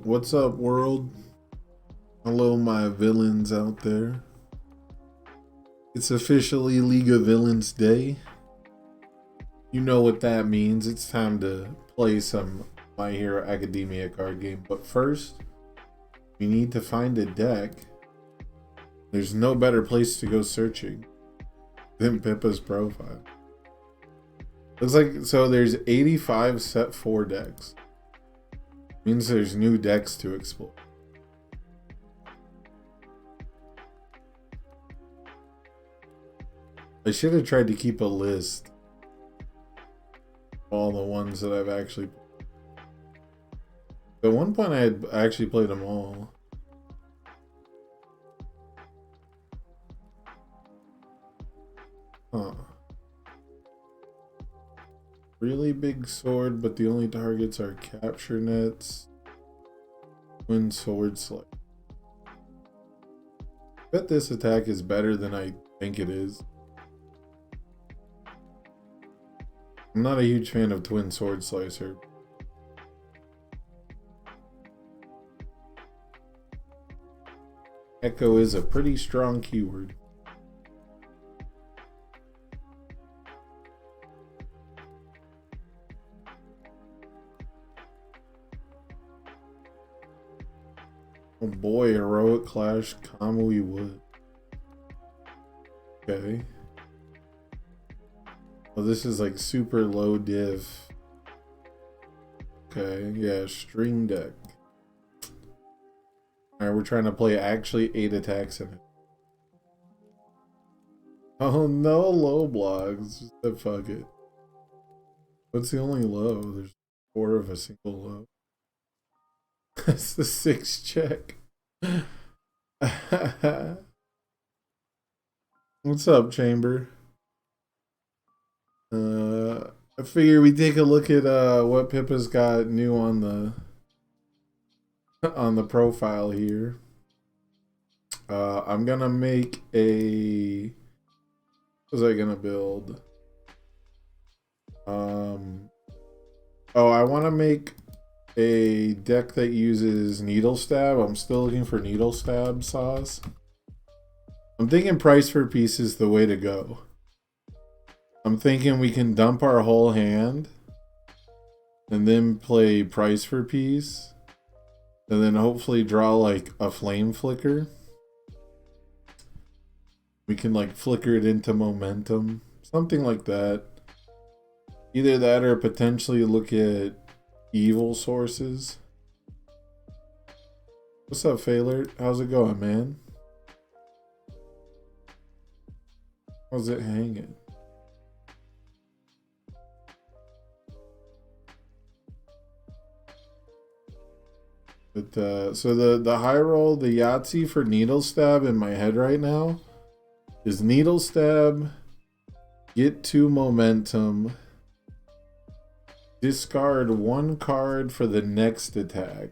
What's up, world? Hello, my villains out there. It's officially League of Villains Day. You know what that means. It's time to play some My Hero Academia card game. But first, we need to find a deck. There's no better place to go searching than Pippa's profile. Looks like, so there's 85 set 4 decks. Means there's new decks to explore. I should have tried to keep a list of all the ones that I've actually played. At one point I had actually played them all. Huh. Really big sword, but the only targets are capture nets, twin sword slice. Bet this attack is better than I think it is. I'm not a huge fan of twin sword slicer. Echo is a pretty strong keyword. Oh boy, Heroic Clash, Kamui Wood. Okay. Oh, this is like super low div. Okay, yeah, string deck. Alright, we're trying to play actually 8 attacks in it. Oh no, low blocks. Just said fuck it. What's the only low? There's 4 of a single low. That's the 6 check. What's up, Chamber? I figure we take a look at what Pippa's got new on the profile here. I'm gonna make a. What was I gonna build? Oh, I want to make a deck that uses needle stab. I'm still looking for needle stab sauce. I'm thinking price for piece is the way to go. I'm thinking we can dump our whole hand and then play price for piece and then hopefully draw like a flame flicker. We can like flicker it into momentum, something like that. Either that or potentially look at evil sources. What's up, Failert? How's it going, man? How's it hanging? But so the high roll, the Yahtzee for needle stab in my head right now is needle stab, get 2 momentum, discard 1 card for the next attack.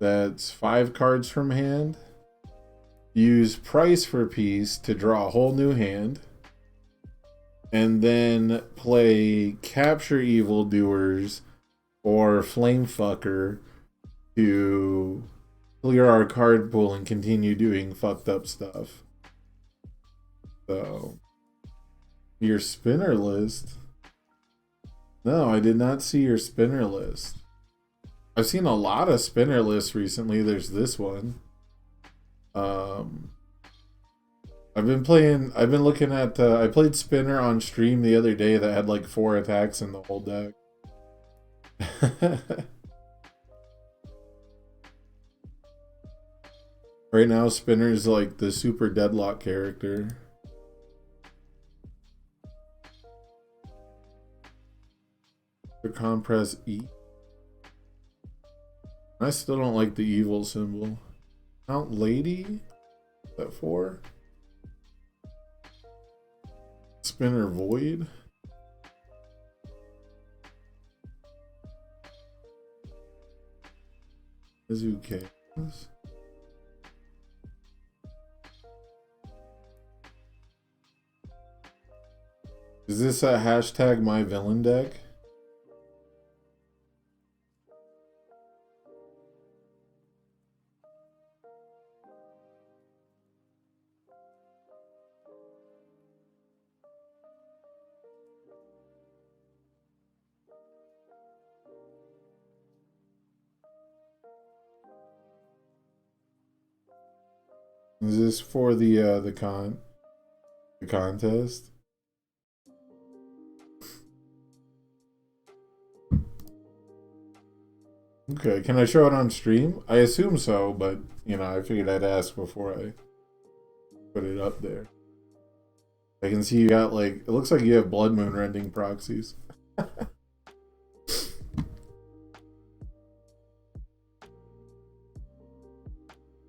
That's 5 cards from hand. Use price for piece to draw a whole new hand. And then play capture evildoers or flamefucker to clear our card pool and continue doing fucked up stuff. So, your spinner list. No, I did not see your spinner list. I've seen a lot of spinner lists recently. There's this one. I've been looking at, I played spinner on stream the other day that had like 4 attacks in the whole deck. Right now, spinner's like the super deadlock character. The compress E. I still don't like the evil symbol. Mount Lady? Is that 4? Spinner Void? Mizuke. Is this a hashtag my villain deck? Is this for the contest? Okay, can I show it on stream? I assume so, but you know, I figured I'd ask before I put it up there. I can see you got like, it looks like you have blood moon rending proxies.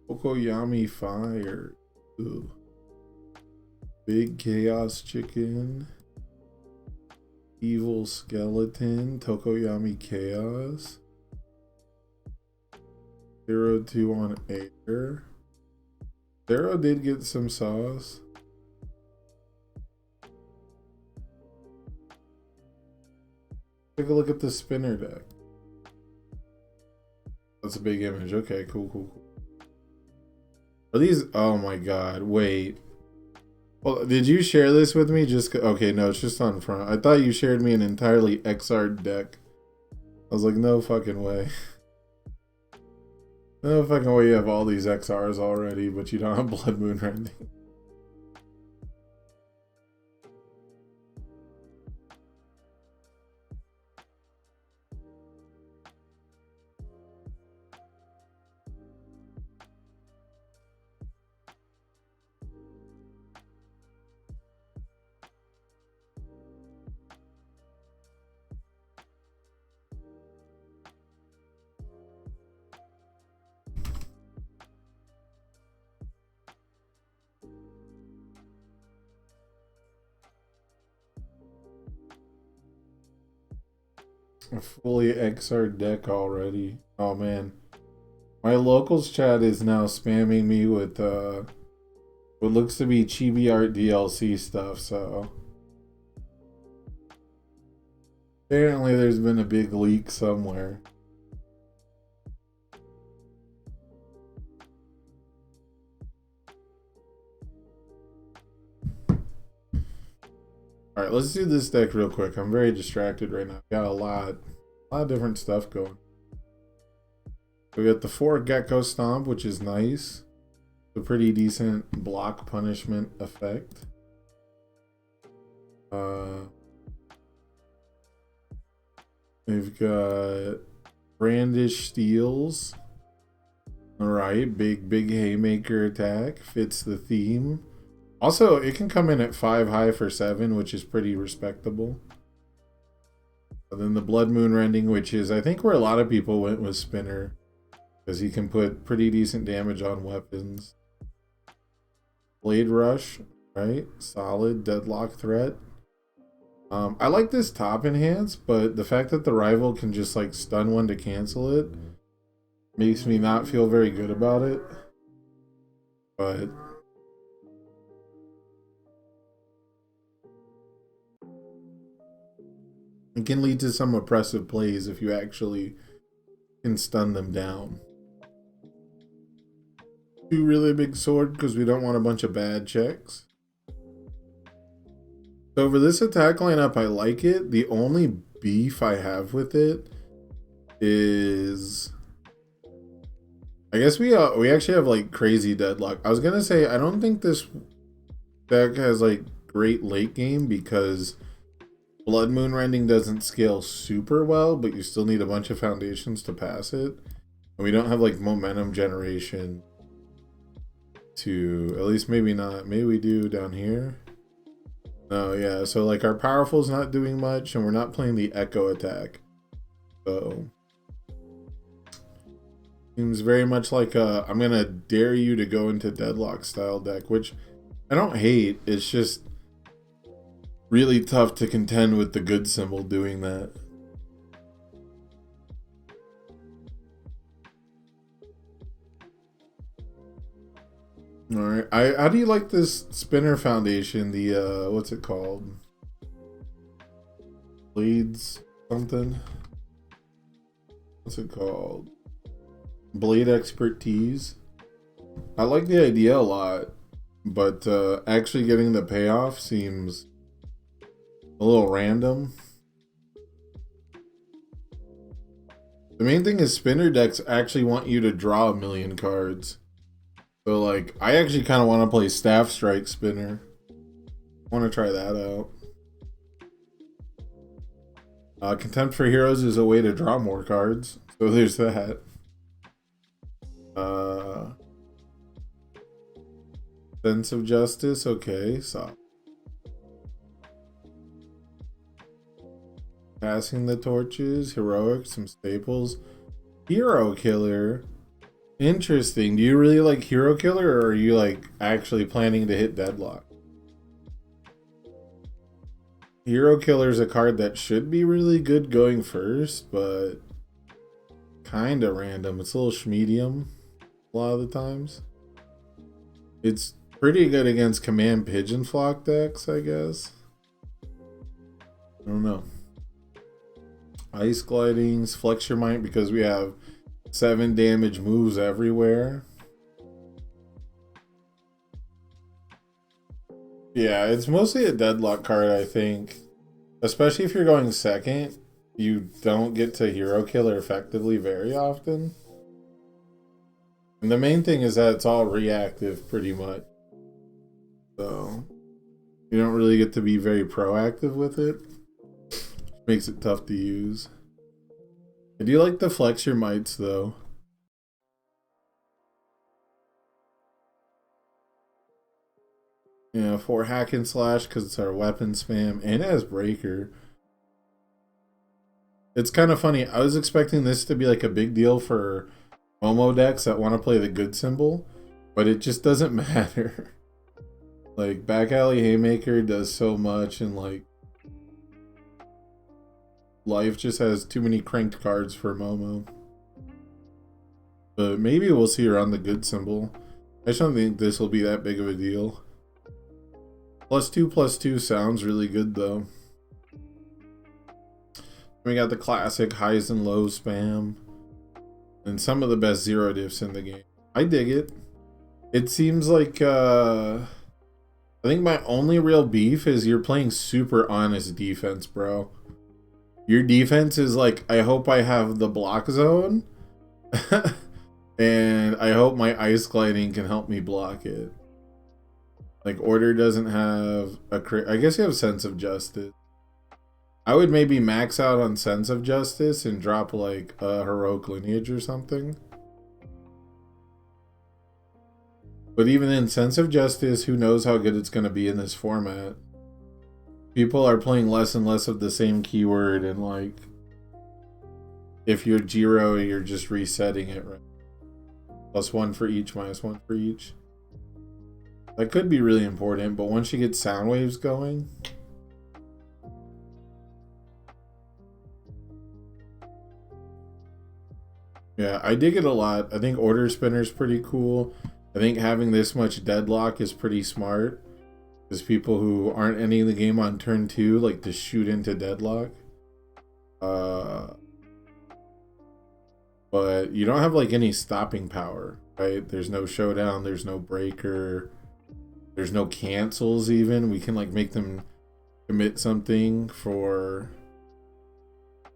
Okoyami fire. Ooh. Big chaos chicken. Evil skeleton. Tokoyami chaos. 02 on air. Zero did get some sauce. Take a look at the spinner deck. That's a big image. Okay, cool, cool, cool. Are these? Oh my god, wait. Well, did you share this with me? Just okay, no, it's just on front. I thought you shared me an entirely XR deck. I was like, no fucking way. No fucking way you have all these XRs already, but you don't have Blood Moon Rending. A fully XR deck already. Oh man. My locals chat is now spamming me with what looks to be chibi art DLC stuff, so apparently there's been a big leak somewhere. Alright, let's do this deck real quick. I'm very distracted right now. Got a lot of different stuff going. We got the 4 Gecko Stomp, which is nice. A pretty decent block punishment effect. We've got Brandish Steels. Alright, big haymaker attack. Fits the theme. Also, it can come in at 5 high for 7, which is pretty respectable. And then the Blood Moon Rending, which is, I think, where a lot of people went with Spinner. Because he can put pretty decent damage on weapons. Blade Rush, right? Solid. Deadlock Threat. I like this top enhance, but the fact that the rival can just like stun one to cancel it makes me not feel very good about it. But it can lead to some oppressive plays if you actually can stun them down. 2 really big sword because we don't want a bunch of bad checks. So for this attack lineup, I like it. The only beef I have with it is, I guess we actually have like crazy deadlock. I was gonna say I don't think this deck has like great late game because Blood Moon Rending doesn't scale super well, but you still need a bunch of foundations to pass it. And we don't have like momentum generation to, at least maybe not. Maybe we do down here. No, yeah, so like our powerful's not doing much and we're not playing the echo attack. So seems very much like I'm gonna dare you to go into deadlock style deck, which I don't hate. It's just really tough to contend with the good symbol doing that. All right, how do you like this Spinner Foundation? The what's it called? Blades something. What's it called? Blade Expertise. I like the idea a lot, but actually getting the payoff seems a little random. The main thing is Spinner decks actually want you to draw 1 million cards. So like, I actually kind of want to play Staff Strike Spinner. I want to try that out. Contempt for Heroes is a way to draw more cards, so there's that. Sense of Justice, okay, so passing the torches, heroic, some staples, hero killer. Interesting. Do you really like hero killer, or are you like actually planning to hit deadlock? Hero killer is a card that should be really good going first, but kind of random. It's a little schmedium a lot of the times. It's pretty good against command pigeon flock decks, I guess. I don't know. Ice glidings, flex your might because we have 7 damage moves everywhere. Yeah, it's mostly a deadlock card, I think. Especially if you're going second, you don't get to hero killer effectively very often. And the main thing is that it's all reactive pretty much. So you don't really get to be very proactive with it. Makes it tough to use. I do like the flex your mights though. Yeah, for hack and slash because it's our weapon spam and it has breaker. It's kind of funny. I was expecting this to be like a big deal for Momo decks that want to play the good symbol, but it just doesn't matter. Like back alley haymaker does so much, and like life just has too many cranked cards for Momo. But maybe we'll see her on the good symbol. I just don't think this will be that big of a deal. +2/+2 sounds really good though. We got the classic highs and lows spam. And some of the best zero diffs in the game. I dig it. It seems like I think my only real beef is you're playing super honest defense, bro. Your defense is like, I hope I have the block zone. And I hope my ice gliding can help me block it. Like, order doesn't have a I guess you have sense of justice. I would maybe max out on sense of justice and drop like a heroic lineage or something. But even in sense of justice, who knows how good it's going to be in this format. People are playing less and less of the same keyword, and like if you're Jiro, you're just resetting it, right? +1 for each, -1 for each. That could be really important, but once you get sound waves going, yeah, I dig it a lot. I think order spinner is pretty cool. I think having this much deadlock is pretty smart, because people who aren't ending the game on turn 2 like to shoot into deadlock. But you don't have like any stopping power, right? There's no showdown, there's no breaker, there's no cancels even. We can like make them commit something for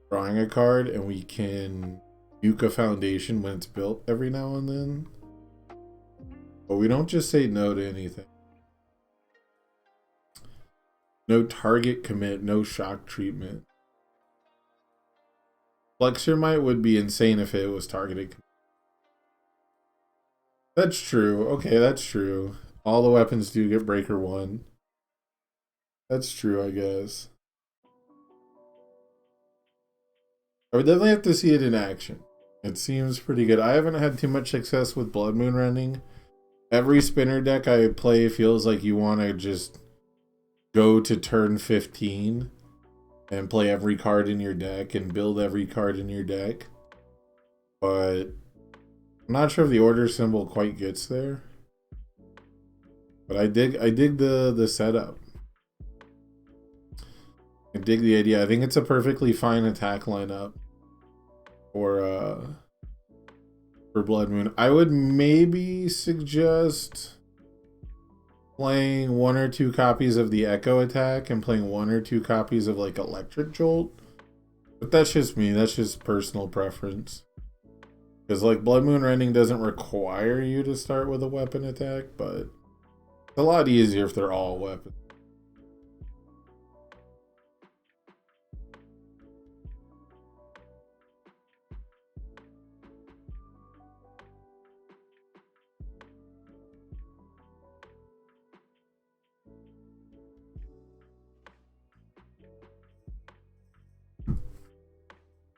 drawing a card, and we can nuke a foundation when it's built every now and then. But we don't just say no to anything. No target commit, no shock treatment. Flex your might would be insane if it was targeted. That's true. Okay, that's true. All the weapons do get breaker 1. That's true, I guess. I would definitely have to see it in action. It seems pretty good. I haven't had too much success with Blood Moon running. Every spinner deck I play feels like you want to just go to turn 15 and play every card in your deck and build every card in your deck. But I'm not sure if the order symbol quite gets there. But I dig the setup. I dig the idea. I think it's a perfectly fine attack lineup for Blood Moon. I would maybe suggest playing 1 or 2 copies of the Echo attack and playing 1 or 2 copies of like Electric Jolt. But that's just me. That's just personal preference. Because like Blood Moon Rending doesn't require you to start with a weapon attack, but it's a lot easier if they're all weapons.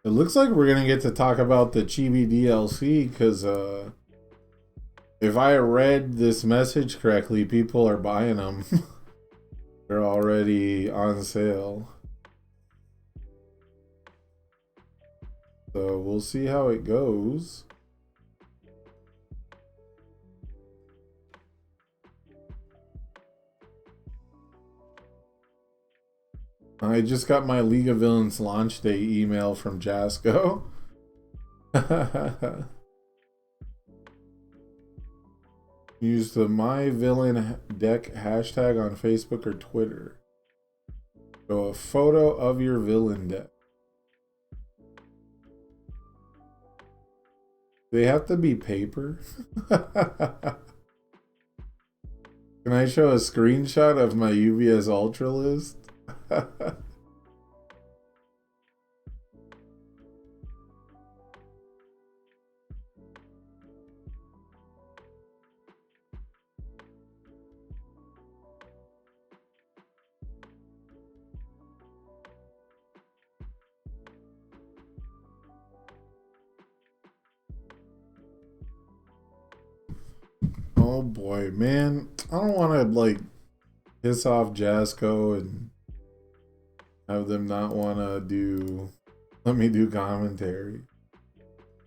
It looks like we're gonna get to talk about the Chibi DLC because if I read this message correctly, people are buying them. They're already on sale. So we'll see how it goes. I just got my League of Villains launch day email from Jasco. Use the My Villain Deck hashtag on Facebook or Twitter. Show a photo of your villain deck. They have to be paper. Can I show a screenshot of my UVS Ultra list? Oh boy, man. I don't want to like piss off Jasco and have them not want to let me do commentary.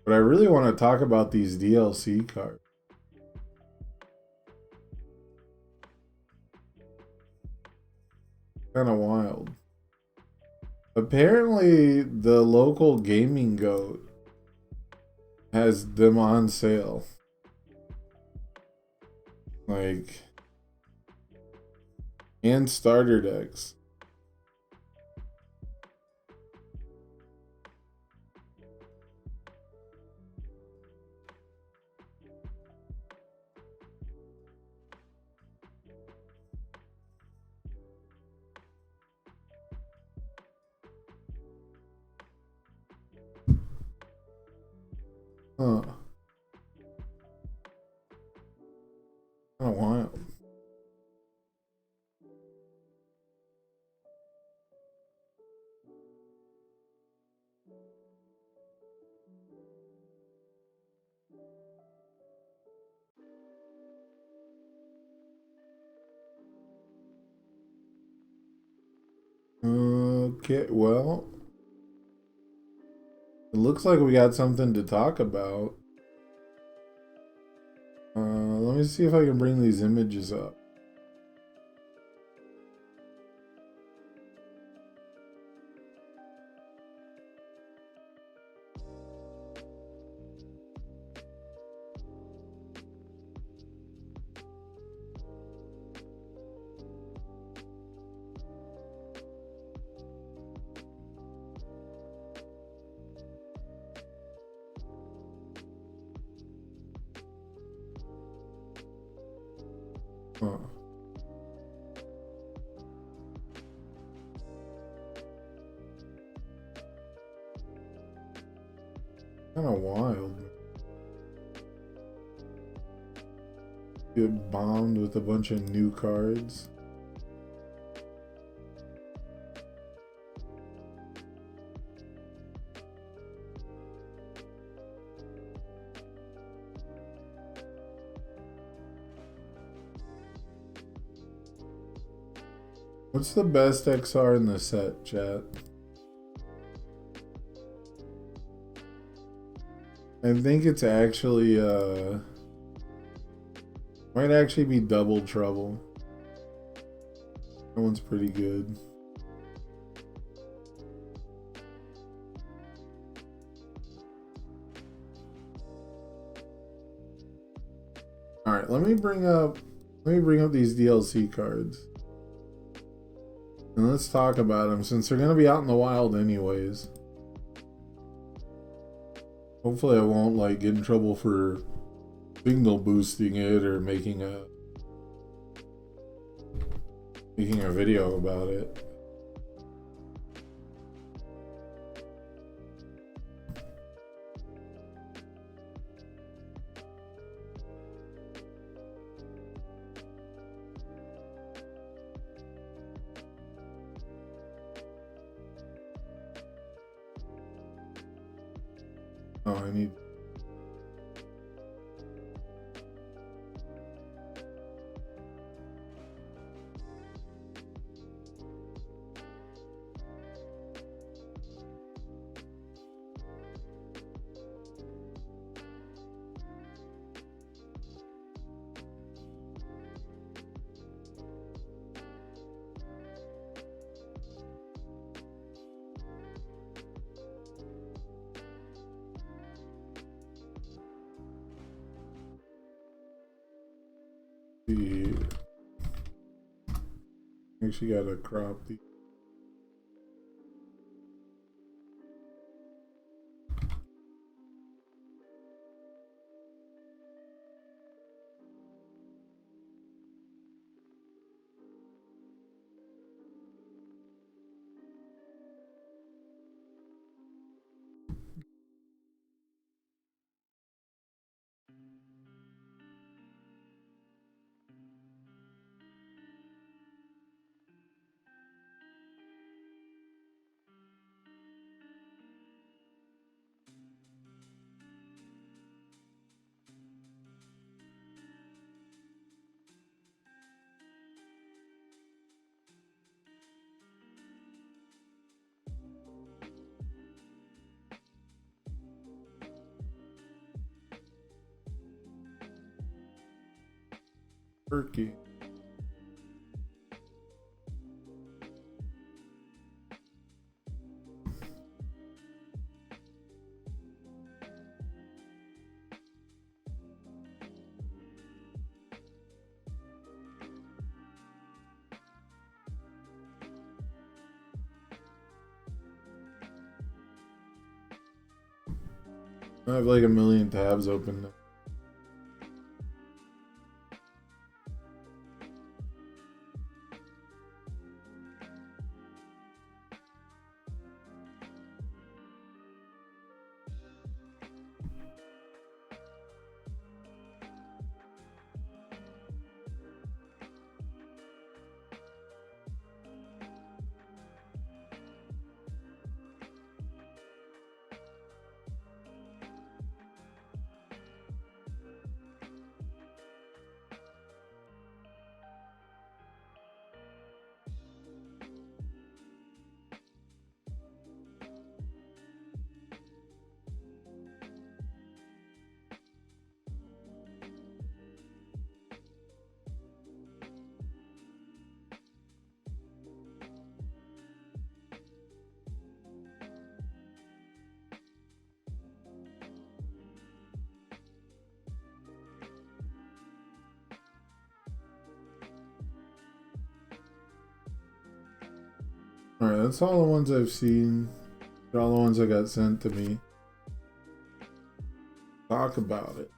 But I really want to talk about these DLC cards. Kind of wild. Apparently, the local gaming goat has them on sale. Like, and starter decks. Huh. Kind of wild. Okay, well, it looks like we got something to talk about. Let me see if I can bring these images up. Huh. Kind of wild. Get bombed with a bunch of new cards. What's the best XR in the set, chat? I think it's actually, might actually be Double Trouble. That one's pretty good. Alright, let me bring up these DLC cards. And let's talk about them since they're going to be out in the wild anyways. Hopefully I won't like get in trouble for signal boosting it or making a video about it. Oh, I need. Actually gotta crop the. Turkey. I have like a million tabs open. Alright, that's all the ones I've seen. They're all the ones that got sent to me. Talk about it.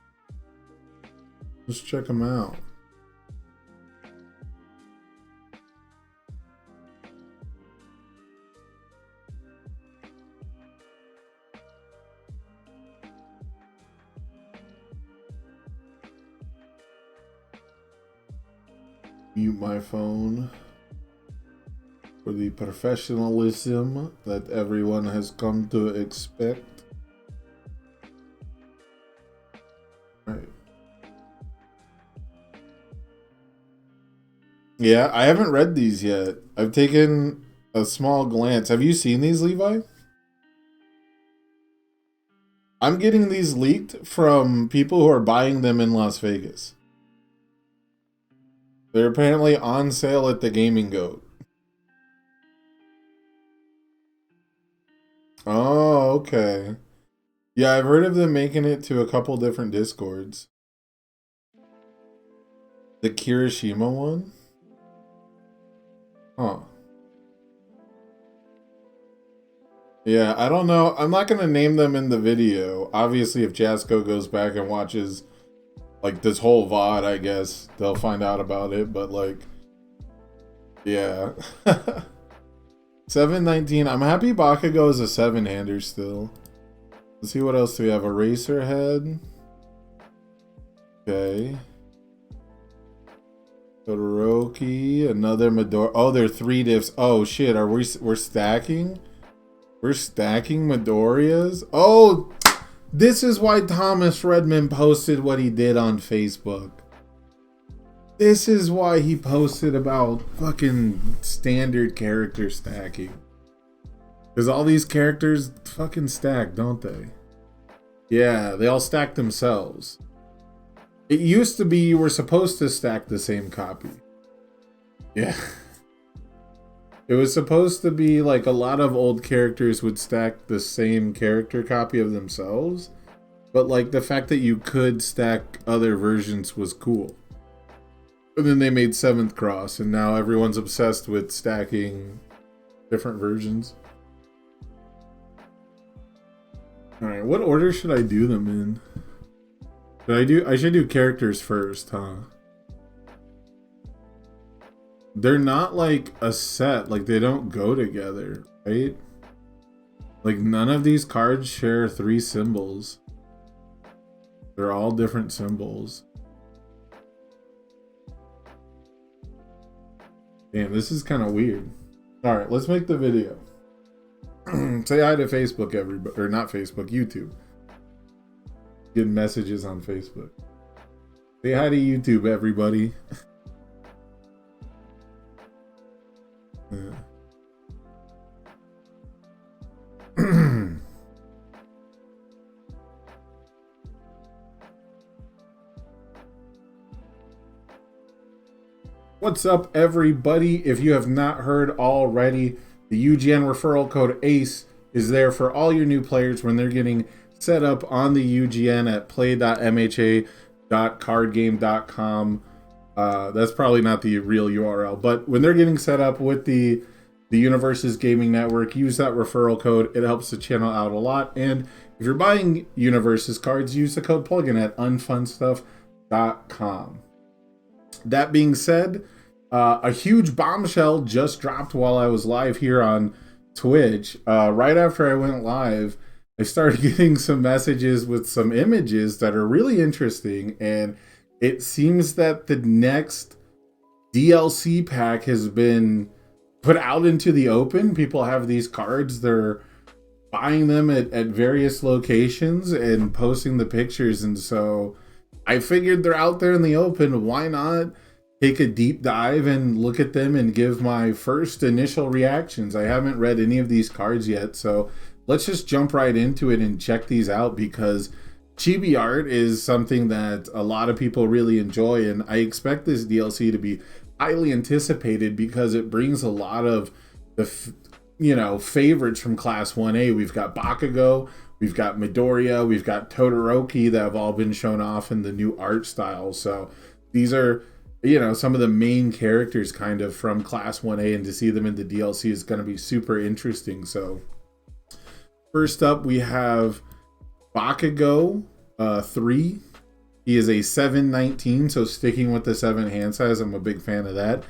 Let's check them out. Mute my phone for the professionalism that everyone has come to expect. Right. Yeah, I haven't read these yet. I've taken a small glance. Have you seen these, Levi? I'm getting these leaked from people who are buying them in Las Vegas. They're apparently on sale at the Gaming Goat. Oh, okay. Yeah, I've heard of them making it to a couple different Discords. The Kirishima one? Huh. Yeah, I don't know. I'm not gonna name them in the video. Obviously, if Jasco goes back and watches like this whole VOD, I guess they'll find out about it. But like, yeah. 719. I'm happy Bakugo is a 7-hander still. Let's see what else do we have. Eraserhead. Okay. Todoroki. Another Midori. Oh, they're 3 diffs. Oh shit. We're stacking? We're stacking Midoriyas? Oh, this is why Thomas Redman posted what he did on Facebook. This is why he posted about fucking standard character stacking. Because all these characters fucking stack, don't they? Yeah, they all stack themselves. It used to be you were supposed to stack the same copy. Yeah. It was supposed to be like a lot of old characters would stack the same character copy of themselves. But like the fact that you could stack other versions was cool. And then they made 7th Cross, and now everyone's obsessed with stacking different versions. Alright, what order should I do them in? I should do characters first, huh? They're not like a set, like they don't go together, right? Like none of these cards share 3 symbols. They're all different symbols. Damn, this is kind of weird. Alright, let's make the video. Say hi to Facebook, everybody. Or not Facebook, YouTube. Getting messages on Facebook. Say hi to YouTube, everybody. What's up, everybody? If you have not heard already, the UGN referral code ACE is there for all your new players when they're getting set up on the UGN at play.mha.cardgame.com. That's probably not the real URL, but when they're getting set up with the Universes Gaming Network, use that referral code. It helps the channel out a lot. And if you're buying Universes cards, use the code plugin at UnFunStuff.com. That being said, a huge bombshell just dropped while I was live here on Twitch. Right after I went live, I started getting some messages with some images that are really interesting, and it seems that the next DLC pack has been put out into the open. People have these cards, they're buying them at various locations and posting the pictures, and so I figured they're out there in the open. Why not take a deep dive and look at them and give my first initial reactions? I haven't read any of these cards yet, so let's just jump right into it and check these out, because chibi art is something that a lot of people really enjoy, and I expect this DLC to be highly anticipated because it brings a lot of the favorites from Class 1A. We've got Bakugo, we've got Midoriya, we've got Todoroki that have all been shown off in the new art style. So these are, some of the main characters kind of from Class 1A, and to see them in the DLC is going to be super interesting. So first up, we have Bakugo 3. He is a 719, so sticking with the 7 hand size. I'm a big fan of that.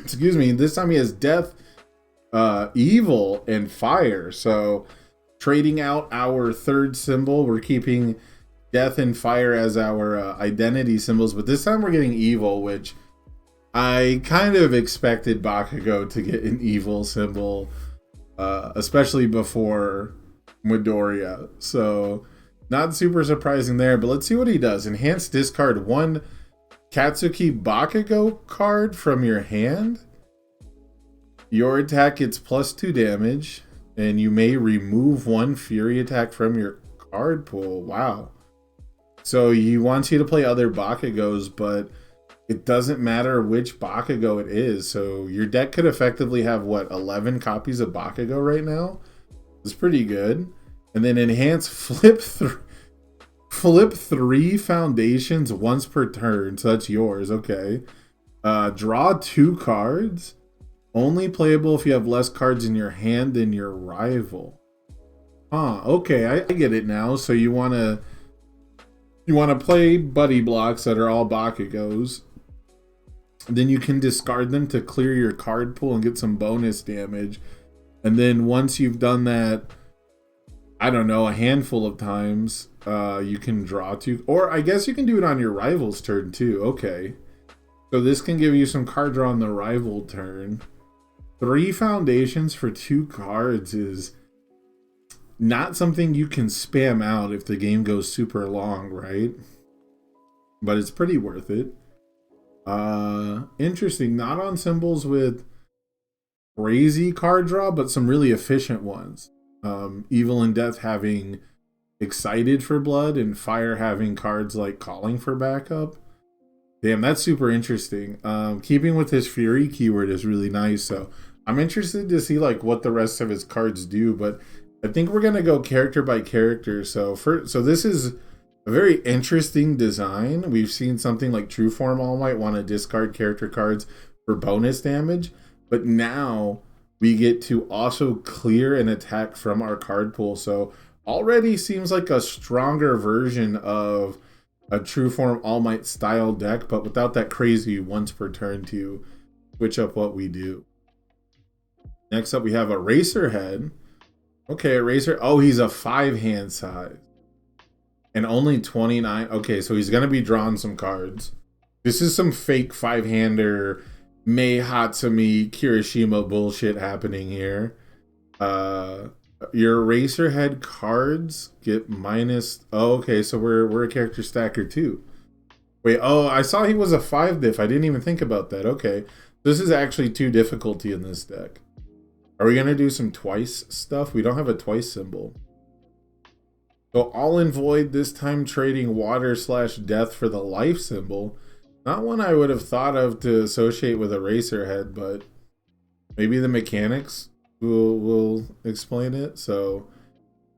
Excuse me. This time he has Death, Evil, and Fire. So trading out our 3rd symbol, we're keeping Death and Fire as our identity symbols, but this time we're getting Evil, which I kind of expected Bakugo to get an Evil symbol, especially before Midoriya. So not super surprising there, but let's see what he does. Enhance discard 1 Katsuki Bakugo card from your hand. Your attack gets +2 damage, and you may remove 1 Fury attack from your card pool. Wow. So he wants you to play other Bakugos, but it doesn't matter which Bakugo it is. So your deck could effectively have, 11 copies of Bakugo right now? It's pretty good. And then enhance flip 3 foundations once per turn. So that's yours. Okay. Draw 2 cards. Only playable if you have less cards in your hand than your rival. Okay, I get it now. So you wanna play buddy blocks that are all Bakugos. Then you can discard them to clear your card pool and get some bonus damage. And then once you've done that, I don't know, a handful of times, you can draw 2. Or I guess you can do it on your rival's turn too. Okay. So this can give you some card draw on the rival turn. 3 foundations for 2 cards is not something you can spam out if the game goes super long, right? But it's pretty worth it. Interesting. Not on symbols with crazy card draw, but some really efficient ones. Evil and Death having Excited for Blood, and Fire having cards like Calling for Backup. Damn, that's super interesting. Keeping with his Fury keyword is really nice. So I'm interested to see like what the rest of his cards do, but I think we're gonna go character by character. So this is a very interesting design. We've seen something like True Form All Might want to discard character cards for bonus damage, but now we get to also clear an attack from our card pool. So already seems like a stronger version of a True Form All Might style deck, but without that crazy once per turn to switch up what we do. Next up, we have Eraserhead. Okay, Eraser. Oh, he's a 5-hand size. And only 29. Okay, so he's going to be drawing some cards. This is some fake 5-hander Mei Hatsumi Kirishima bullshit happening here. Your Eraserhead cards get minus... Oh, okay, so we're a character stacker too. Wait, oh, I saw he was a 5 diff. I didn't even think about that. Okay, this is actually 2 difficulty in this deck. Are we going to do some twice stuff? We don't have a twice symbol. So All in Void, this time trading water/death for the life symbol. Not one I would have thought of to associate with Eraserhead, but maybe the mechanics will explain it. So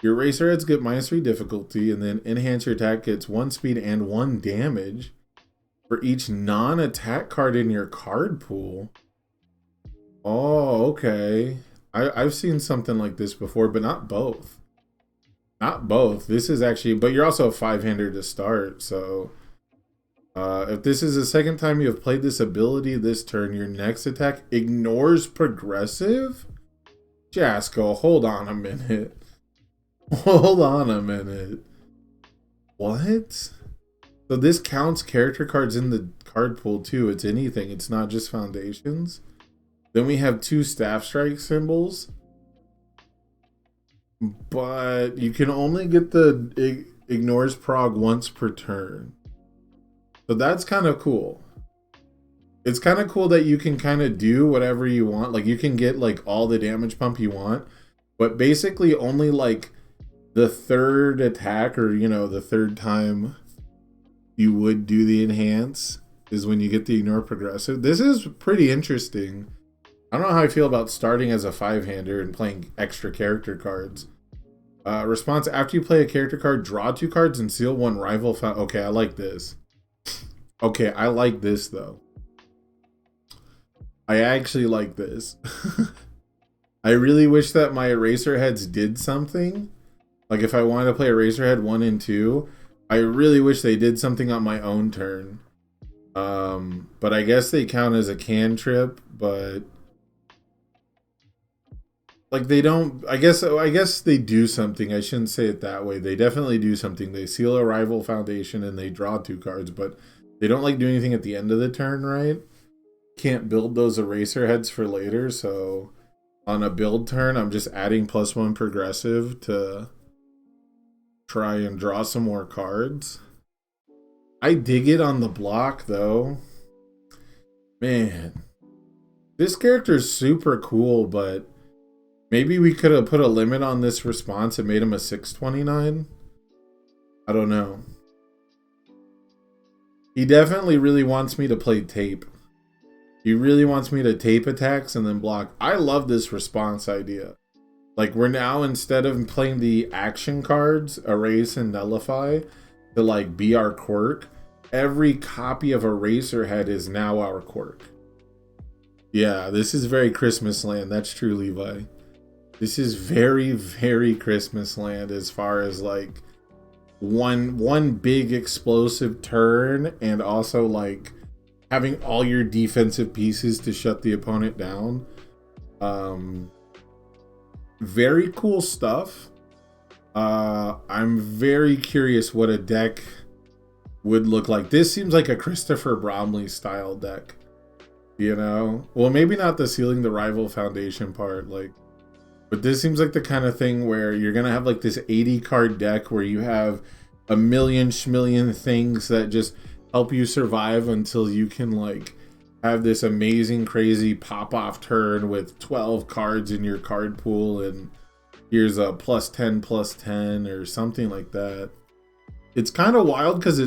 your Eraserheads get -3 difficulty, and then enhance your attack gets 1 speed and 1 damage for each non-attack card in your card pool. Oh, okay. I've seen something like this before, but not both. Not both. This is actually, but you're also a 5-hander to start, so if this is the second time you have played this ability this turn, your next attack ignores progressive? Jasko, hold on a minute. Hold on a minute. What? So this counts character cards in the card pool too. It's anything. It's not just foundations. Then we have 2 staff strike symbols. But you can only get the ignores prog once per turn. So that's kind of cool. It's kind of cool that you can kind of do whatever you want. Like you can get like all the damage pump you want, but basically only like the 3rd attack, or you know, the 3rd time you would do the enhance is when you get the ignore progressive. This is pretty interesting. I don't know how I feel about starting as a 5-hander and playing extra character cards. Response: after you play a character card, draw 2 cards and seal 1 rival. Okay, I like this. Okay, I like this though. I actually like this. I really wish that my Eraserheads did something. Like if I wanted to play Eraserhead 1 and 2, I really wish they did something on my own turn. But I guess they count as a cantrip, but like they don't, I guess they do something. I shouldn't say it that way. They definitely do something. They seal a rival foundation and they draw 2 cards, but they don't like do anything at the end of the turn, right? Can't build those Eraserheads for later, so on a build turn, I'm just adding +1 progressive to try and draw some more cards. I dig it on the block though. Man, this character is super cool, but maybe we could have put a limit on this response and made him a 629. I don't know. He definitely really wants me to play tape. He really wants me to tape attacks and then block. I love this response idea. Like we're now, instead of playing the action cards, erase and nullify, to like be our quirk, every copy of Eraserhead is now our quirk. Yeah, this is very Christmas land. That's true, Levi. This is very, very Christmas land as far as like one big explosive turn and also like having all your defensive pieces to shut the opponent down. Very cool stuff. I'm very curious what a deck would look like. This seems like a Christopher Bromley style deck, you know? Well, maybe not the sealing the rival foundation part, like, but this seems like the kind of thing where you're gonna have like this 80 card deck where you have a million schmillion things that just help you survive until you can like have this amazing crazy pop off turn with 12 cards in your card pool and here's a +10/+10 or something like that. It's kind of wild because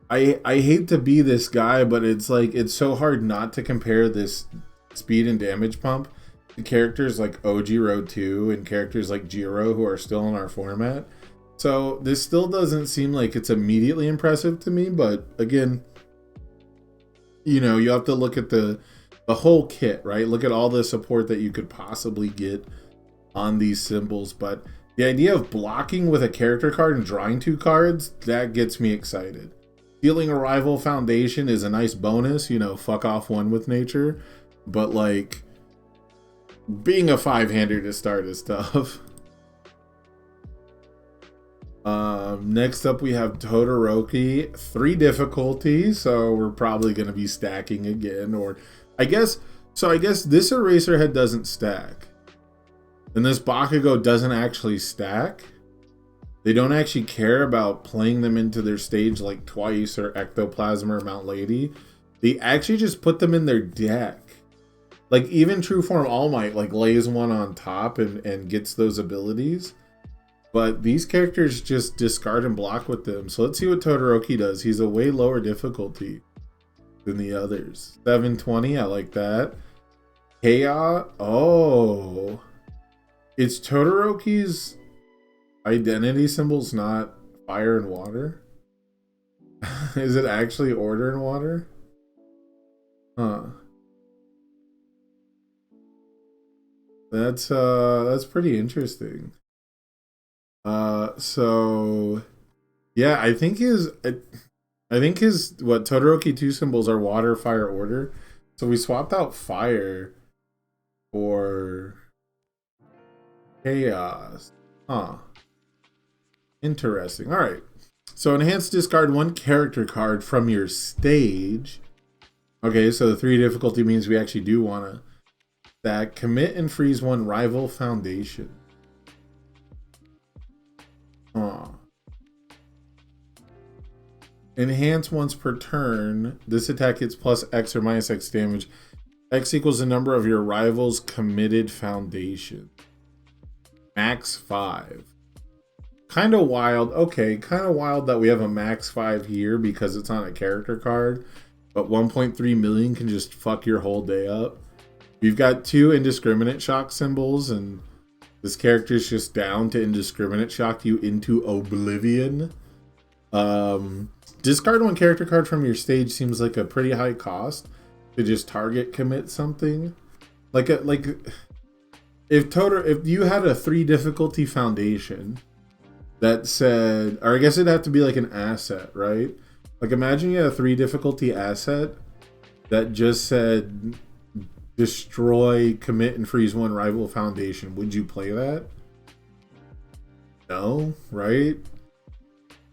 I hate to be this guy, but it's like it's so hard not to compare this speed and damage pump to characters like OG Road 2 and characters like Jiro who are still in our format. So this still doesn't seem like it's immediately impressive to me, but again, you know, you have to look at the whole kit, right? Look at all the support that you could possibly get on these symbols. But the idea of blocking with a character card and drawing 2 cards, that gets me excited. Stealing a rival foundation is a nice bonus, you know, fuck off one with nature. But like being a 5-hander to start is tough. Next up we have Todoroki, 3 difficulty, so we're probably going to be stacking again, or I guess this eraser head doesn't stack. And this Bakugo doesn't actually stack. They don't actually care about playing them into their stage like Twice or Ectoplasm or Mount Lady. They actually just put them in their deck. Like even True Form All Might like lays one on top and gets those abilities. But these characters just discard and block with them. So let's see what Todoroki does. He's a way lower difficulty than the others. 720, I like that. Chaos. Oh. It's Todoroki's identity symbol's not fire and water? Is it actually order and water? Huh. That's pretty interesting. So yeah, I think his what Todoroki 2 symbols are water, fire, order. So we swapped out fire for chaos. Huh. Interesting. All right. So enhance discard 1 character card from your stage. Okay, so the 3 difficulty means we actually do want to stack. Commit and freeze 1 rival foundation. Enhance once per turn. This attack hits plus X or minus X damage. X equals the number of your rival's committed foundation. Max 5. Kind of wild. Okay, kind of wild that we have a max 5 here because it's on a character card. But 1.3 million can just fuck your whole day up. We've got 2 indiscriminate shock symbols, and this character's just down to indiscriminate shock you into oblivion. Discard 1 character card from your stage seems like a pretty high cost to just target commit something. Like if you had a 3 difficulty foundation that said, or I guess it'd have to be like an asset, right? Like imagine you had a 3 difficulty asset that just said destroy, commit, and freeze 1 rival foundation. Would you play that? No, right?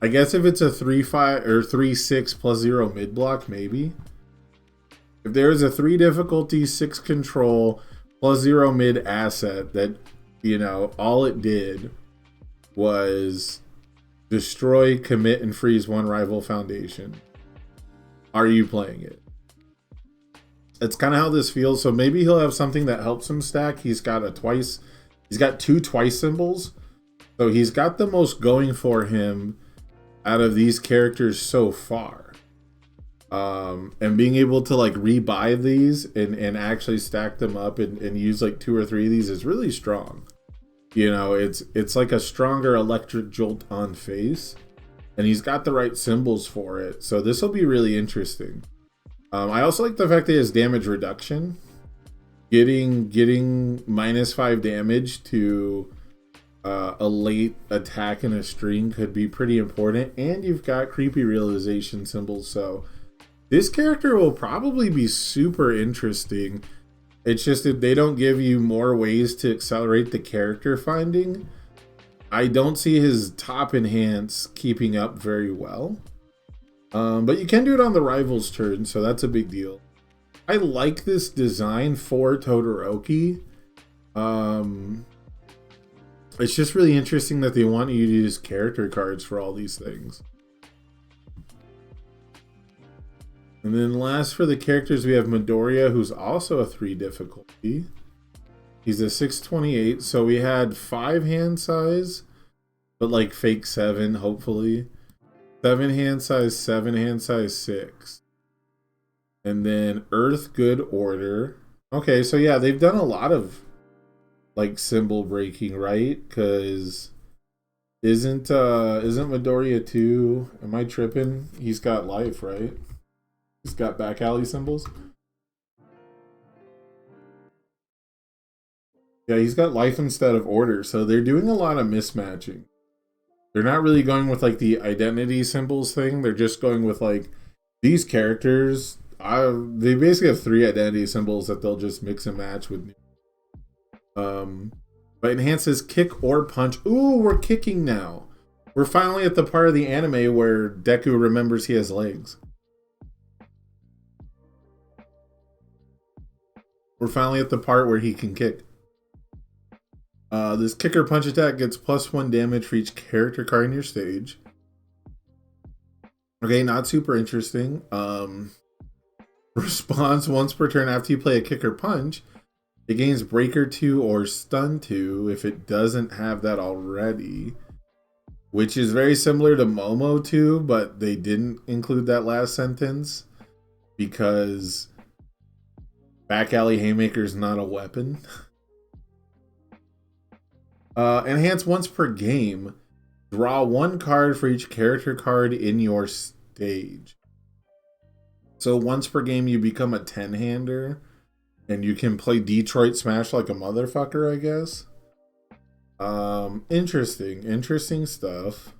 I guess if it's a 3/5 or 3/6 +0 mid block, maybe. If there is a 3 difficulty, 6 control +0 mid asset that, you know, all it did was destroy, commit, and freeze 1 rival foundation, are you playing it? It's kind of how this feels. So maybe he'll have something that helps him stack. He's got 2 twice symbols. So he's got the most going for him out of these characters so far. And being able to like rebuy these and actually stack them up and use like 2 or 3 of these is really strong. You know, it's like a stronger electric jolt on face, and he's got the right symbols for it. So this will be really interesting. I also like the fact that he has damage reduction. Getting -5 damage to a late attack in a string could be pretty important, and you've got creepy realization symbols, so this character will probably be super interesting. It's just that they don't give you more ways to accelerate the character finding. I don't see his top enhance keeping up very well. But you can do it on the rival's turn, so that's a big deal. I like this design for Todoroki. It's just really interesting that they want you to use character cards for all these things. And then last for the characters, we have Midoriya, who's also a 3 difficulty. He's a 628, so we had 5 hand size, but like fake 7, hopefully. 7 hand size, 7 hand size, 6. And then Earth Good Order. Okay, so yeah, they've done a lot of like symbol breaking, right? Because isn't Midoriya 2? Am I tripping? He's got life, right? He's got back alley symbols. Yeah, he's got life instead of order, so they're doing a lot of mismatching. They're not really going with like the identity symbols thing. They're just going with like these characters. They basically have 3 identity symbols that they'll just mix and match with. But enhances kick or punch. Ooh, we're kicking now. We're finally at the part of the anime where Deku remembers he has legs. We're finally at the part where he can kick. This kick or punch attack gets +1 damage for each character card in your stage. Okay, not super interesting. Response once per turn after you play a kick or punch. It gains Breaker 2 or Stun 2 if it doesn't have that already. Which is very similar to Momo 2, but they didn't include that last sentence. Because Back Alley Haymaker is not a weapon. Enhance once per game. Draw 1 card for each character card in your stage. So once per game you become a 10-hander. And you can play Detroit Smash like a motherfucker, I guess. Interesting stuff.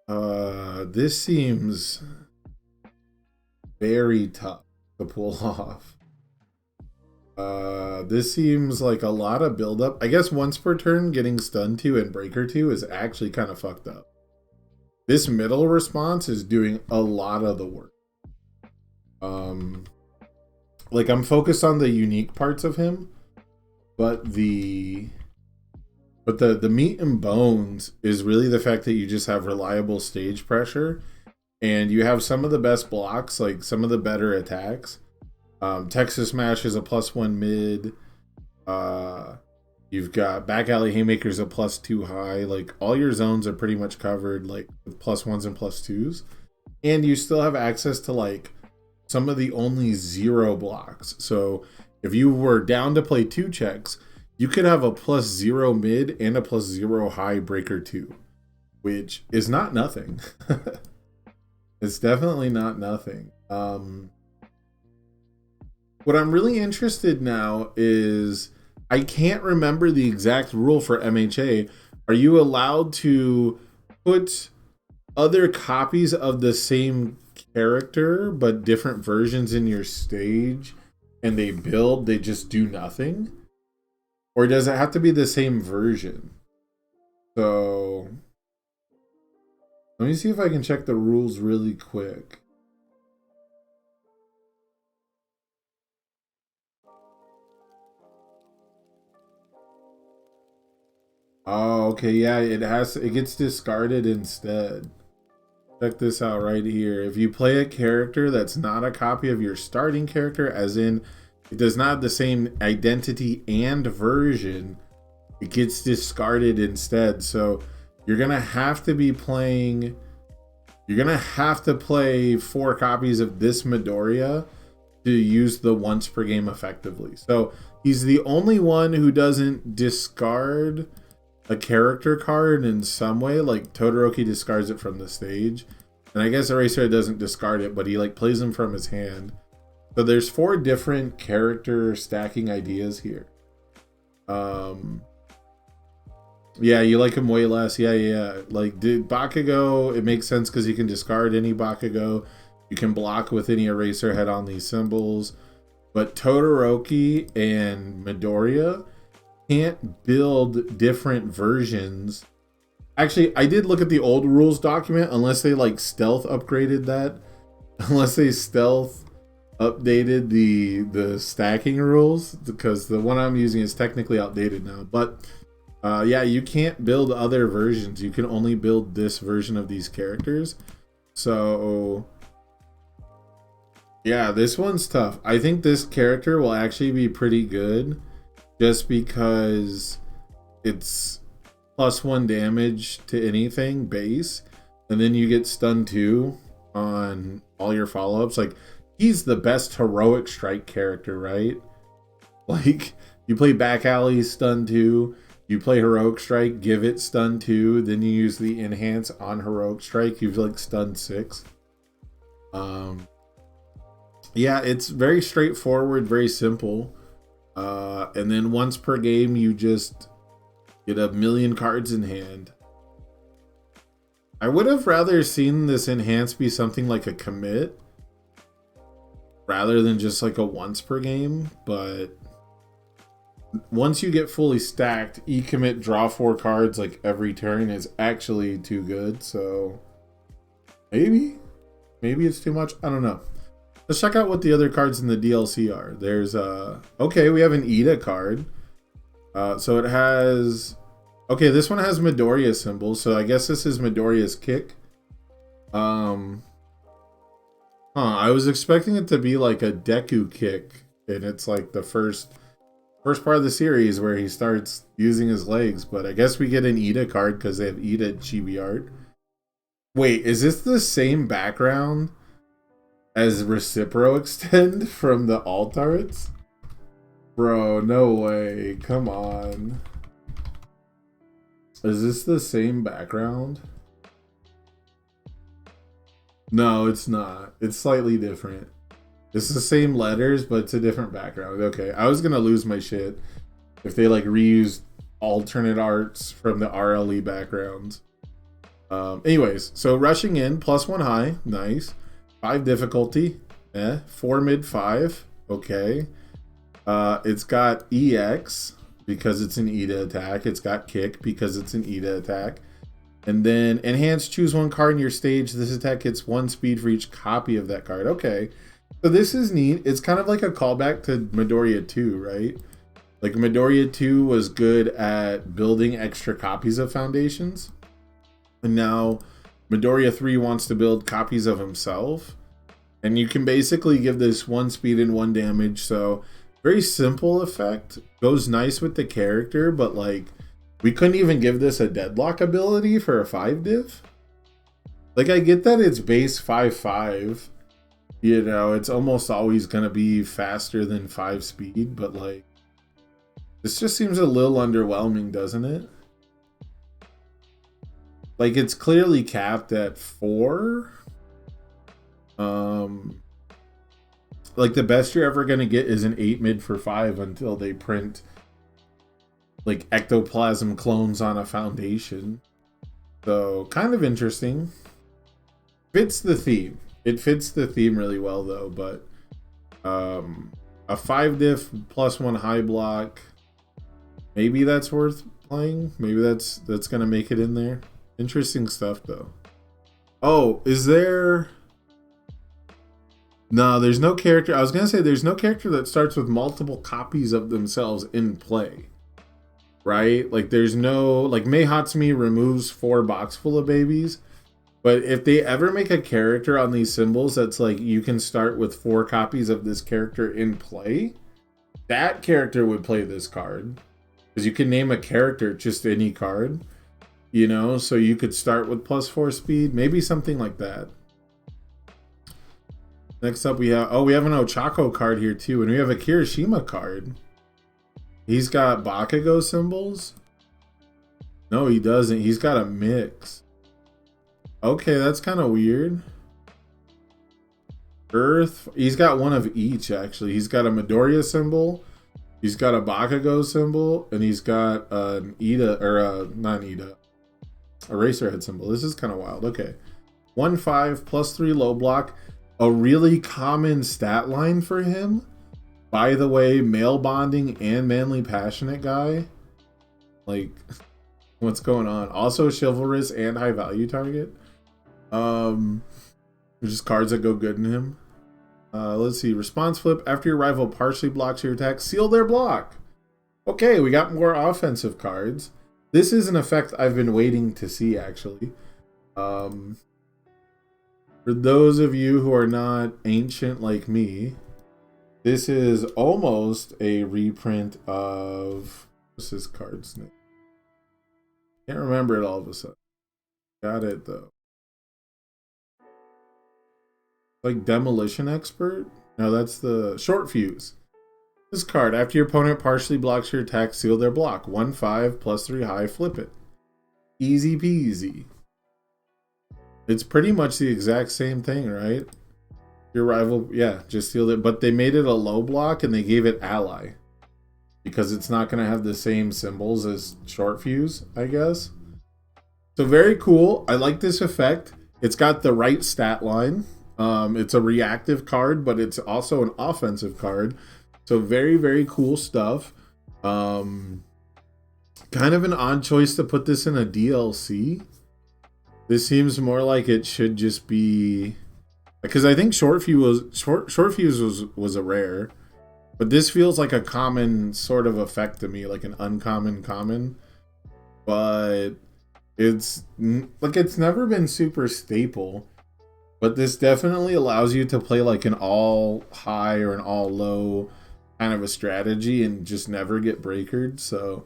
This seems very tough to pull off. This seems like a lot of build-up. I guess once per turn, getting Stun 2 and Breaker 2 is actually kind of fucked up. This middle response is doing a lot of the work. Like, I'm focused on the unique parts of him, but the meat and bones is really the fact that you just have reliable stage pressure, and you have some of the best blocks, like some of the better attacks. Texas Smash is a +1 mid. You've got Back Alley Haymakers a +2 high. Like, all your zones are pretty much covered, like with +1s and +2s, and you still have access to like some of the only 0 blocks. So if you were down to play 2 checks, you could have a +0 mid and a +0 high Breaker 2, which is not nothing. It's definitely not nothing. What I'm really interested now is, I can't remember the exact rule for MHA. Are you allowed to put other copies of the same character but different versions in your stage, and they just do nothing? Or does it have to be the same version? So let me see if I can check the rules really quick. Oh, okay, yeah, it gets discarded instead. Check this out right here. If you play a character that's not a copy of your starting character, as in it does not have the same identity and version, it gets discarded instead. So you're gonna have to play 4 copies of this Midoriya to use the once per game effectively. So he's the only one who doesn't discard a character card in some way. Like Todoroki discards it from the stage. And I guess Eraser doesn't discard it, but he like plays them from his hand. So there's 4 different character stacking ideas here. Yeah, you like him way less. Yeah. Like, dude, Bakugo, it makes sense because you can discard any Bakugo. You can block with any Eraser head on these symbols. But Todoroki and Midoriya can't build different versions. Actually, I did look at the old rules document, unless they like stealth upgraded that. Unless they stealth updated the stacking rules, because the one I'm using is technically outdated now. But yeah, you can't build other versions. You can only build this version of these characters. So yeah, this one's tough. I think this character will actually be pretty good just because it's +1 damage to anything base, and then you get stun 2 on all your follow-ups. Like, he's the best heroic strike character, right? Like, you play back alley, stun 2, you play heroic strike, give it stun 2, then you use the enhance on heroic strike, you've like stun 6. Yeah, it's very straightforward, very simple. And then once per game, you just get 1,000,000 cards in hand. I would have rather seen this enhance be something like a commit rather than just like a once per game, but once you get fully stacked, e-commit, draw 4 cards like every turn is actually too good. So maybe it's too much. I don't know. Let's check out what the other cards in the DLC are. There's okay, we have an Ida card. So it has, okay, this one has Midoriya symbols, so I guess this is Midoriya's kick. I was expecting it to be like a Deku kick, and it's like the first part of the series where he starts using his legs, but I guess we get an Ida card because they have Ida chibi art. Wait, is this the same background as Recipro Extend from the alt arts? Bro, no way. Come on. Is this the same background? No, it's not. It's slightly different. It's the same letters, but it's a different background. Okay, I was gonna lose my shit if they like reused alternate arts from the RLE backgrounds. Anyways, so rushing in, +1 high, nice. 5 difficulty, 4 mid 5, okay. It's got EX because it's an Ida attack. It's got kick because it's an Ida attack. And then enhance, choose 1 card in your stage. This attack gets 1 speed for each copy of that card. Okay. So this is neat. It's kind of like a callback to Midoriya 2, right? Like Midoriya 2 was good at building extra copies of foundations. And now Midoriya 3 wants to build copies of himself. And you can basically give this 1 speed and 1 damage. So very simple effect. Goes nice with the character, but like we couldn't even give this a deadlock ability for a 5 diff. Like, I get that it's base 5/5. You know, it's almost always going to be faster than 5 speed, but like this just seems a little underwhelming, doesn't it? Like, it's clearly capped at 4. Like, the best you're ever going to get is an 8 mid for 5 until they print like ectoplasm clones on a foundation. So kind of interesting. Fits the theme. It fits the theme really well though, but a 5 diff +1 high block, maybe that's worth playing. Maybe that's gonna make it in there. Interesting stuff though. Oh, is there? No, there's no character. I was gonna say there's no character that starts with multiple copies of themselves in play. Right? Like there's no, like Mei Hatsumi removes 4 box full of babies, but if they ever make a character on these symbols that's like you can start with 4 copies of this character in play, that character would play this card because you can name a character just any card, you know, so you could start with +4 speed, maybe something like that. Next up we have an Ochako card here too, and we have a Kirishima card. He's got Bakugo symbols? No, he doesn't. He's got a mix. Okay, that's kind of weird. Earth. He's got one of each, actually. He's got a Midoriya symbol. He's got a Bakugo symbol. And he's got an Ida, or not Ida, Eraserhead symbol. This is kind of wild. Okay. 1/5 +3 low block. A really common stat line for him. By the way, male bonding and manly passionate guy. Like, what's going on? Also chivalrous and high value target. Just cards that go good in him. Let's see. Response flip. After your rival partially blocks your attack, seal their block. Okay, we got more offensive cards. This is an effect I've been waiting to see, actually. For those of you who are not ancient like me, this is almost a reprint of... What's this card's name? Can't remember it all of a sudden. Got it, though. Like Demolition Expert? No, that's the Short Fuse. This card, after your opponent partially blocks your attack, seal their block. 1/5 +3 high, flip it. Easy peasy. It's pretty much the exact same thing, right? Your rival, yeah, just sealed it. But they made it a low block and they gave it ally. Because it's not going to have the same symbols as Short Fuse, I guess. So very cool. I like this effect. It's got the right stat line. It's a reactive card, but it's also an offensive card. So very, very cool stuff. Kind of an odd choice to put this in a DLC. This seems more like it should just be... Because I think Short Fuse was a rare. But this feels like a common sort of effect to me, like an uncommon common. But it's like it's never been super staple. But this definitely allows you to play like an all high or an all low kind of a strategy and just never get breakered. So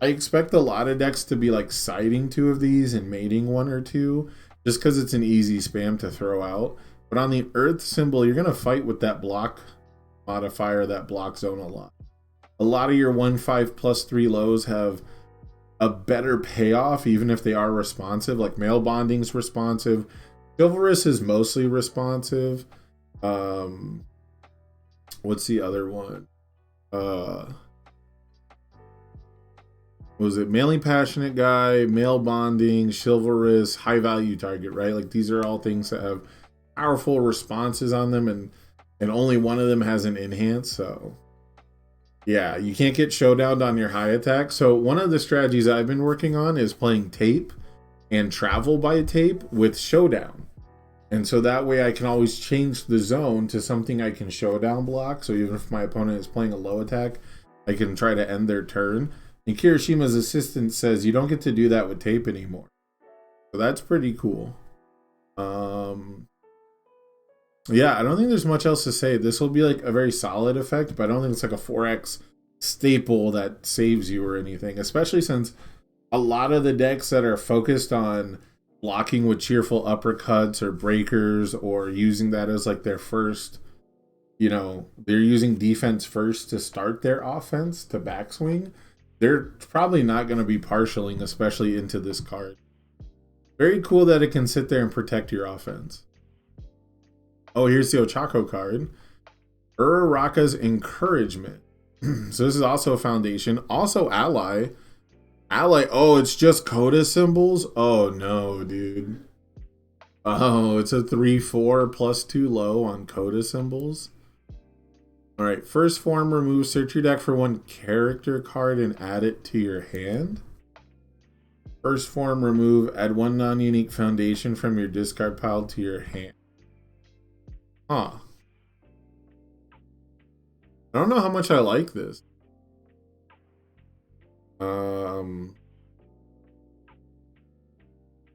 I expect a lot of decks to be like siding 2 of these and mating 1 or 2 just because it's an easy spam to throw out. But on the Earth symbol, you're going to fight with that block modifier, that block zone a lot. A lot of your 1/5 +3 lows have a better payoff even if they are responsive. Like male bonding's responsive. Chivalrous is mostly responsive. What's the other one? Was it Manly Passionate Guy, Male Bonding, Chivalrous, High Value Target, right? Like these are all things that have powerful responses on them, and only one of them has an enhance. So yeah, you can't get showdowned on your high attack. So one of the strategies I've been working on is playing tape and travel by tape with showdown. And so that way I can always change the zone to something I can showdown block. So even if my opponent is playing a low attack, I can try to end their turn. And Kirishima's assistant says you don't get to do that with tape anymore. So that's pretty cool. Yeah, I don't think there's much else to say. This will be like a very solid effect, but I don't think it's like a 4x staple that saves you or anything, especially since a lot of the decks that are focused on blocking with cheerful uppercuts or breakers or using that as like their first, you know, they're using defense first to start their offense to backswing. They're probably not going to be partialing, especially into this card. Very cool that it can sit there and protect your offense. Oh, here's the Ochako card. Uraraka's Encouragement. So this is also a foundation. Also ally. Ally. Oh, it's just Coda symbols? Oh, no, dude. Oh, it's a 3/4 +2 low on Coda symbols. All right. First form, remove. Search your deck for 1 character card and add it to your hand. First form, remove. Add 1 non-unique foundation from your discard pile to your hand. Huh. I don't know how much I like this.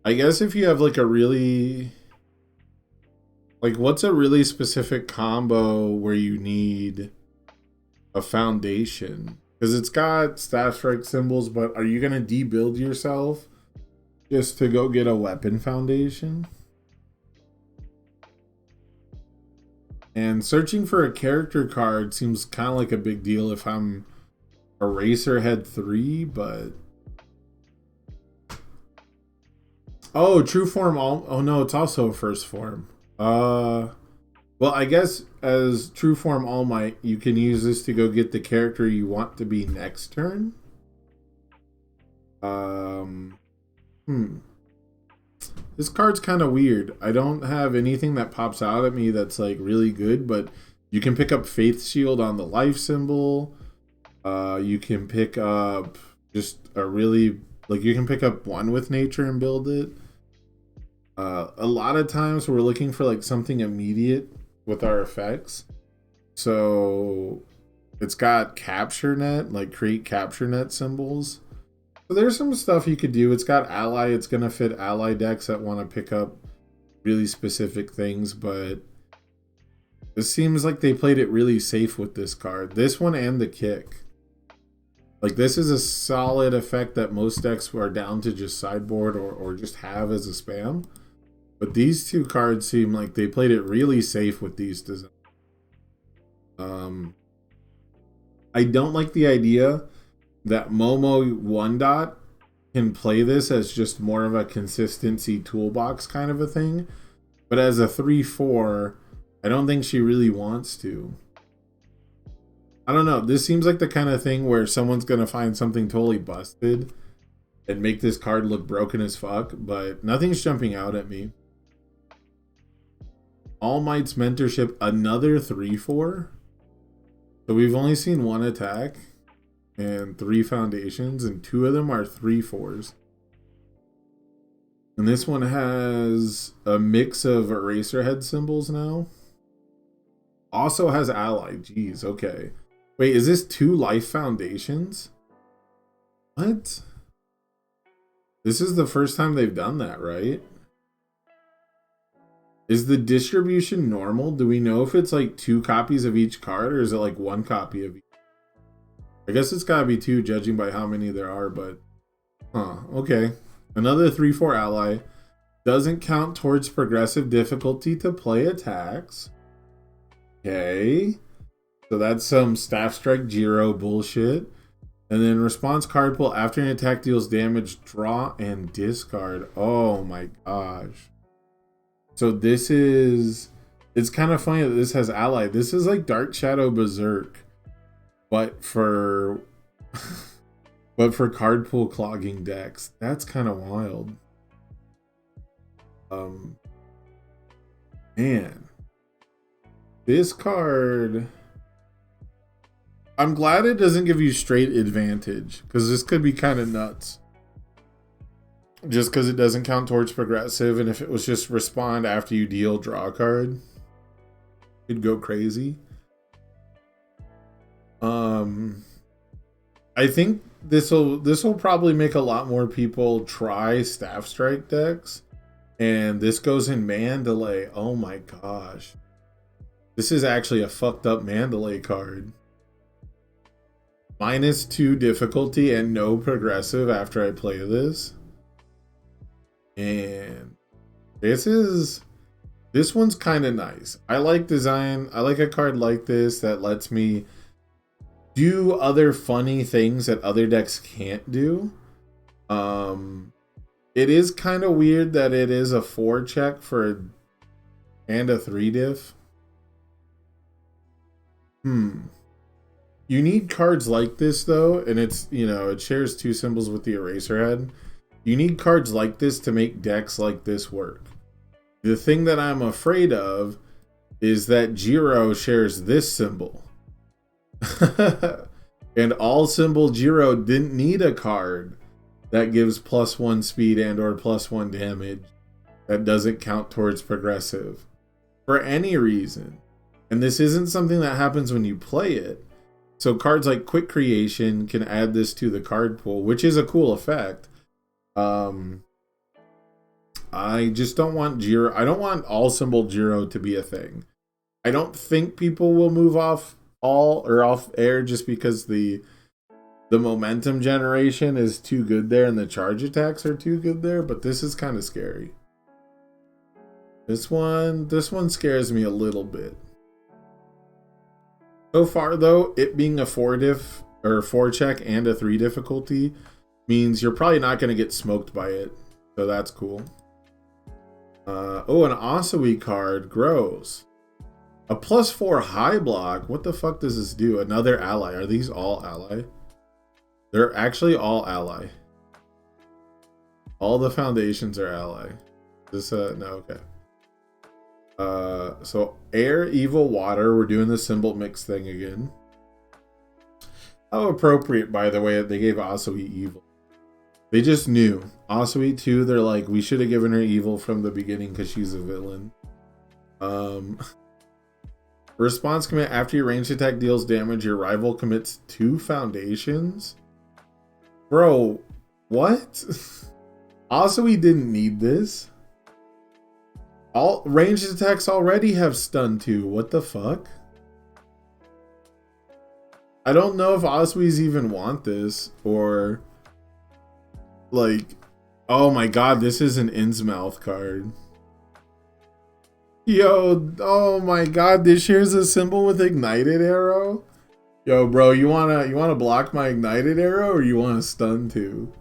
I guess if you have like a really... Like, what's a really specific combo where you need a foundation? Because it's got staff strike symbols, but are you going to debuild yourself just to go get a weapon foundation? And searching for a character card seems kind of like a big deal if I'm Eraserhead 3, but... Oh, true form all. Oh no, it's also a first form. Well, I guess as true form All Might, you can use this to go get the character you want to be next turn. Hmm. This card's kind of weird. I don't have anything that pops out at me that's like really good, but you can pick up Faith Shield on the life symbol. You can pick up just a really, like, you can pick up one with nature and build it. A lot of times we're looking for like something immediate with our effects. So it's got capture net, like create capture net symbols. So there's some stuff you could do. It's got ally. It's going to fit ally decks that want to pick up really specific things, but it seems like they played it really safe with this card. This one and the kick. Like, this is a solid effect that most decks are down to just sideboard or just have as a spam. But these two cards seem like they played it really safe with these designs. I don't like the idea that Momo 1-Dot can play this as just more of a consistency toolbox kind of a thing. But as a 3/4, I don't think she really wants to. I don't know. This seems like the kind of thing where someone's going to find something totally busted and make this card look broken as fuck, but nothing's jumping out at me. All Might's Mentorship, another 3/4. So we've only seen one attack and 3 foundations, and 2 of them are 3/4s. And this one has a mix of Eraserhead symbols now. Also has ally. Jeez, okay. Wait, is this 2 life foundations? What? This is the first time they've done that, right? Is the distribution normal? Do we know if it's like 2 copies of each card, or is it like 1 copy of each? I guess it's gotta be 2, judging by how many there are, but... Huh, okay. Another 3/4 ally. Doesn't count towards progressive difficulty to play attacks. Okay. So that's some Staff Strike Jiro bullshit. And then response card pull after an attack deals damage, draw and discard. Oh my gosh. So this is... It's kind of funny that this has ally. This is like Dark Shadow Berserk, but for but for card pool clogging decks. That's kind of wild. Man, this card, I'm glad it doesn't give you straight advantage, because this could be kind of nuts. Just because it doesn't count towards progressive, and if it was just respond after you deal, draw a card, it'd go crazy. I think this will probably make a lot more people try Staff Strike decks, and this goes in Mandalay. Oh my gosh, this is actually a fucked up Mandalay card. -2 difficulty and no progressive after I play this. And this one's kind of nice. I like design. I like a card like this that lets me do other funny things that other decks can't do. It is kind of weird that it is a 4 check and a 3 diff. You need cards like this though, and it's, you know, it shares 2 symbols with the Eraserhead. You need cards like this to make decks like this work. The thing that I'm afraid of is that Jiro shares this symbol. And all symbol Jiro didn't need a card that gives +1 speed and or +1 damage that doesn't count towards progressive for any reason. And this isn't something that happens when you play it. So cards like Quick Creation can add this to the card pool, which is a cool effect. I just don't want Jiro. I don't want all symbol Jiro to be a thing. I don't think people will move off off air just because the momentum generation is too good there and the charge attacks are too good there, but this is kind of scary. This one scares me a little bit. So far though, it being a 4 diff or 4 check and a 3 difficulty means you're probably not going to get smoked by it. So that's cool. Oh, an Asui card grows. A +4 high block. What the fuck does this do? Another ally. Are these all ally? They're actually all ally. All the foundations are ally. This no, okay. So air, evil, water. We're doing the symbol mix thing again. How appropriate, by the way, that they gave Asui evil. They just knew. Asui 2, they're like, we should have given her evil from the beginning because she's a villain. Response commit: after your ranged attack deals damage, your rival commits 2 foundations. Bro, what? Asui didn't need this. All ranged attacks already have stun 2. What the fuck? I don't know if Asui's even want this, or like, oh my god, this is an Innsmouth card. Yo, oh my god, this shares a symbol with ignited arrow. Yo, bro, you wanna block my ignited arrow, or you wanna stun too?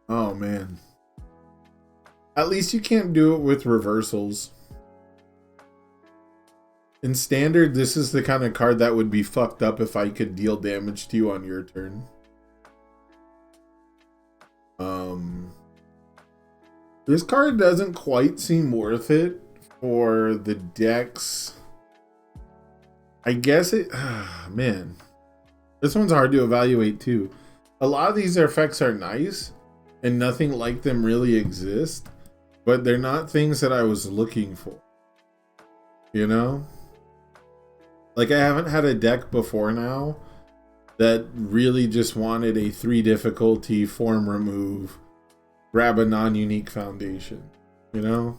Oh man. At least you can't do it with reversals. In standard, this is the kind of card that would be fucked up if I could deal damage to you on your turn. This card doesn't quite seem worth it for the decks. I guess it, man. This one's hard to evaluate too. A lot of these effects are nice, and nothing like them really exist, but they're not things that I was looking for. You know? Like, I haven't had a deck before now that really just wanted a 3 difficulty form remove, grab a non-unique foundation, you know?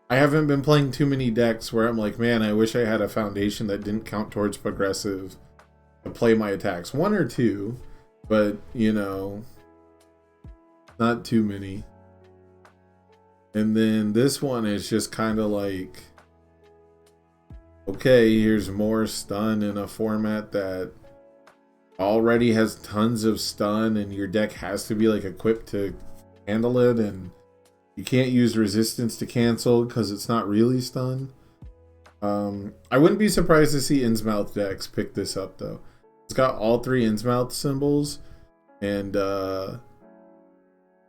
I haven't been playing too many decks where I'm like, man, I wish I had a foundation that didn't count towards progressive to play my attacks. 1 or 2, but, you know, not too many. And then this one is just kind of like, okay, here's more stun in a format that already has tons of stun, and your deck has to be like equipped to handle it, and you can't use resistance to cancel because it's not really stun. I wouldn't be surprised to see Innsmouth decks pick this up though. It's got all 3 Innsmouth symbols, and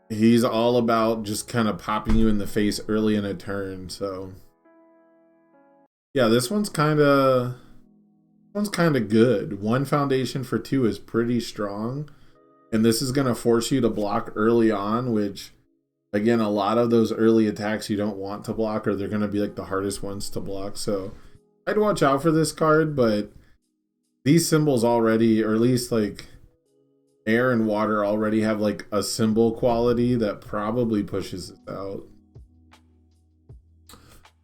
he's all about just kind of popping you in the face early in a turn. So yeah, this one's kind of good. 1 foundation for 2 is pretty strong, and this is going to force you to block early on, which again, a lot of those early attacks you don't want to block, or they're going to be like the hardest ones to block. So I'd watch out for this card, but these symbols already, or at least like air and water, already have like a symbol quality that probably pushes it out.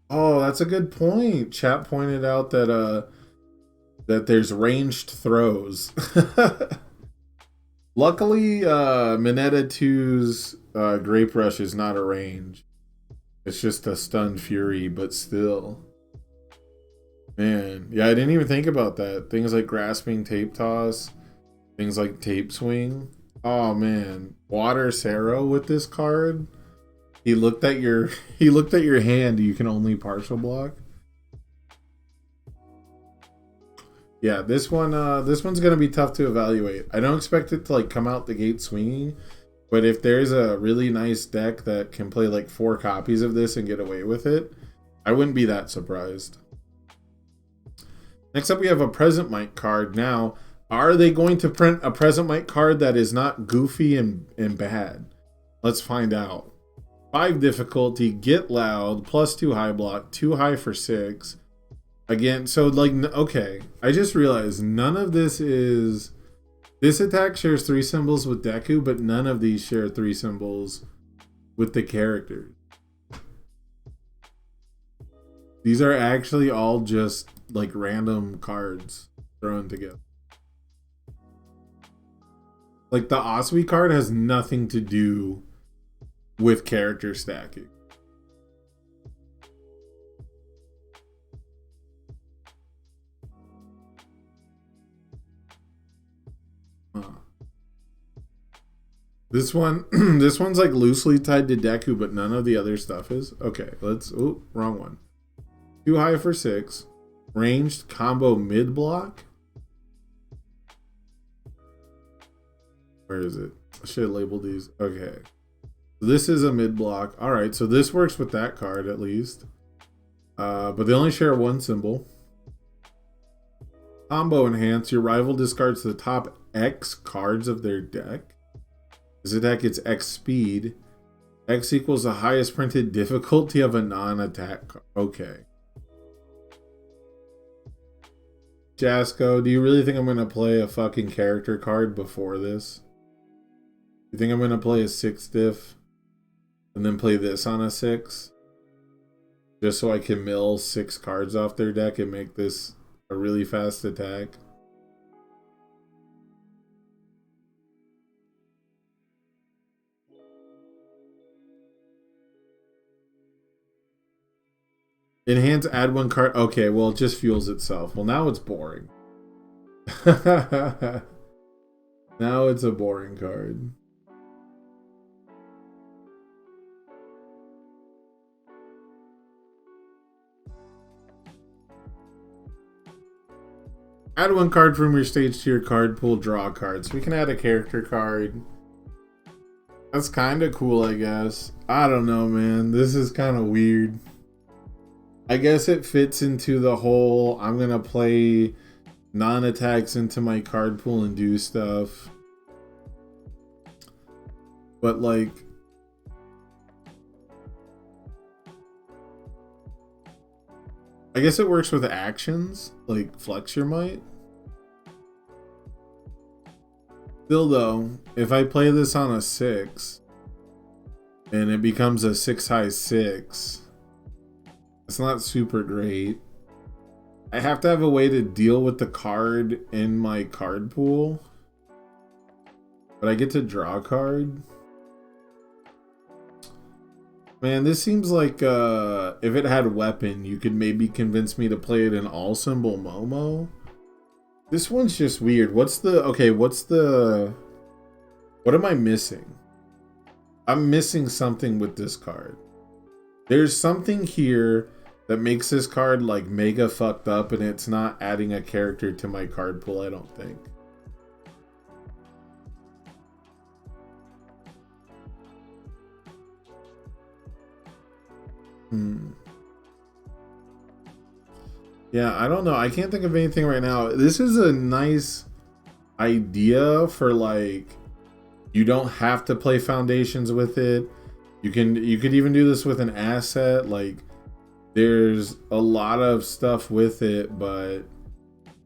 Oh, that's a good point. Chat pointed out that that there's ranged throws. Luckily, Mineta 2's Grape Rush is not a range. It's just a stunned fury, but still. Man, yeah, I didn't even think about that. Things like Grasping Tape Toss, things like Tape Swing. Oh man, Water Sero with this card. He looked at your hand. You can only partial block. Yeah, this one's gonna be tough to evaluate. I don't expect it to like come out the gate swinging, but if there's a really nice deck that can play like 4 copies of this and get away with it, I wouldn't be that surprised. Next up, we have a Present Mic card. Now, are they going to print a Present Mic card that is not goofy and bad? Let's find out. 5 difficulty, get loud, +2 high block, 2 high for 6. Again, so like, okay, I just realized none of this is... This attack shares 3 symbols with Deku, but none of these share 3 symbols with the characters. These are actually all just like random cards thrown together. Like the Asui card has nothing to do with character stacking. This one, this one's like loosely tied to Deku, but none of the other stuff is. Okay, let's. Oh, wrong one. Too high for 6. Ranged combo mid block. Where is it? I should have labeled these. Okay. This is a mid block. Alright, so this works with that card at least. But they only share one symbol. Combo enhance. Your rival discards the top X cards of their deck. This attack gets X speed. X equals the highest printed difficulty of a non-attack card. Okay. Jasco, do you really think I'm going to play a fucking character card before this? You think I'm going to play a 6 diff and then play this on a 6? Just so I can mill 6 cards off their deck and make this a really fast attack? Enhance, add 1 card. Okay, well, it just fuels itself. Well, now it's boring. Now it's a boring card. Add 1 card from your stage to your card pool, draw a card. So we can add a character card. That's kind of cool, I guess. I don't know, man. This is kind of weird. I guess it fits into the whole I'm going to play non-attacks into my card pool and do stuff. But like, I guess it works with actions, like Flex Your Might. Still though, if I play this on a 6 and it becomes a 6 high 6, it's not super great. I have to have a way to deal with the card in my card pool. But I get to draw a card. Man, this seems like if it had weapon, you could maybe convince me to play it in all symbol Momo. This one's just weird. What am I missing? I'm missing something with this card. There's something here that makes this card like mega fucked up, and it's not adding a character to my card pool, I don't think. Yeah, I don't know. I can't think of anything right now. This is a nice idea for like, you don't have to play foundations with it. You could even do this with an asset. Like, there's a lot of stuff with it, but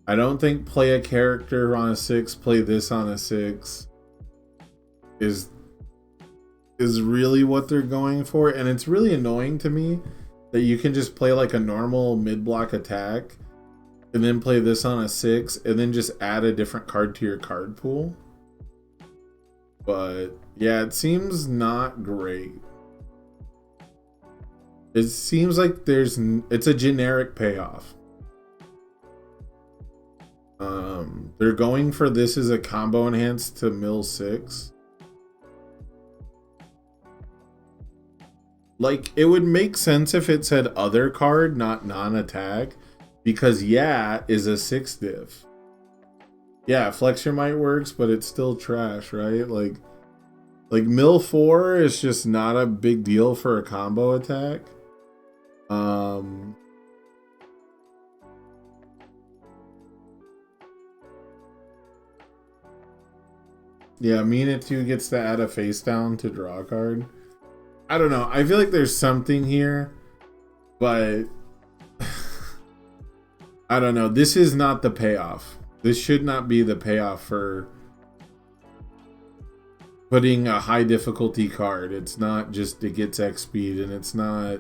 I don't think play a character on a 6, play this on a 6 is really what they're going for. And it's really annoying to me that you can just play like a normal mid-block attack and then play this on a 6 and then just add a different card to your card pool. But yeah, it seems not great. It seems like it's a generic payoff. They're going for this as a combo enhance to mill 6. Like, it would make sense if it said other card, not non-attack, because yeah is a 6 diff. Yeah, Flex Your Might works, but it's still trash, right? Like mill 4 is just not a big deal for a combo attack. Yeah, Mina 2 gets to add a face down to draw a card. I don't know. I feel like there's something here, but I don't know. This is not the payoff. This should not be the payoff for putting a high difficulty card. It's not just it gets X speed, and it's not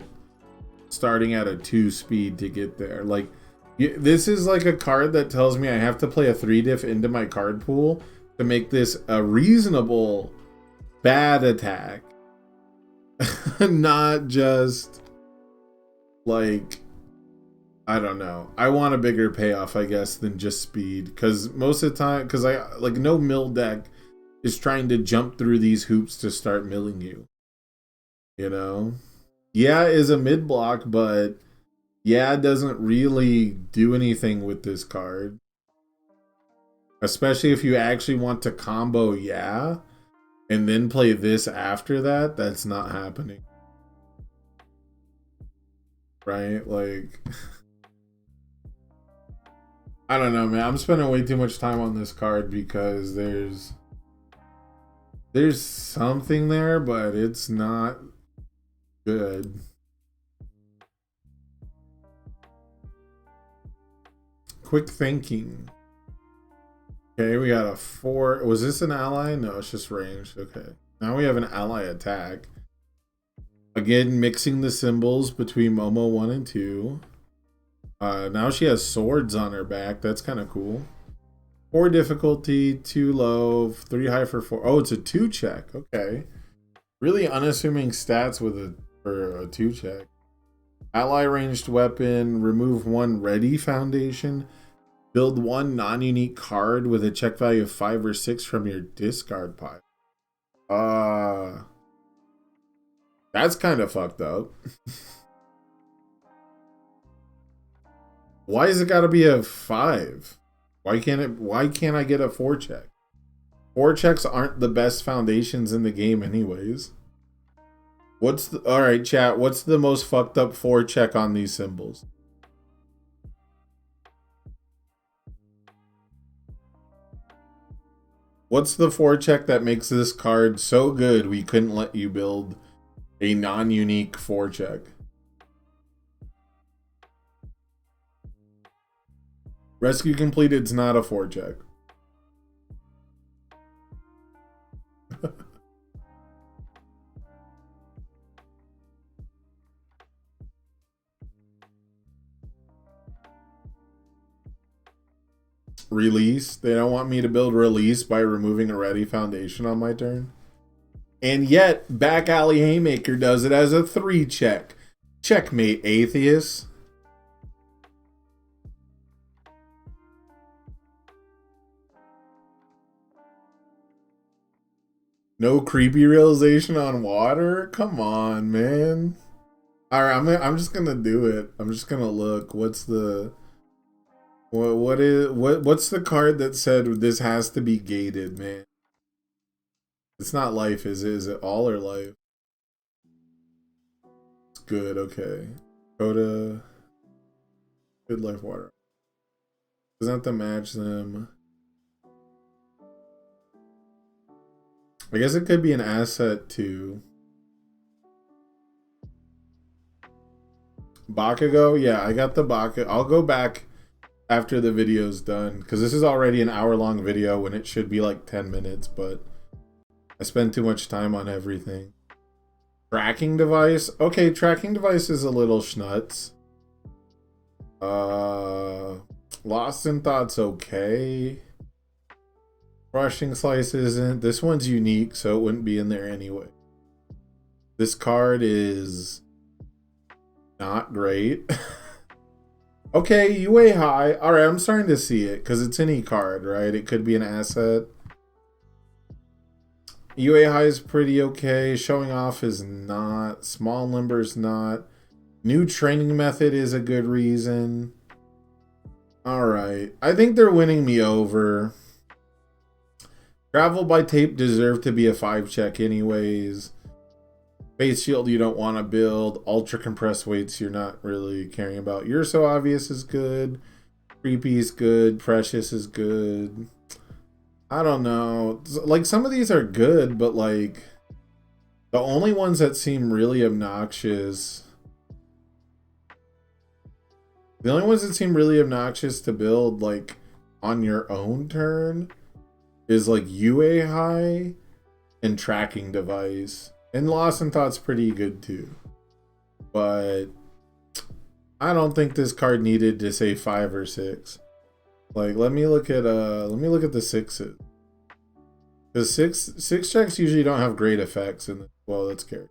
starting at a 2 speed to get there. Like, this is like a card that tells me I have to play a 3 diff into my card pool to make this a reasonable bad attack. Not just like, I don't know. I want a bigger payoff, I guess, than just speed. Because most of the time, because I like no mill deck is trying to jump through these hoops to start milling you. You know? Yeah is a mid block, but yeah doesn't really do anything with this card. Especially if you actually want to combo yeah and then play this after that, that's not happening. Right? Like, I don't know, man. I'm spending way too much time on this card because there's something there, but it's not good. Quick thinking. Okay, we got a 4. Was this an ally? No, it's just ranged. Okay. Now we have an ally attack. Again, mixing the symbols between Momo 1 and 2. Now she has swords on her back. That's kind of cool. 4 difficulty, 2 low, 3 high for 4. Oh, it's a 2 check. Okay. Really unassuming stats with for a 2 check. Ally ranged weapon, remove 1 ready foundation. Build 1 non-unique card with a check value of 5 or 6 from your discard pile. That's kind of fucked up. Why is it got to be a 5? Why can't I get a 4 check? 4 checks aren't the best foundations in the game anyways. All right, chat, what's the most fucked up 4 check on these symbols? What's the 4 check that makes this card so good we couldn't let you build a non-unique 4 check? Rescue completed is not a 4 check. Release. They don't want me to build release by removing a ready foundation on my turn. And yet, Back Alley Haymaker does it as a 3 check. Checkmate, Atheist. No creepy realization on water? Come on, man. Alright, I'm just gonna do it. I'm just gonna look. What's the what's the card that said this has to be gated, man? It's not life, is it? Is it all or life? It's good, okay. Coda. Good life water. Doesn't have to match them. I guess it could be an asset too. Bakugo? Yeah, I got the Bakugo. I'll go back after the video's done, because this is already an hour-long video when it should be like 10 minutes, but I spend too much time on everything. Tracking device? Okay, tracking device is a little schnutz. Lost in Thought's okay. Crushing Slice isn't. This one's unique, so it wouldn't be in there anyway. This card is not great. Okay, UA high. Alright, I'm starting to see it, because it's an E-card, right? It could be an asset. UA high is pretty okay. Showing off is not. Small number's not. New training method is a good reason. Alright. I think they're winning me over. Travel by tape deserved to be a 5 check anyways. Face shield you don't want to build. Ultra compressed weights you're not really caring about. You're So Obvious is good. Creepy is good. Precious is good. I don't know. Like, some of these are good, but like the only ones that seem really obnoxious. The only ones that seem really obnoxious to build like on your own turn is like UA high and tracking device. And Lost in Thought's pretty good too. But I don't think this card needed to say 5 or 6. Like, let me look at the 6s. Because six checks usually don't have great effects in the, well, that's scary.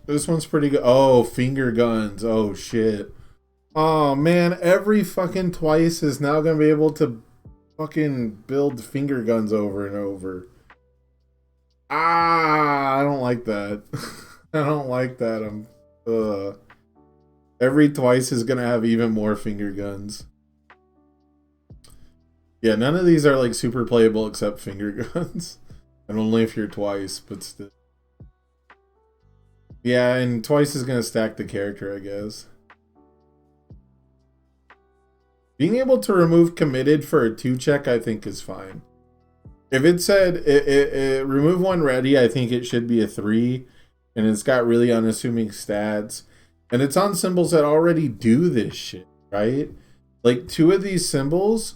This one's pretty good. Oh, finger guns. Oh shit. Oh man, every fucking twice is now gonna be able to. fucking build finger guns over and over. Ah, I don't like that. I don't like that. Every twice is gonna have even more finger guns. Yeah, none of these are like super playable except finger guns. And only if you're twice, but still. Yeah, and twice is gonna stack the character, I guess. Being able to remove committed for a 2-check, I think is fine. If it said remove one ready, I think it should be a 3, and it's got really unassuming stats, and it's on symbols that already do this shit, right? Like 2 of these symbols,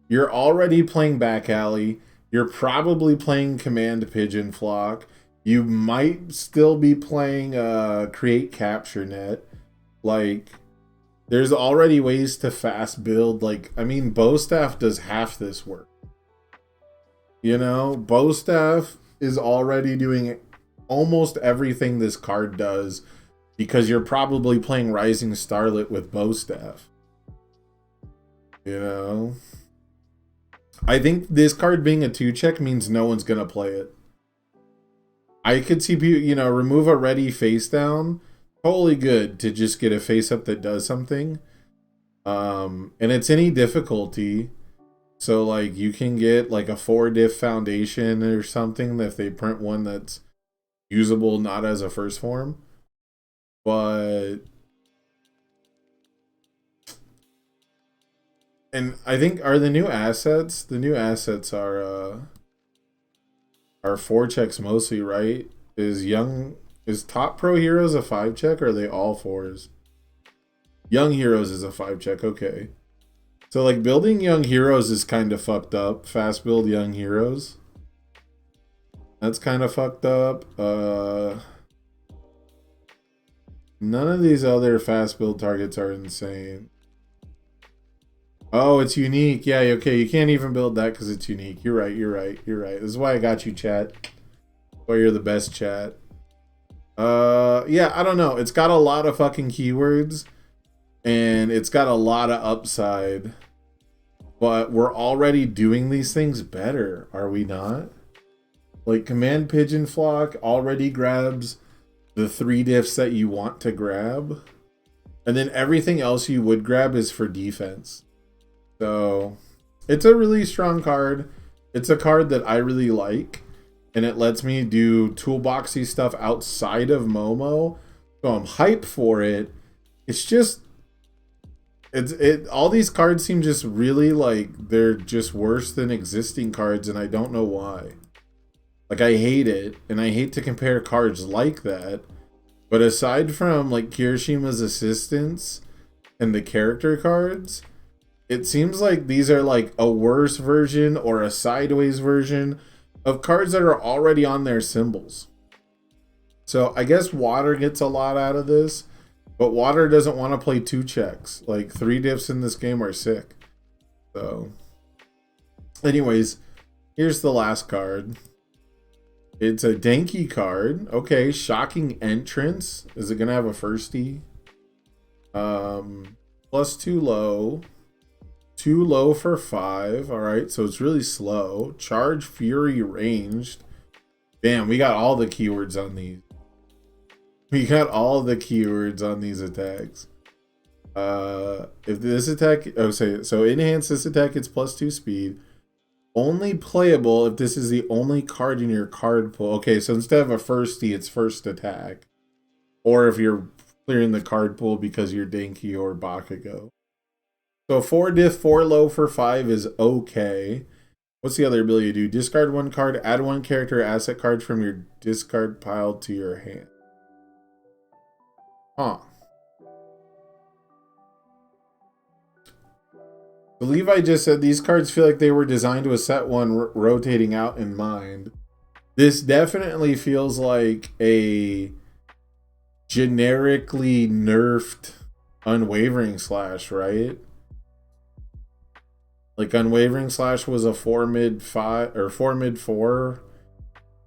you're already playing back alley. You're probably playing command pigeon flock. You might still be playing create capture net. Like, there's already ways to fast build. Like, I mean, bow staff does half this work. You know, bow staff is already doing almost everything this card does because you're probably playing Rising Starlet with bow staff. You know, I think this card being a 2-check means no one's gonna play it. I could see people, you know, remove a ready face down. Totally good to just get a face up that does something. And it's any difficulty. So like you can get like a 4-diff foundation or something if they print one that's usable not as a first form. But and I think are the new assets are 4-checks mostly, right? Is top pro heroes a 5-check or are they all 4s? Young heroes is a 5-check, okay. So like building young heroes is kind of fucked up. Fast build young heroes. That's kind of fucked up. None of these other fast build targets are insane. Oh, it's unique. Yeah, okay. You can't even build that because it's unique. You're right. This is why I got you, chat. Why you're the best, chat. Yeah, I don't know. It's got a lot of fucking keywords. And it's got a lot of upside. But we're already doing these things better, are we not? Like, Command Pigeon Flock already grabs the 3 diffs that you want to grab. And then everything else you would grab is for defense. So, it's a really strong card. It's a card that I really like. And it lets me do toolboxy stuff outside of Momo. So I'm hyped for it. It's just... all these cards seem just really like they're just worse than existing cards, and I don't know why. Like, I hate it, and I hate to compare cards like that. But aside from like Kirishima's assistants and the character cards, it seems like these are like a worse version or a sideways version of cards that are already on their symbols. So I guess Water gets a lot out of this. But Water doesn't want to play 2-checks. Like 3 diffs in this game are sick. So, anyways, here's the last card. It's a Denki card. Okay, Shocking Entrance. Is it gonna have a firstie? Plus 2 low. 2 low for 5. All right, so it's really slow. Charge Fury ranged. Damn, we got all the keywords on these. We got all the keywords on these attacks. If this attack, so enhance this attack, it's plus 2 speed. Only playable if this is the only card in your card pool. Okay, so instead of a firstie, it's first attack. Or if you're clearing the card pool because you're Denki or Bakugo. So 4 diff, 4 low for 5 is okay. What's the other ability to do? Discard 1 card, add 1 character asset card from your discard pile to your hand. Huh. I believe I just said these cards feel like they were designed with set 1 rotating out in mind. This definitely feels like a generically nerfed Unwavering Slash, right? Like Unwavering Slash was a 4 mid 5 or 4 mid 4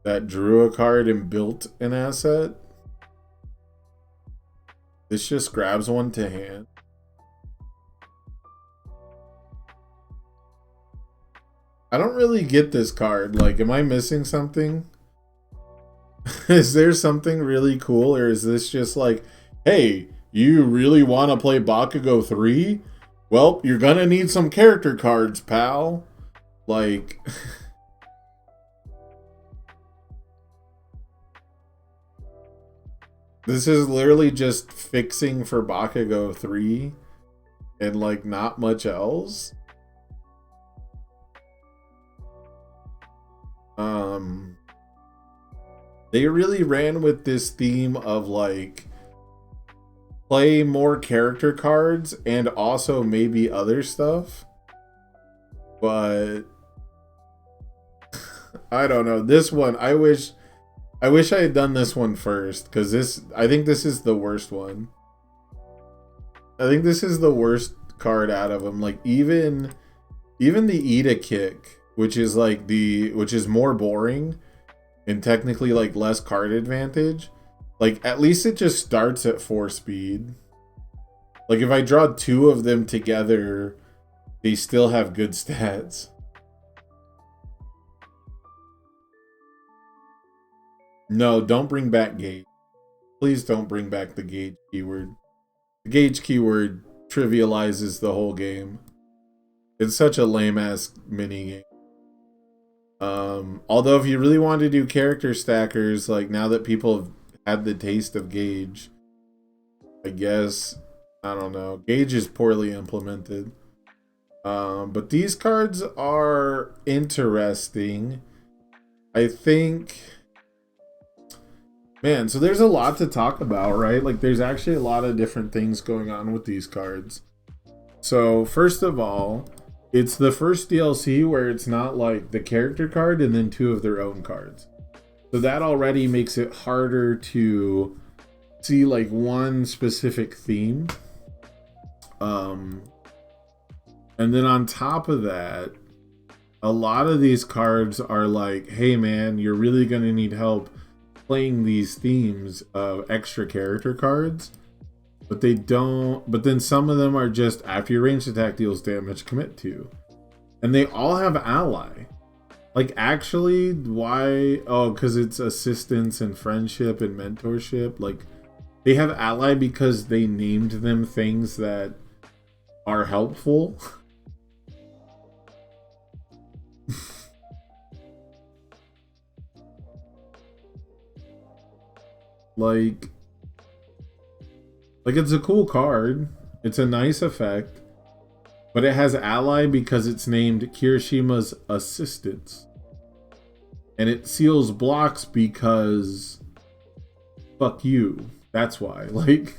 that drew a card and built an asset. This just grabs one to hand. I don't really get this card. Like, am I missing something? Is there something really cool, or is this just like, hey, you really want to play Bakugo 3? Well, you're gonna need some character cards, pal. Like, this is literally just fixing for Bakugo 3 and like not much else. They really ran with this theme of like play more character cards and also maybe other stuff. But I don't know. This one, I wish I had done this one first, because I think this is the worst one. I think this is the worst card out of them. Like even the Ida kick, which is more boring and technically like less card advantage. Like at least it just starts at 4 speed. Like if I draw 2 of them together, they still have good stats. No, don't bring back gauge. Please don't bring back the gauge keyword. The gauge keyword trivializes the whole game. It's such a lame-ass mini-game. Although if you really want to do character stackers, like now that people have had the taste of gauge, I guess, I don't know. Gauge is poorly implemented. But these cards are interesting. I think... Man, so there's a lot to talk about, right? Like there's actually a lot of different things going on with these cards. So first of all, it's the first DLC where it's not like the character card and then 2 of their own cards. So that already makes it harder to see like one specific theme. And then on top of that, a lot of these cards are like, hey man, you're really going to need help playing these themes of extra character cards, but they don't. But then some of them are just after your ranged attack deals damage, commit to, and they all have ally. Like actually, why? Oh, because it's assistance and friendship and mentorship. Like they have ally because they named them things that are helpful. Like it's a cool card. It's a nice effect. But it has ally because it's named Kirishima's Assistance. And it seals blocks because fuck you. That's why. Like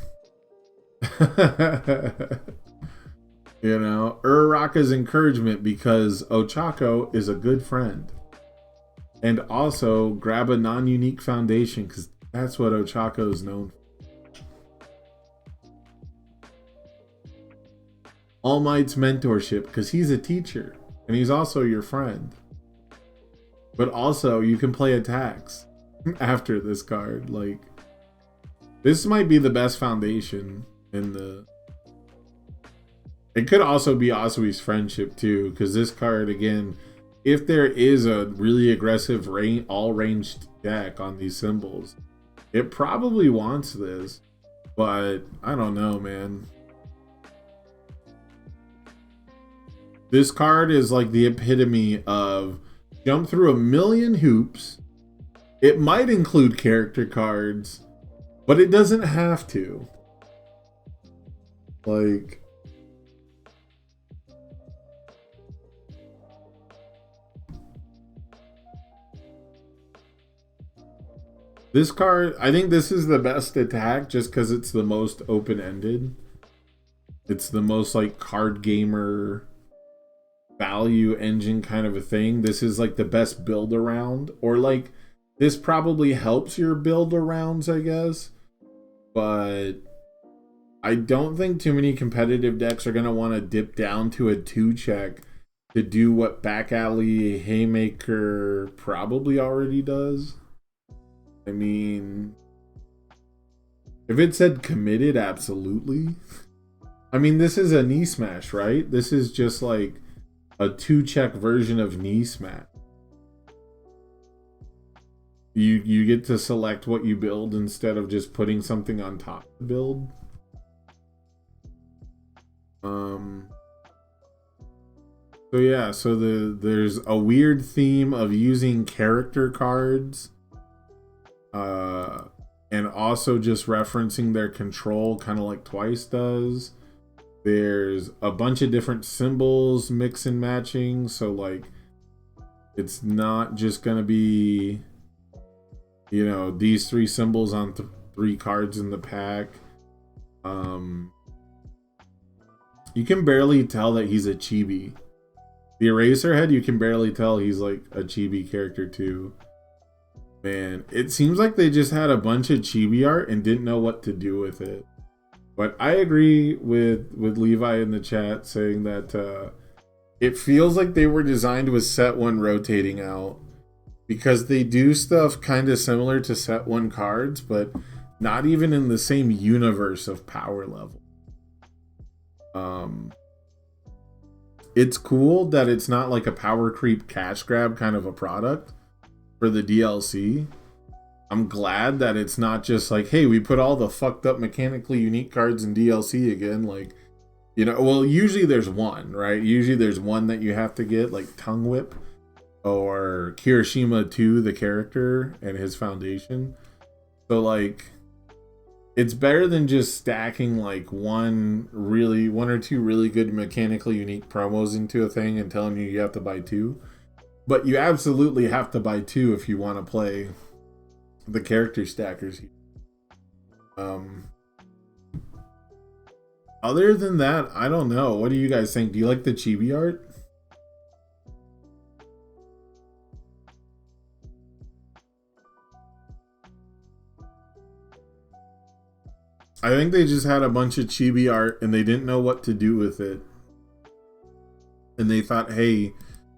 you know, Uraraka's Encouragement because Ochako is a good friend. And also grab a non-unique foundation because that's what Ochako is known for. All Might's Mentorship, because he's a teacher, and he's also your friend. But also, you can play attacks after this card. Like, this might be the best foundation in the... It could also be Asui's Friendship, too, because this card, again, if there is a really aggressive all-ranged deck on these symbols, it probably wants this, but I don't know, man. This card is like the epitome of jump through a million hoops. It might include character cards, but it doesn't have to. Like... This card, I think this is the best attack just because it's the most open-ended. It's the most like card gamer value engine kind of a thing. This is like the best build around, or like this probably helps your build arounds, I guess. But I don't think too many competitive decks are going to want to dip down to a 2-check to do what Back Alley Haymaker probably already does. I mean, if it said committed, absolutely. I mean, this is a knee smash, right? This is just like a 2-check version of knee smack. You get to select what you build instead of just putting something on top to build. So yeah, so there's a weird theme of using character cards, and also just referencing their control, kind of like Twice does. There's a bunch of different symbols mix and matching, so like it's not just gonna be, you know, these 3 symbols on 3 cards in the pack. You can barely tell that he's a chibi. The Eraserhead, you can barely tell he's like a chibi character too. Man, it seems like they just had a bunch of chibi art and didn't know what to do with it. But I agree with Levi in the chat saying that it feels like they were designed with set 1 rotating out, because they do stuff kind of similar to set 1 cards, but not even in the same universe of power level. It's cool that it's not like a power creep cash grab kind of a product for the DLC. I'm glad that it's not just like, hey, we put all the fucked up mechanically unique cards in DLC again. Like, you know, well, usually there's one, right? Usually there's one that you have to get, like Tongue Whip or Kirishima 2, the character, and his foundation. So like, it's better than just stacking like one or two really good mechanically unique promos into a thing and telling you have to buy 2. But you absolutely have to buy 2 if you want to play the character stackers here. Other than that, I don't know. What do you guys think? Do you like the chibi art? I think they just had a bunch of chibi art and they didn't know what to do with it. And they thought, hey,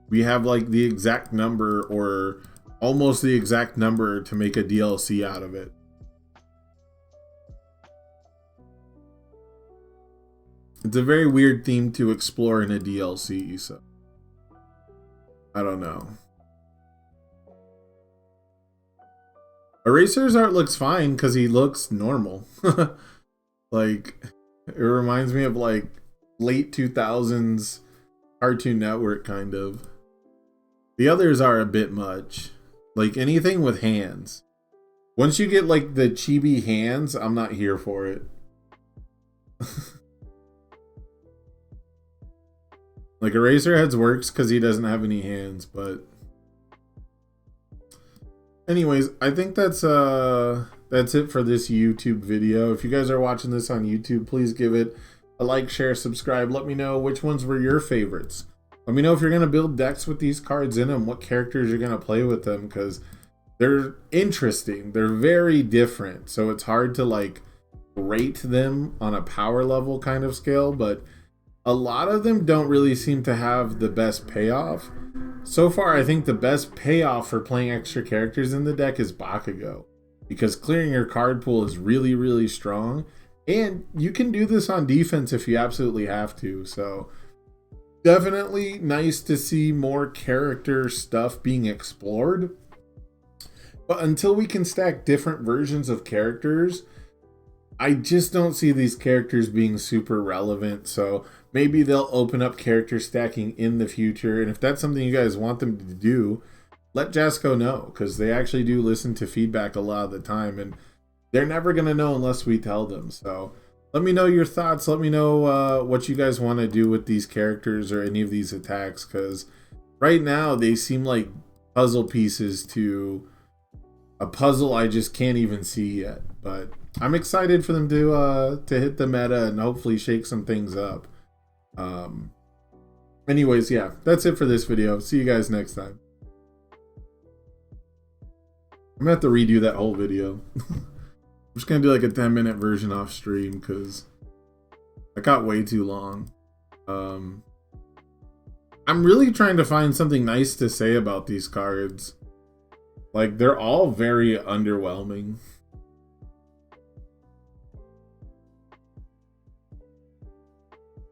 we have like the exact number or almost the exact number to make a DLC out of it. It's a very weird theme to explore in a DLC, so I don't know. Eraser's art looks fine because he looks normal. Like, it reminds me of like late 2000s Cartoon Network kind of. The others are a bit much. Like anything with hands. Once you get like the chibi hands, I'm not here for it. Like Eraserhead's works because he doesn't have any hands, but anyways, I think that's it for this YouTube video. If you guys are watching this on YouTube, please give it a like, share, subscribe. Let me know which ones were your favorites. Let me know if you're going to build decks with these cards in them, what characters you're going to play with them, because they're interesting. They're very different. So it's hard to like rate them on a power level kind of scale, but a lot of them don't really seem to have the best payoff. So far, I think the best payoff for playing extra characters in the deck is Bakugo, because clearing your card pool is really, really strong. And you can do this on defense if you absolutely have to. So definitely nice to see more character stuff being explored. But until we can stack different versions of characters, I just don't see these characters being super relevant. So maybe they'll open up character stacking in the future. And if that's something you guys want them to do, let Jasco know, because they actually do listen to feedback a lot of the time. And they're never going to know unless we tell them. So let me know your thoughts. Let me know what you guys want to do with these characters or any of these attacks, because right now they seem like puzzle pieces to a puzzle I just can't even see yet. But I'm excited for them to hit the meta and hopefully shake some things up. Anyways, yeah, that's it for this video. See you guys next time. I'm gonna have to redo that whole video. I'm just gonna do like a 10-minute version off stream because I got way too long. I'm really trying to find something nice to say about these cards. Like, they're all very underwhelming.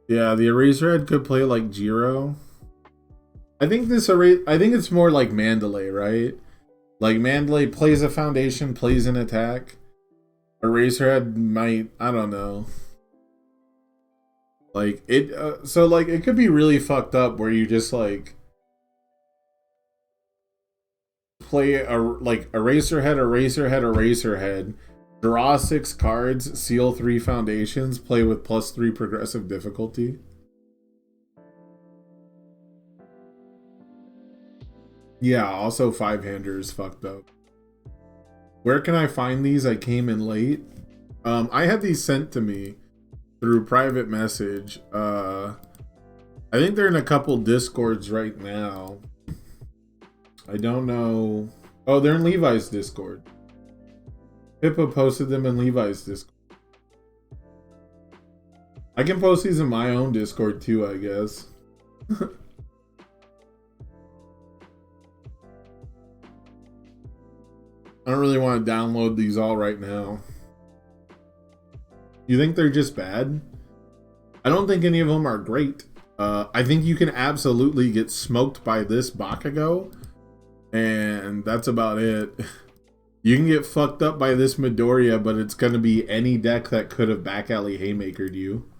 Yeah, the Eraserhead could play like Jiro. I think it's more like Mandalay, right? Like Mandalay plays a foundation, plays an attack. Eraserhead might, I don't know. Like it, so like it could be really fucked up where you just like play a like Eraserhead, draw 6 cards, seal 3 foundations, play with +3 progressive difficulty. Yeah, also 5-hander is fucked up. Where can I find these? I came in late. I had these sent to me through private message. I think they're in a couple Discords right now. I don't know. Oh, they're in Levi's Discord. Pippa posted them in Levi's Discord. I can post these in my own Discord too, I guess. I don't really want to download these all right now. You think they're just bad? I don't think any of them are great. I think you can absolutely get smoked by this Bakugo, and that's about it. You can get fucked up by this Midoriya, but it's going to be any deck that could have back alley haymakered you.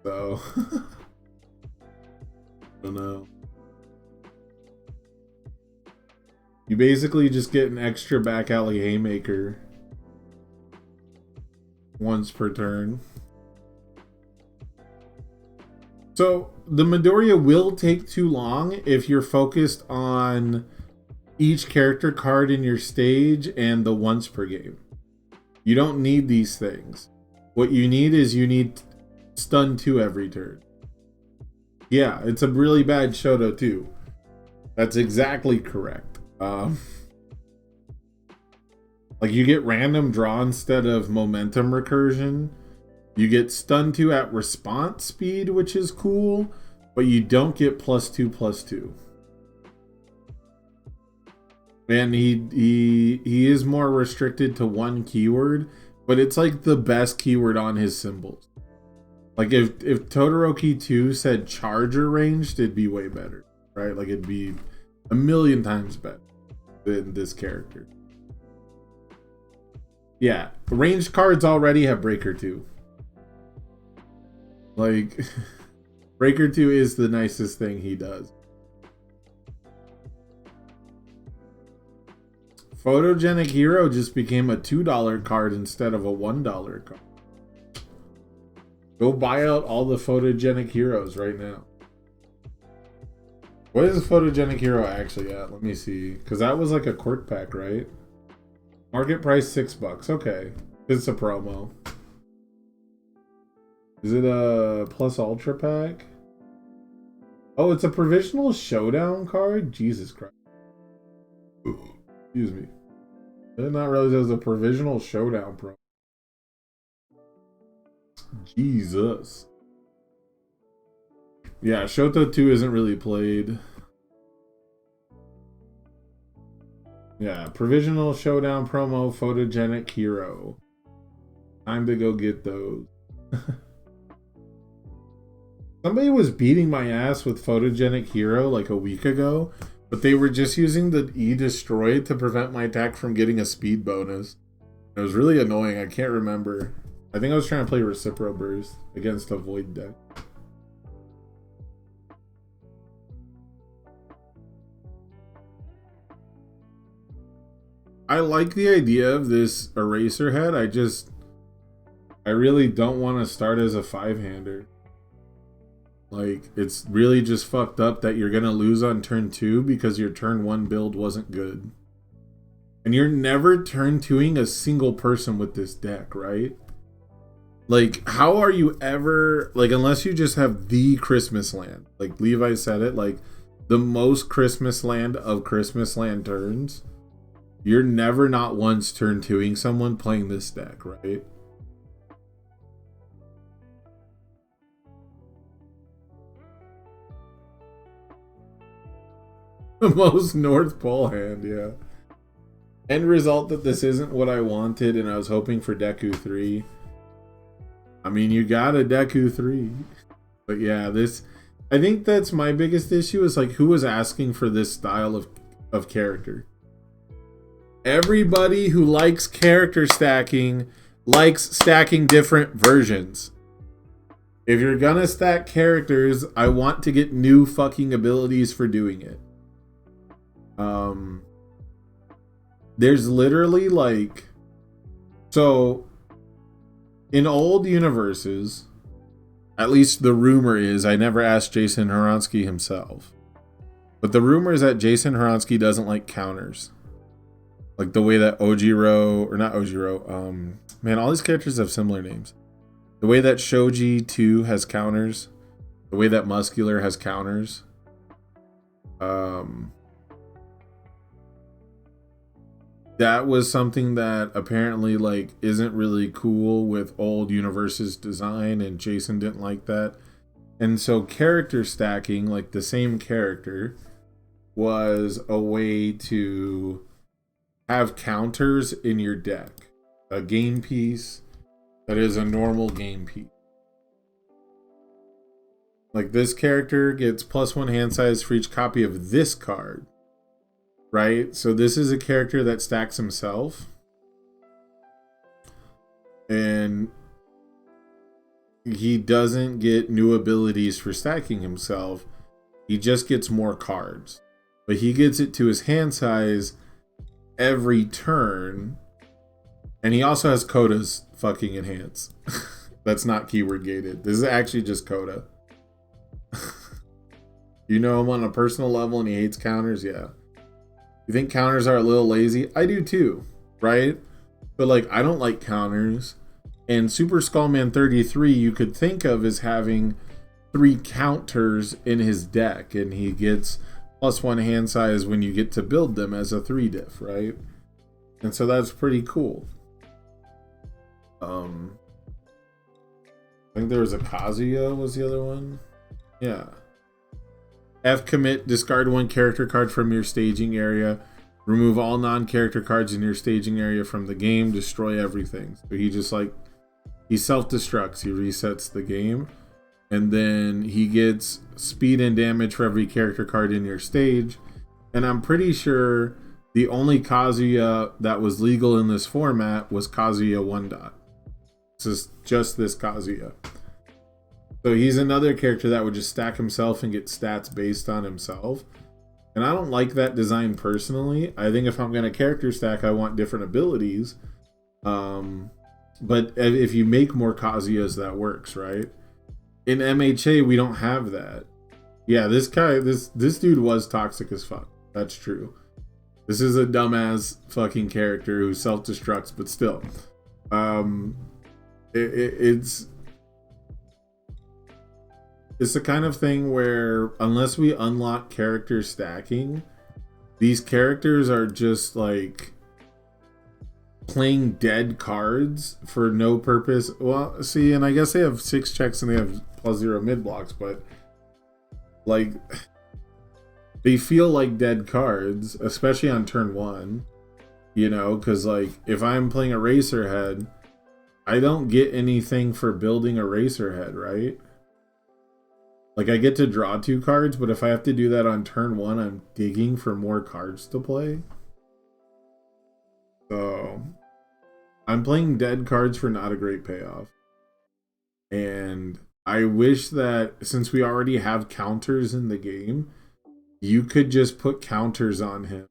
So, I don't know. You basically just get an extra back alley haymaker once per turn. So the Midoriya will take too long if you're focused on each character card in your stage and the once per game. You don't need these things. What you need is stun 2 every turn. Yeah, it's a really bad Shoto too. That's exactly correct. Like you get random draw instead of momentum recursion. You get stun 2 at response speed, which is cool, but you don't get +2/+2. And he is more restricted to 1 keyword, but it's like the best keyword on his symbols. Like if Todoroki 2 said charger ranged, it'd be way better, right? Like it'd be a million times better than this character. Yeah, ranged cards already have Breaker 2. Like, Breaker 2 is the nicest thing he does. Photogenic Hero just became a $2 card instead of a $1 card. Go buy out all the Photogenic Heroes right now. What is a Photogenic Hero actually at? Let me see. Because that was like a quirk pack, right? Market price $6. Okay. It's a promo. Is it a plus ultra pack? Oh, it's a provisional showdown card? Jesus Christ. Excuse me. I did not realize it was a provisional showdown pro. Jesus. Yeah, Shoto 2 isn't really played. Yeah, provisional showdown promo, Photogenic Hero. Time to go get those. Somebody was beating my ass with Photogenic Hero like a week ago, but they were just using the E-Destroy to prevent my attack from getting a speed bonus. It was really annoying. I can't remember. I think I was trying to play Recipro Burst against a Void deck. I like the idea of this Eraserhead. I really don't want to start as a 5-hander. Like, it's really just fucked up that you're going to lose on turn 2 because your turn 1 build wasn't good. And you're never turn 2ing a single person with this deck, right? Like, how are you ever, like, unless you just have the Christmas land. Like, Levi said it, like, the most Christmas land of Christmas land turns. You're never not once turn 2ing someone playing this deck, right? The most North Pole hand, yeah. End result that this isn't what I wanted, and I was hoping for Deku 3. I mean, you got a Deku 3. But yeah, this I think that's my biggest issue is like who was asking for this style of character. Everybody who likes character stacking likes stacking different versions. If you're gonna stack characters, I want to get new fucking abilities for doing it. There's literally like, so in old universes, at least the rumor is, I never asked Jason Horonsky himself, but the rumor is that Jason Horonsky doesn't like counters. Like the way that Ojiro, or not Ojiro, man, all these characters have similar names. The way that Shoji 2 has counters, the way that Muscular has counters. That was something that apparently like isn't really cool with old universes design, and Jason didn't like that. And so character stacking, like the same character, was a way to have counters in your deck. A game piece that is a normal game piece. Like this character gets +1 hand size for each copy of this card. Right? So this is a character that stacks himself. And he doesn't get new abilities for stacking himself. He just gets more cards. But he gets it to his hand size every turn. And he also has Coda's fucking enhance. That's not keyword gated. This is actually just Coda. You know him on a personal level and he hates counters? Yeah. You think counters are a little lazy? I do too, right? But like, I don't like counters. And Super Skullman 33 you could think of as having 3 counters in his deck, and he gets +1 hand size when you get to build them as a 3 diff, right? And so that's pretty cool. I think there was a Kazuya was the other one. Yeah. F commit, discard 1 character card from your staging area. Remove all non-character cards in your staging area from the game. Destroy everything. So he just like, he self-destructs. He resets the game. And then he gets speed and damage for every character card in your stage. And I'm pretty sure the only Kazuya that was legal in this format was Kazuya 1 dot. This is just this Kazuya. So he's another character that would just stack himself and get stats based on himself. And I don't like that design personally. I think if I'm going to character stack, I want different abilities. But if you make more Kazuyas, that works, right? In MHA, we don't have that. Yeah, this guy, this dude was toxic as fuck. That's true. This is a dumbass fucking character who self-destructs, but still. It's the kind of thing where unless we unlock character stacking, these characters are just like playing dead cards for no purpose. Well, see, and I guess they have 6 checks and they have +0 mid blocks, but like they feel like dead cards, especially on turn 1, you know, because like if I'm playing a racer head, I don't get anything for building a racer head, right? Like I get to draw 2 cards, but if I have to do that on turn 1, I'm digging for more cards to play. So I'm playing dead cards for not a great payoff. And I wish that since we already have counters in the game, you could just put counters on him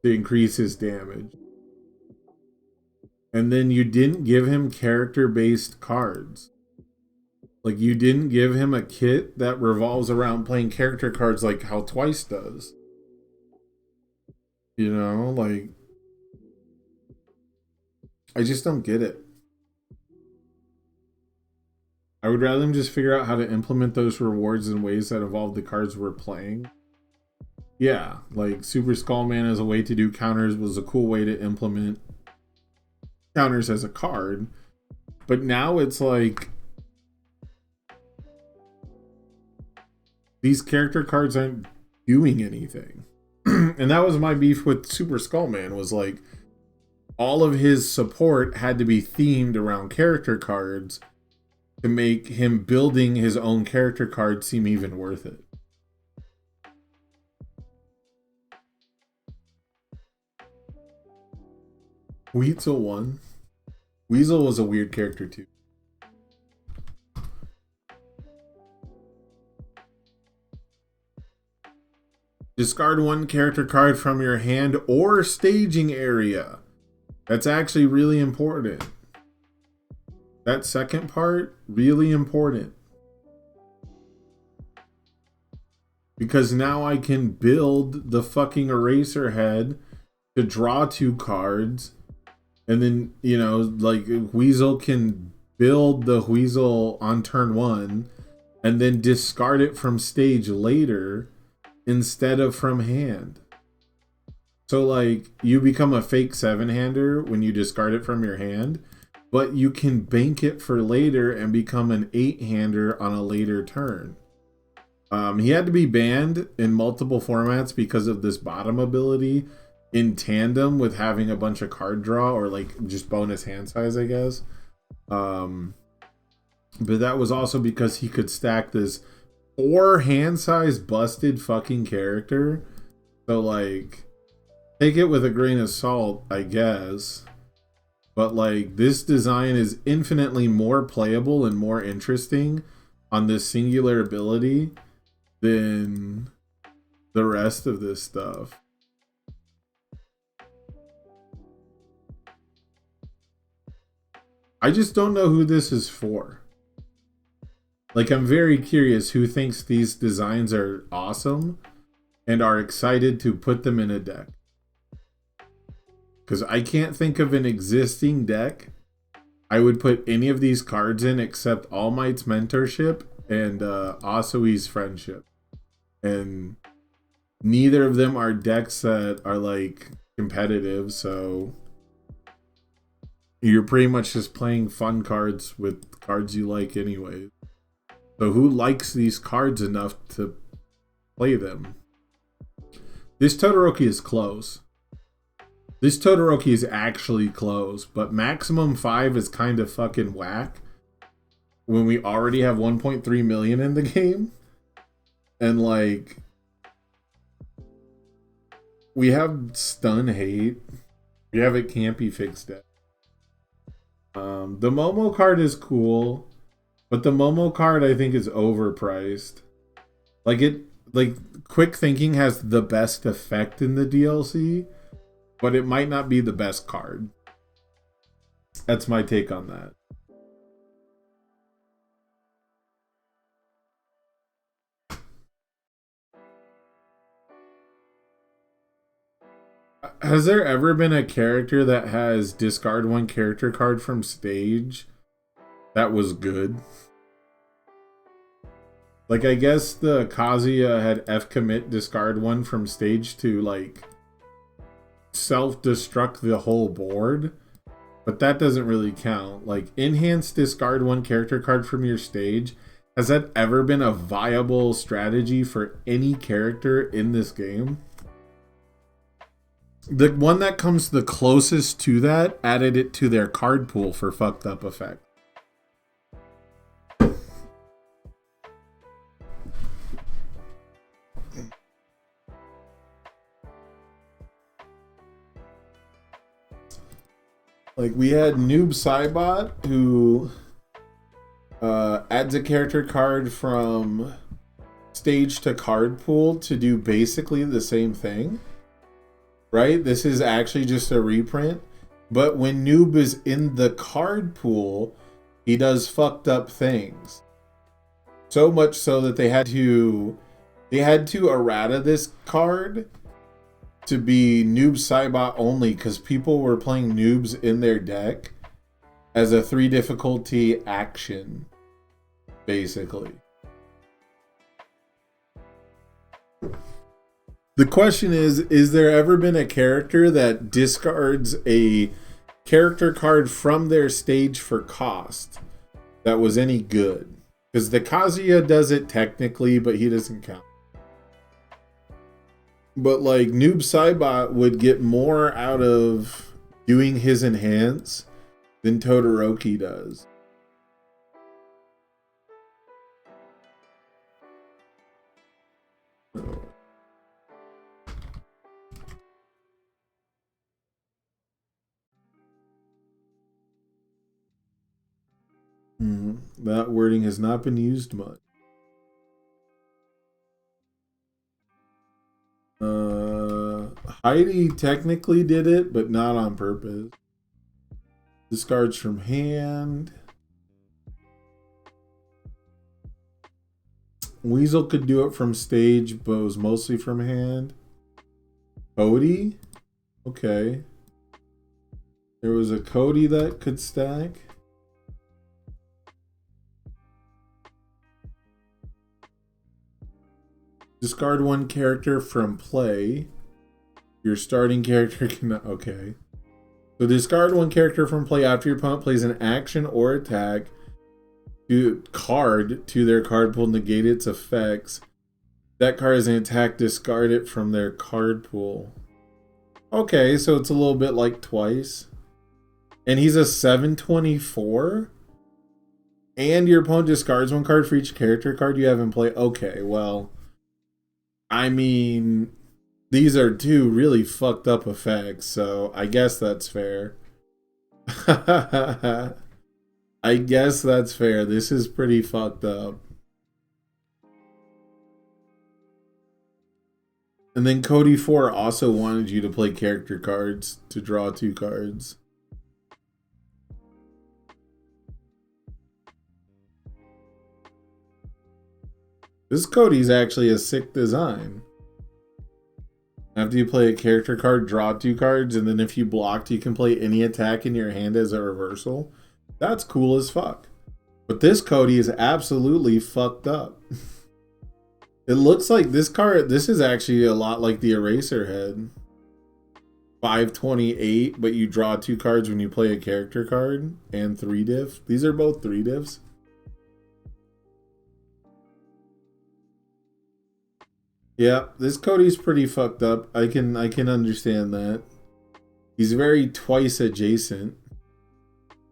to increase his damage. And then you didn't give him character-based cards. Like, you didn't give him a kit that revolves around playing character cards like how Twice does. You know, like, I just don't get it. I would rather them just figure out how to implement those rewards in ways that evolve the cards we're playing. Yeah, like Super Skullman as a way to do counters was a cool way to implement counters as a card. But now it's like, these character cards aren't doing anything. And that was my beef with Super Skullman, was like all of his support had to be themed around character cards, to make him building his own character card seem even worth it. Weasel won. Weasel was a weird character too. Discard one character card from your hand or staging area. That's actually really important. That second part, really important. Because now I can build the fucking eraser head to draw 2 cards. And then, you know, like Weasel can build the Weasel on turn 1 and then discard it from stage later instead of from hand. So like you become a fake 7-hander when you discard it from your hand, but you can bank it for later and become an 8-hander on a later turn. He had to be banned in multiple formats because of this bottom ability in tandem with having a bunch of card draw or like just bonus hand size, I guess. But that was also because he could stack this 4 hand size busted fucking character. So like, take it with a grain of salt, I guess. But like, this design is infinitely more playable and more interesting on this singular ability than the rest of this stuff. I just don't know who this is for. Like, I'm very curious who thinks these designs are awesome and are excited to put them in a deck. Because I can't think of an existing deck I would put any of these cards in except All Might's Mentorship and Asui's Friendship. And neither of them are decks that are like competitive, so you're pretty much just playing fun cards with cards you like anyway. So who likes these cards enough to play them? This Todoroki is close. This Todoroki is actually close, but maximum 5 is kind of fucking whack when we already have 1.3 million in the game. And like, we have Stun Hate. We have a Campy fixed deck. The Momo card is cool, but the Momo card I think is overpriced. Like Quick Thinking has the best effect in the DLC, but it might not be the best card. That's my take on that. Has there ever been a character that has discard 1 character card from stage that was good? Like, I guess the Kazuya had F-commit discard 1 from stage to like self-destruct the whole board, but that doesn't really count. Like, enhance discard 1 character card from your stage, has that ever been a viable strategy for any character in this game? The one that comes the closest to that added it to their card pool for fucked up effect. Like, we had Noob Saibot, who adds a character card from stage to card pool to do basically the same thing. Right? This is actually just a reprint. But when Noob is in the card pool, he does fucked up things. So much so that they had to errata this card to be Noob Saibot only, because people were playing noobs in their deck as a 3 difficulty action, basically. The question is there ever been a character that discards a character card from their stage for cost that was any good? Because the Kazuya does it technically, but he doesn't count. But like, Noob Saibot would get more out of doing his enhance than Todoroki does. That wording has not been used much. Heidi technically did it, but not on purpose. Discards from hand. Weasel could do it from stage, but it was mostly from hand. Cody? Okay. There was a Cody that could stack. Discard one character from play. Your starting character can... Okay. So discard one character from play after your opponent plays an action or attack. Card to their card pool, negate its effects. That card is an attack, discard it from their card pool. Okay, so it's a little bit like twice. And he's a 724? And your opponent discards one card for each character card you have in play. Okay, well... I mean, these are two really fucked up effects, so I guess that's fair. I guess that's fair. This is pretty fucked up. And then Cody 4 also wanted you to play character cards to draw 2 cards. This Cody's actually a sick design. After you play a character card, draw 2 cards, and then if you blocked, you can play any attack in your hand as a reversal. That's cool as fuck. But this Cody is absolutely fucked up. It looks like this card, this is actually a lot like the Eraser Head. 528, but you draw 2 cards when you play a character card, and 3 diff. These are both 3 diffs. Yeah, this Cody's pretty fucked up. I can understand that. He's very twice adjacent.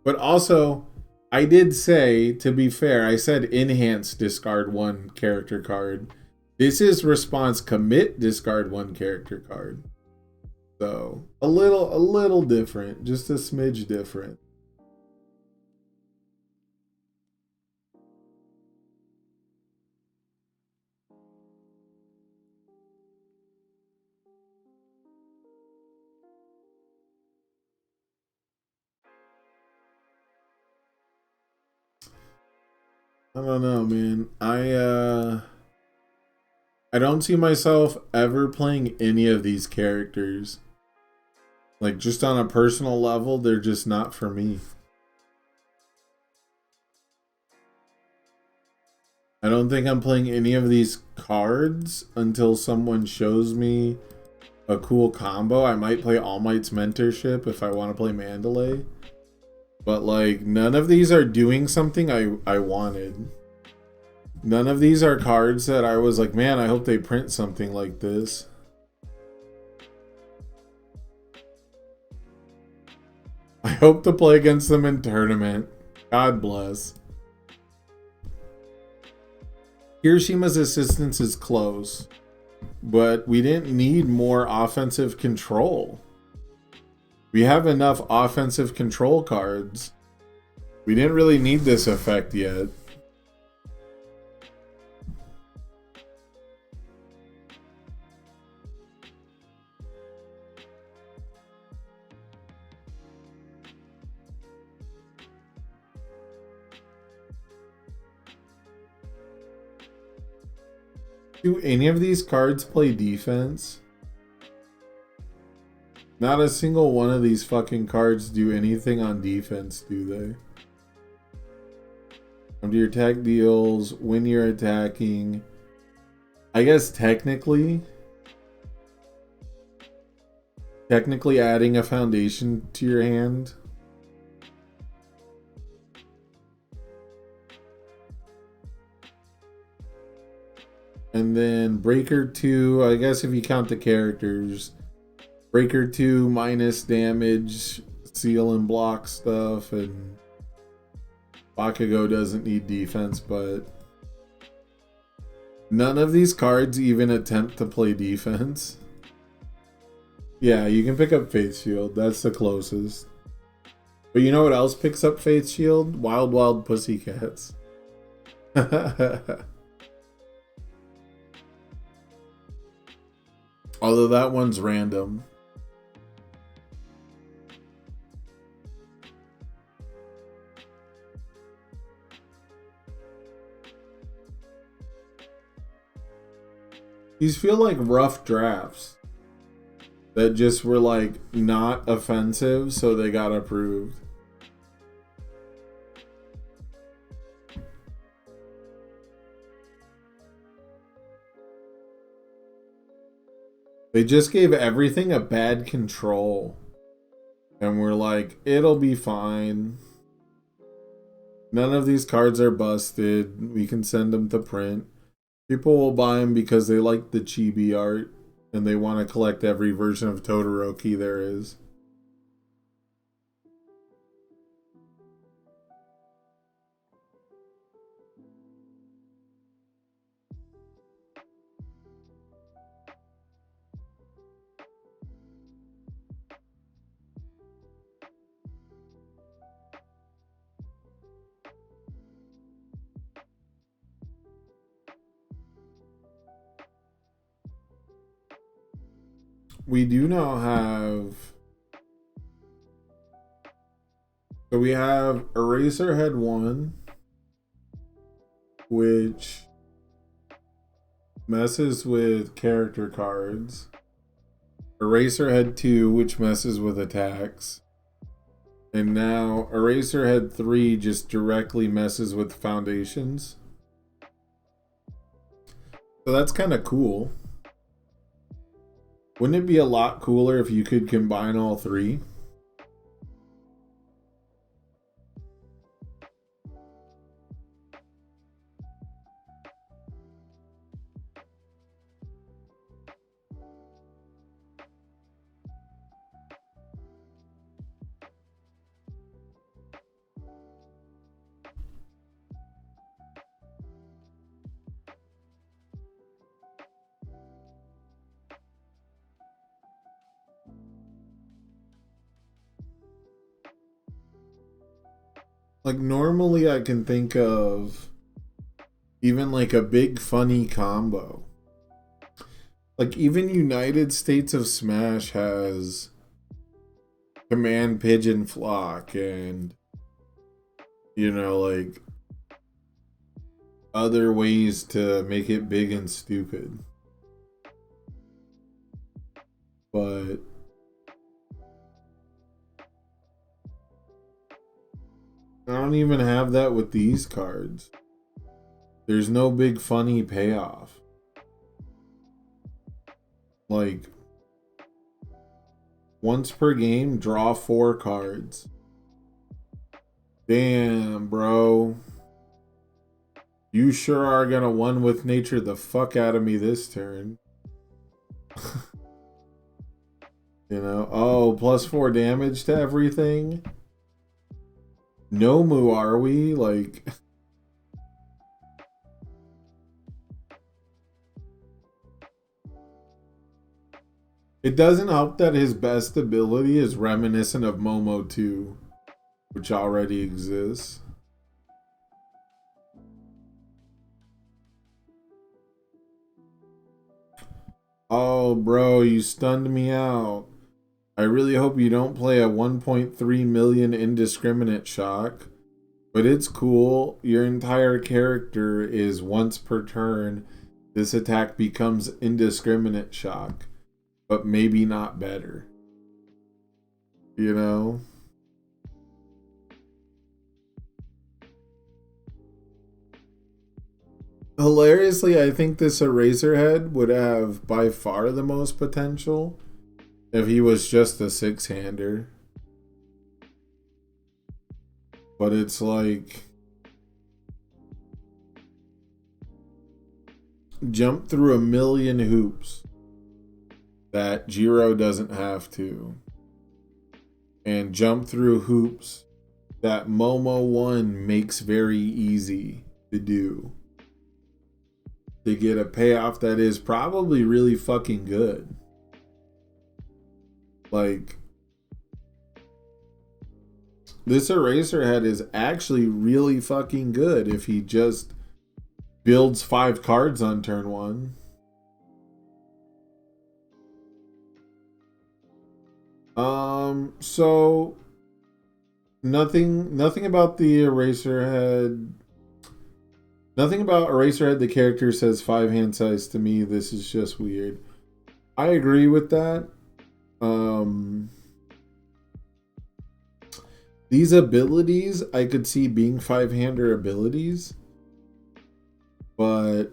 But also, I did say, to be fair, I said enhance discard 1 character card. This is response commit discard 1 character card. So, a little different, just a smidge different. I don't know, man. I don't see myself ever playing any of these characters. Like, just on a personal level, they're just not for me. I don't think I'm playing any of these cards until someone shows me a cool combo. I might play All Might's Mentorship if I want to play Mandalay. But, like, none of these are doing something I wanted. None of these are cards that I was like, man, I hope they print something like this. I hope to play against them in tournament. God bless. Hiroshima's assistance is close, but we didn't need more offensive control. We have enough offensive control cards. We didn't really need this effect yet. Do any of these cards play defense? Not a single one of these fucking cards do anything on defense, do they? Under your attack deals, when you're attacking. I guess technically adding a foundation to your hand. And then Breaker 2, I guess if you count the characters. Breaker 2 minus damage, seal and block stuff, and Bakugo doesn't need defense, but none of these cards even attempt to play defense. Yeah, you can pick up Faith Shield, that's the closest. But you know what else picks up Faith Shield? Wild Wild Pussycats. Although that one's random. These feel like rough drafts that just were like not offensive, so they got approved. They just gave everything a bad control. And we're like, it'll be fine. None of these cards are busted. We can send them to print. People will buy them because they like the chibi art and they want to collect every version of Todoroki there is. We do now have... So we have Eraserhead 1, which messes with character cards. Eraserhead 2, which messes with attacks. And now Eraserhead 3 just directly messes with foundations. So that's kind of cool. Wouldn't it be a lot cooler if you could combine all three? Like normally I can think of even like a big funny combo. Like even United States of Smash has Command Pigeon Flock and, you know, like other ways to make it big and stupid. But I don't even have that with these cards. There's no big funny payoff. Like, once per game, draw 4 cards. Damn, bro. You sure are gonna one with nature the fuck out of me this turn. You know? Oh, +4 damage to everything? Nomu, are we? Like... It doesn't help that his best ability is reminiscent of Momo 2, which already exists. Oh, bro, you stunned me out. I really hope you don't play a 1.3 million indiscriminate shock. But it's cool. Your entire character is once per turn. This attack becomes indiscriminate shock. But maybe not better. You know? Hilariously, I think this Eraserhead would have by far the most potential if he was just a 6-hander. But it's like... Jump through a million hoops that Jiro doesn't have to. And jump through hoops that Momo 1 makes very easy to do. To get a payoff that is probably really fucking good. Like, This Eraserhead is actually really fucking good if he just builds 5 cards on turn 1. So nothing about the Eraserhead. Nothing about Eraserhead, the character, says 5 hand size to me. This is just weird. I agree with that. These abilities, I could see being 5-hander abilities. But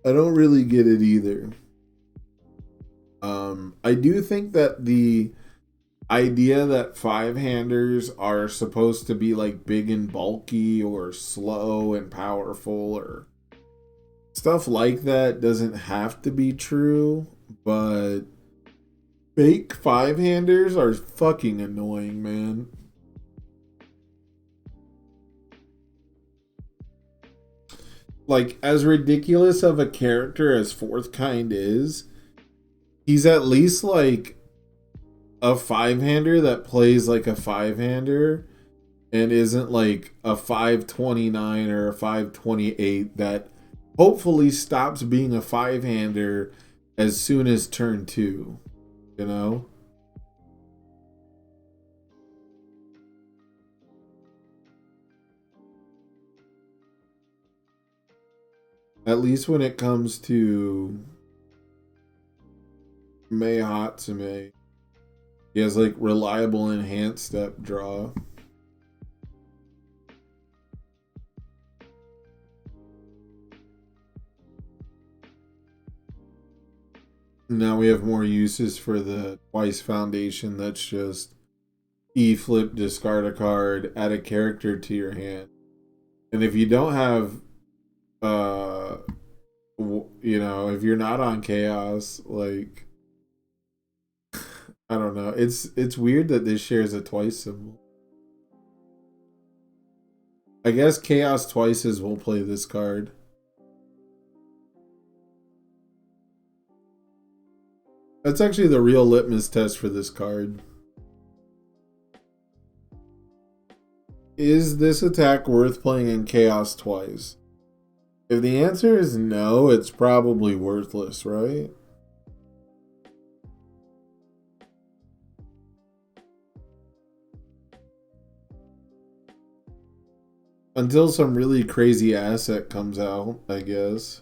I don't really get it either. I do think that the idea that 5-handers are supposed to be like big and bulky or slow and powerful or stuff like that doesn't have to be true, but fake 5-handers are fucking annoying, man. Like, as ridiculous of a character as Fourth Kind is, he's at least like a 5-hander that plays like a 5-hander and isn't like a 529 or a 528 that hopefully stops being a 5-hander as soon as turn 2, you know? At least when it comes to Hatsume, he has like reliable enhanced step draw. Now we have more uses for the Twice Foundation. That's just E-flip, discard a card, add a character to your hand. And if you don't have, you know, if you're not on Chaos, like, I don't know. It's weird that this shares a twice symbol. I guess Chaos Twices will play this card. That's actually the real litmus test for this card. Is this attack worth playing in Chaos Twice? If the answer is no, it's probably worthless, right? Until some really crazy asset comes out, I guess.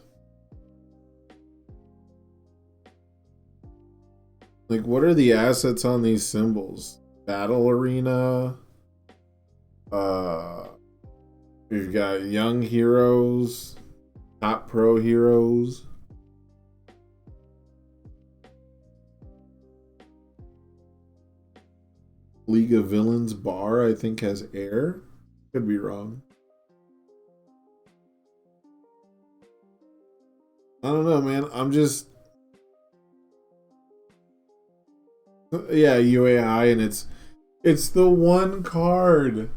Like, what are the assets on these symbols? Battle Arena. We've got Young Heroes. Top Pro Heroes. League of Villains bar, I think, has air. Could be wrong. I don't know, man. I'm just... Yeah, UA high, and it's the one card.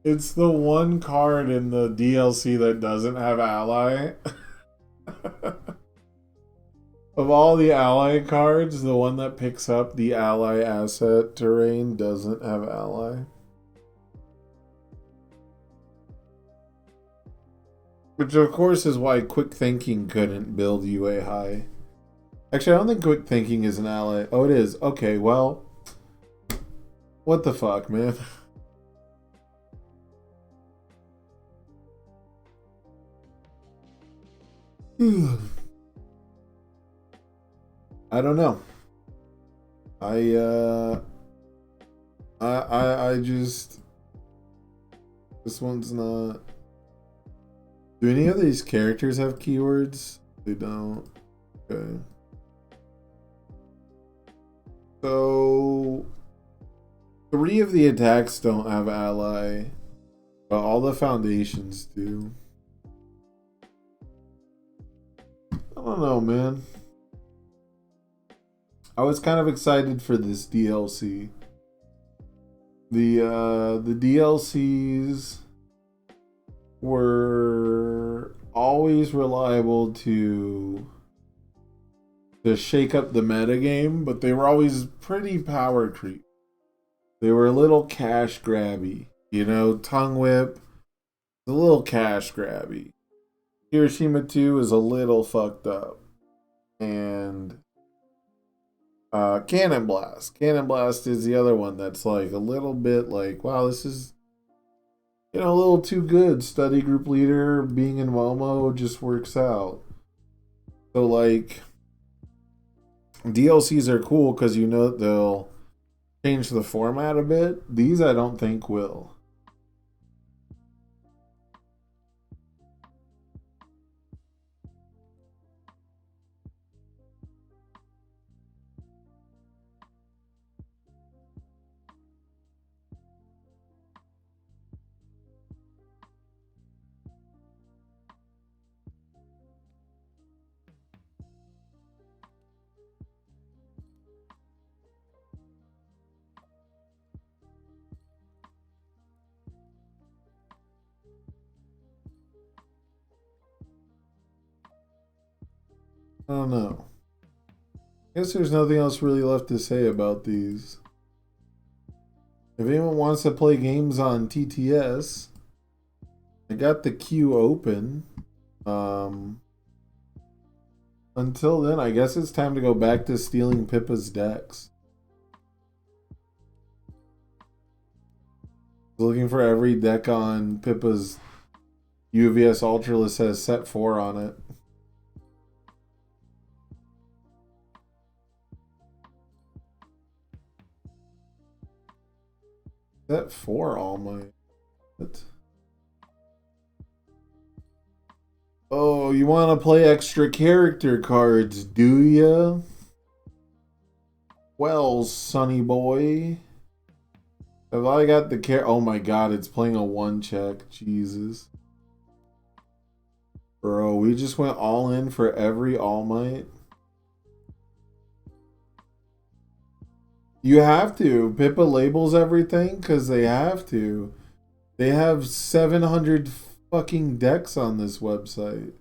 It's the one card in the DLC that doesn't have ally. Of all the ally cards, the one that picks up the ally asset terrain doesn't have ally. Which of course is why Quick Thinking couldn't build UA high. Actually, I don't think Quick Thinking is an ally. Oh, it is. Okay, well. What the fuck, man? I don't know. I just... This one's not... Do any of these characters have keywords? They don't. Okay. So... 3 of the attacks don't have ally, but all the foundations do. I don't know, man. I was kind of excited for this DLC. The DLCs were always reliable to to shake up the metagame, but they were always pretty power creep. They were a little cash grabby. You know, Tongue Whip, a little cash grabby. Hiroshima 2 is a little fucked up. And Cannon Blast. Cannon Blast is the other one that's like a little bit like, wow, this is, you know, a little too good. Study group leader, being in Momo just works out. So like, DLCs are cool because you know they'll change the format a bit. These I don't think will. I don't know. I guess there's nothing else really left to say about these. If anyone wants to play games on TTS, I got the queue open. Until then, I guess it's time to go back to stealing Pippa's decks. Looking for every deck on Pippa's UVS Ultra list has set 4 on it. Set 4 all my... What? Oh, you want to play extra character cards, do ya? Well, sonny boy. Have I got the Oh my god, it's playing a 1-check. Jesus. Bro, we just went all in for every All Might. You have to. Pippa labels everything because they have to. They have 700 fucking decks on this website.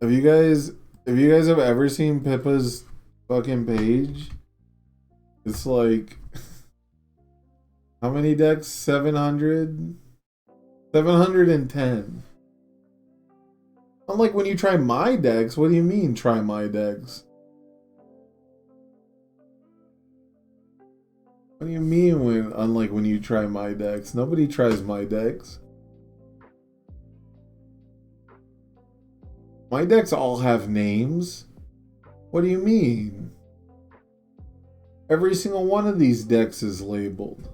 Have you guys have ever seen Pippa's fucking page? It's like how many decks? 700? 710. Unlike when you try my decks, what do you mean try my decks? What do you mean when unlike when you try my decks? Nobody tries my decks. My decks all have names. What do you mean? Every single one of these decks is labeled.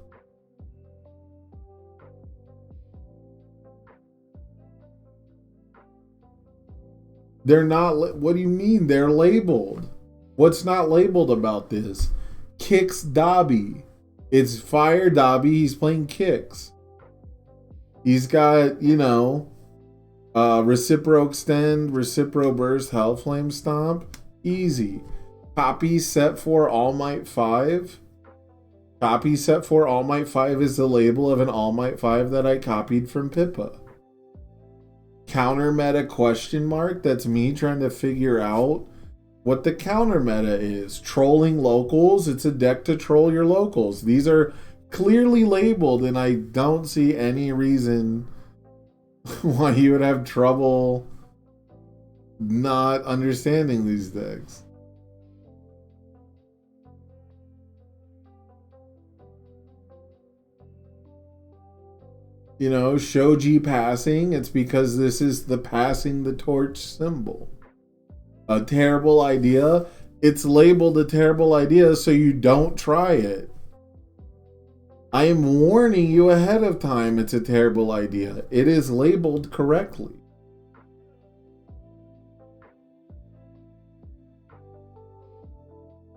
They're not. What do you mean they're labeled? What's not labeled about this? Kicks Dobby. It's Fire Dobby. He's playing Kicks. He's got, you know, Recipro Extend, Recipro Burst, Hellflame Stomp. Easy. Copy Set 4 All Might 5. Copy Set 4 All Might 5 is the label of an All Might 5 that I copied from Pippa. Counter meta question mark. That's me trying to figure out what the counter meta is. Trolling locals. It's a deck to troll your locals. These are clearly labeled, and I don't see any reason why you would have trouble not understanding these decks. You know, Shoji passing, it's because this is the passing the torch symbol. A terrible idea. It's labeled a terrible idea so you don't try it. I am warning you ahead of time it's a terrible idea. It is labeled correctly.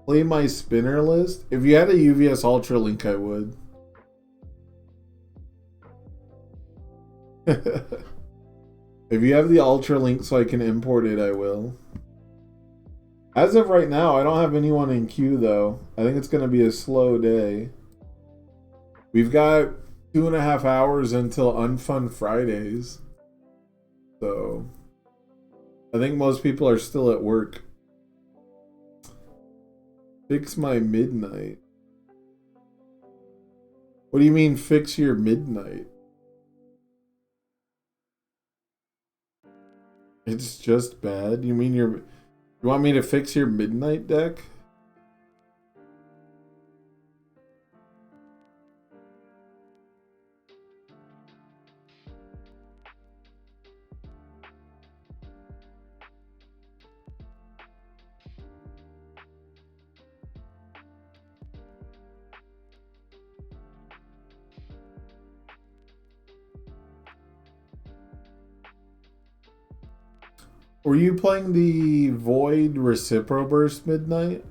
Play my spinner list. If you had a UVS Ultra link, I would. If you have the Ultra link so I can import it, I will. As of right now, I don't have anyone in queue though. I think it's going to be a slow day. We've got 2.5 hours until UnFunFridays. So I think most people are still at work. Fix my midnight. What do you mean fix your midnight? It's just bad? You mean you want me to fix your midnight deck? Were you playing the Void Recipro Burst Midnight?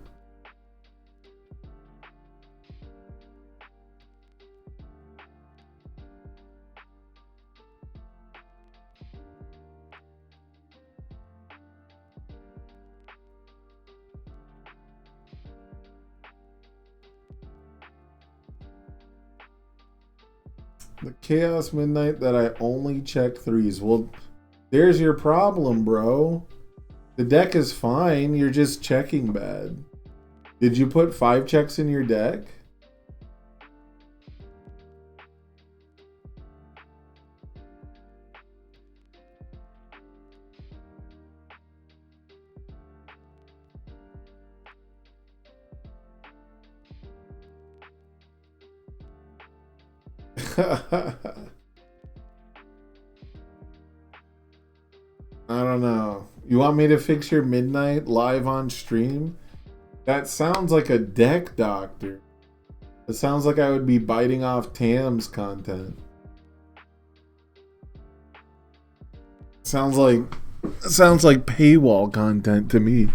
The Chaos Midnight that I only check threes. Well, there's your problem, bro. The deck is fine. You're just checking bad. Did you put 5 checks in your deck? I don't know. You want me to fix your midnight live on stream? That sounds like a deck doctor. It sounds like I would be biting off Tam's content. Sounds like paywall content to me.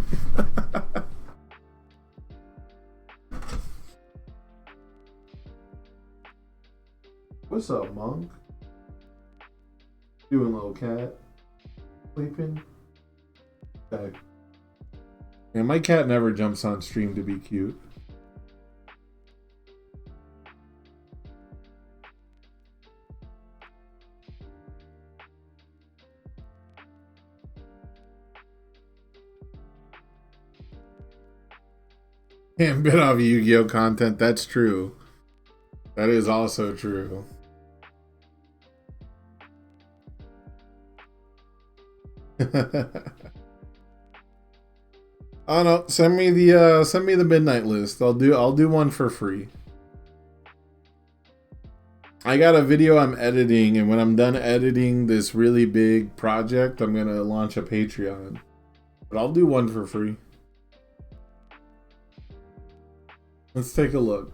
What's up, Monk? Doing, little cat? Sleeping? Okay. Yeah, my cat never jumps on stream to be cute. Can't bit off Yu-Gi-Oh content. That's true. That is also true. Oh no, send me the midnight list. I'll do one for free. I got a video I'm editing, and when I'm done editing this really big project, I'm gonna launch a Patreon. But I'll do one for free. Let's take a look.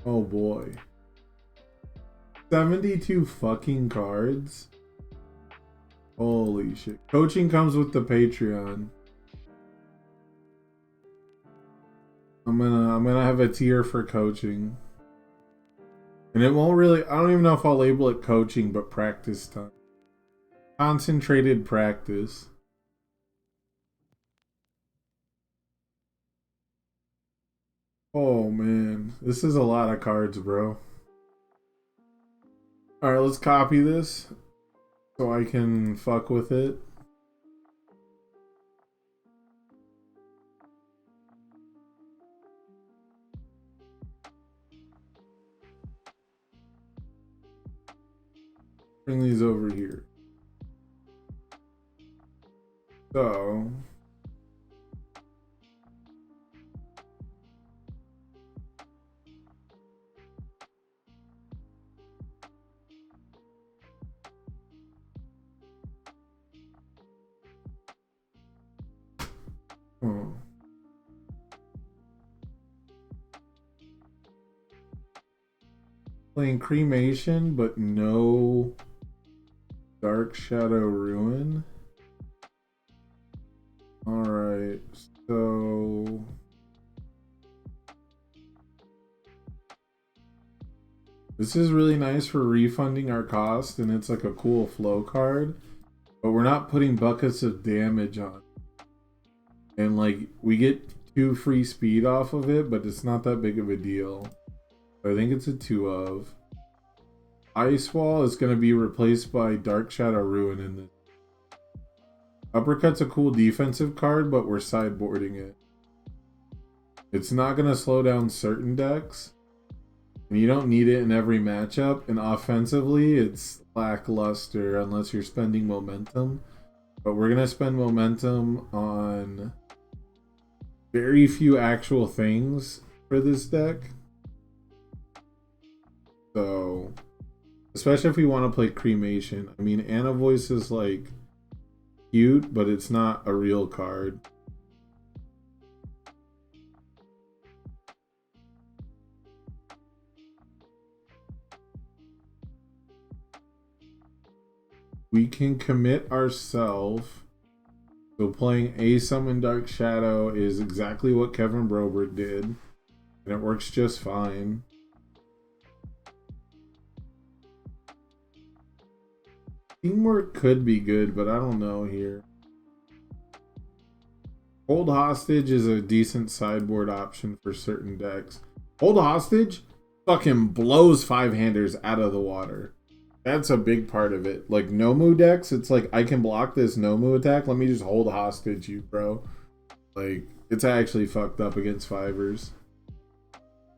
Oh boy. 72 fucking cards? Holy shit. Coaching comes with the Patreon. I'm gonna have a tier for coaching. And it won't really, I don't even know if I'll label it coaching, but practice time. Concentrated practice. Oh man, this is a lot of cards, bro. Alright, let's copy this so I can fuck with it. Bring these over here. So playing Cremation, but no Dark Shadow Ruin. Alright, so this is really nice for refunding our cost, and it's like a cool flow card, but we're not putting buckets of damage on. And like, we get 2 free speed off of it, but it's not that big of a deal. I think it's a 2 of. Ice Wall is going to be replaced by Dark Shadow Ruin in this. Uppercut's a cool defensive card, but we're sideboarding it. It's not going to slow down certain decks. And you don't need it in every matchup. And offensively, it's lackluster unless you're spending momentum. But we're going to spend momentum on very few actual things for this deck. So, especially if we want to play Cremation. I mean, Anna Voice is like cute, but it's not a real card. We can commit ourselves. So playing a Summon Dark Shadow is exactly what Kevin Broberg did. And it works just fine. Teamwork could be good, but I don't know here. Hold Hostage is a decent sideboard option for certain decks. Hold Hostage fucking blows 5-handers out of the water. That's a big part of it. Like Nomu decks, it's like, I can block this Nomu attack. Let me just hold hostage you, bro. Like, it's actually fucked up against 5ers.